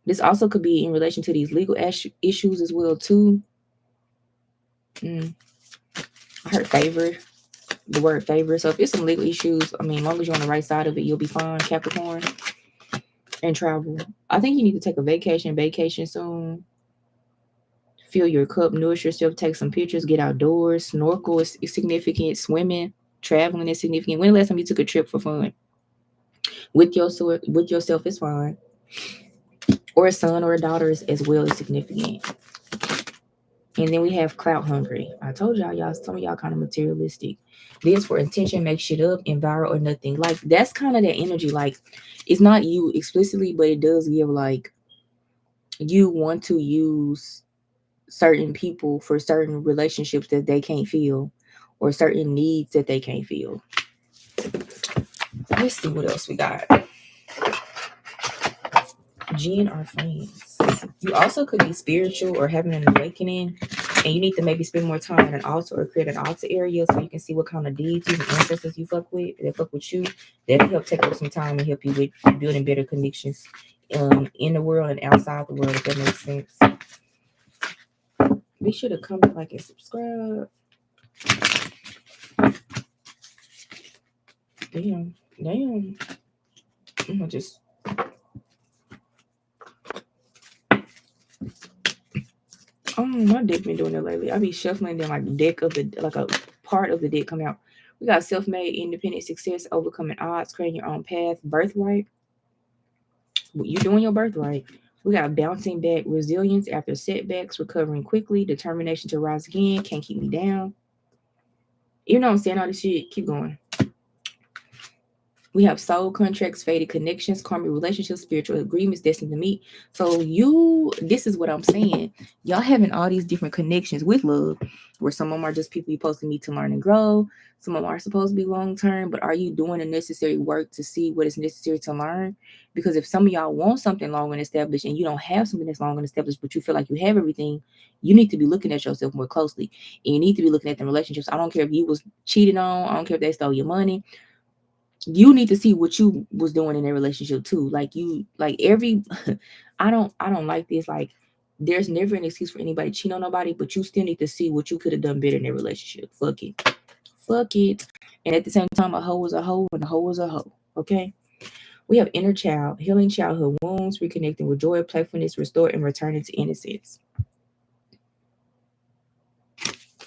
This also could be in relation to these legal issues as well too. I heard favor, the word favor. So if it's some legal issues, I mean, as long as you're on the right side of it, you'll be fine, Capricorn. And travel. I think you need to take a vacation soon. Fill your cup, nourish yourself, take some pictures, get outdoors. Snorkel is significant. Swimming, traveling is significant. When the last time you took a trip for fun? With yourself is fine. Or a son or a daughter is as well as significant. And then we have clout hungry. I told y'all, some of y'all kind of materialistic. This for intention, make shit up, and viral or nothing. Like that's kind of that energy. Like it's not you explicitly, but it does give like you want to use certain people for certain relationships that they can't feel or certain needs that they can't feel. Let's see what else we got. Jinn are friends. You also could be spiritual or having an awakening, and you need to maybe spend more time at an altar or create an altar area so you can see what kind of deities and ancestors you fuck with, that fuck with you. That'll help take up some time and help you with building better connections in the world and outside the world, if that makes sense. Be sure to comment, like, and subscribe. Damn. I'm gonna just. My deck been doing it lately. I be shuffling then like a part of the deck come out. We got self-made, independent success, overcoming odds, creating your own path, birthright. You doing your birthright. We got bouncing back, resilience after setbacks, recovering quickly, determination to rise again, can't keep me down. You know I'm saying all this shit. Keep going. We have soul contracts, faded connections, karmic relationships, spiritual agreements, destined to meet. So this is what I'm saying. Y'all having all these different connections with love, where some of them are just people you're supposed to meet to learn and grow. Some of them are supposed to be long-term, but are you doing the necessary work to see what is necessary to learn? Because if some of y'all want something long and established and you don't have something that's long and established, but you feel like you have everything, you need to be looking at yourself more closely. And you need to be looking at the relationships. I don't care if you was cheated on. I don't care if they stole your money. You need to see what you was doing in their relationship too. Like I don't like this. Like there's never an excuse for anybody cheating on nobody, but you still need to see what you could have done better in their relationship. Fuck it. And at the same time, a hoe is a hoe and a hoe is a hoe. Okay. We have inner child, healing childhood wounds, reconnecting with joy, playfulness, restore, and returning to innocence.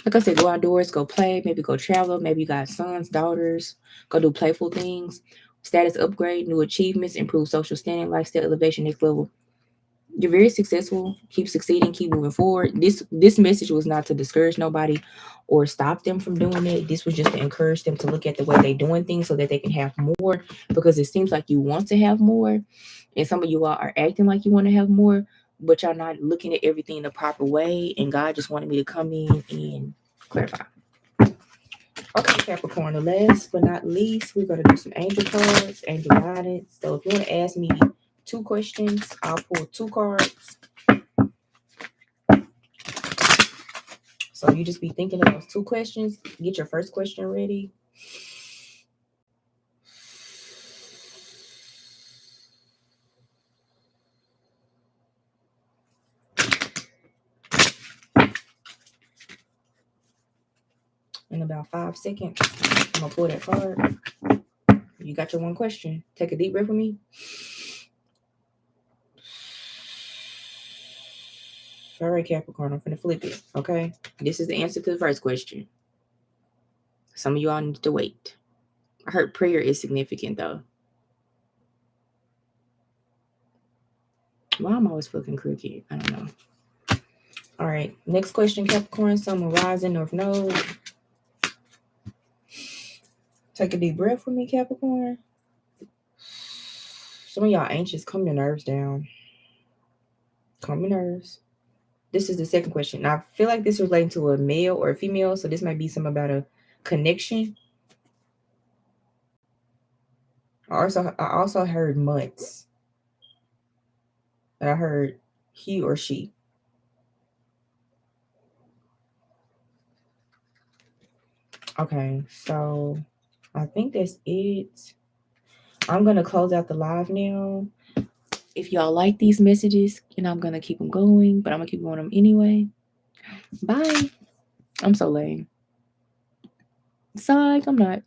Like I said, go outdoors, go play, maybe go travel. Maybe you got sons, daughters, go do playful things. Status upgrade, new achievements, improve social standing, lifestyle elevation, next level. You're very successful. Keep succeeding. Keep moving forward. This message was not to discourage nobody or stop them from doing it. This was just to encourage them to look at the way they're doing things so that they can have more. Because it seems like you want to have more, and some of you all are acting like you want to have more, but y'all not looking at everything the proper way. And God just wanted me to come in and clarify. Okay, Capricorn, the last but not least, we're going to do some angel cards, angel guidance. So if you want to ask me 2 questions, I'll pull 2 cards. So you just be thinking of those 2 questions. Get your first question ready. In about 5 seconds, I'm going to pull that card. You got your 1 question. Take a deep breath with me. All right, Capricorn, I'm going to flip it, okay? This is the answer to the first question. Some of you all need to wait. I heard prayer is significant, though. Why am I always fucking crooked? I don't know. All right, next question, Capricorn, Sun, Moon, Rising, North Node. Take a deep breath with me, Capricorn. Some of y'all anxious. Calm your nerves down. Calm your nerves. This is the second question. Now, I feel like this is relating to a male or a female, so this might be something about a connection. I also heard months. But I heard he or she. Okay, so I think that's it. I'm going to close out the live now. If y'all like these messages, I'm going to keep them going, but I'm going to keep going them anyway. Bye. I'm so lame. Psych, I'm not.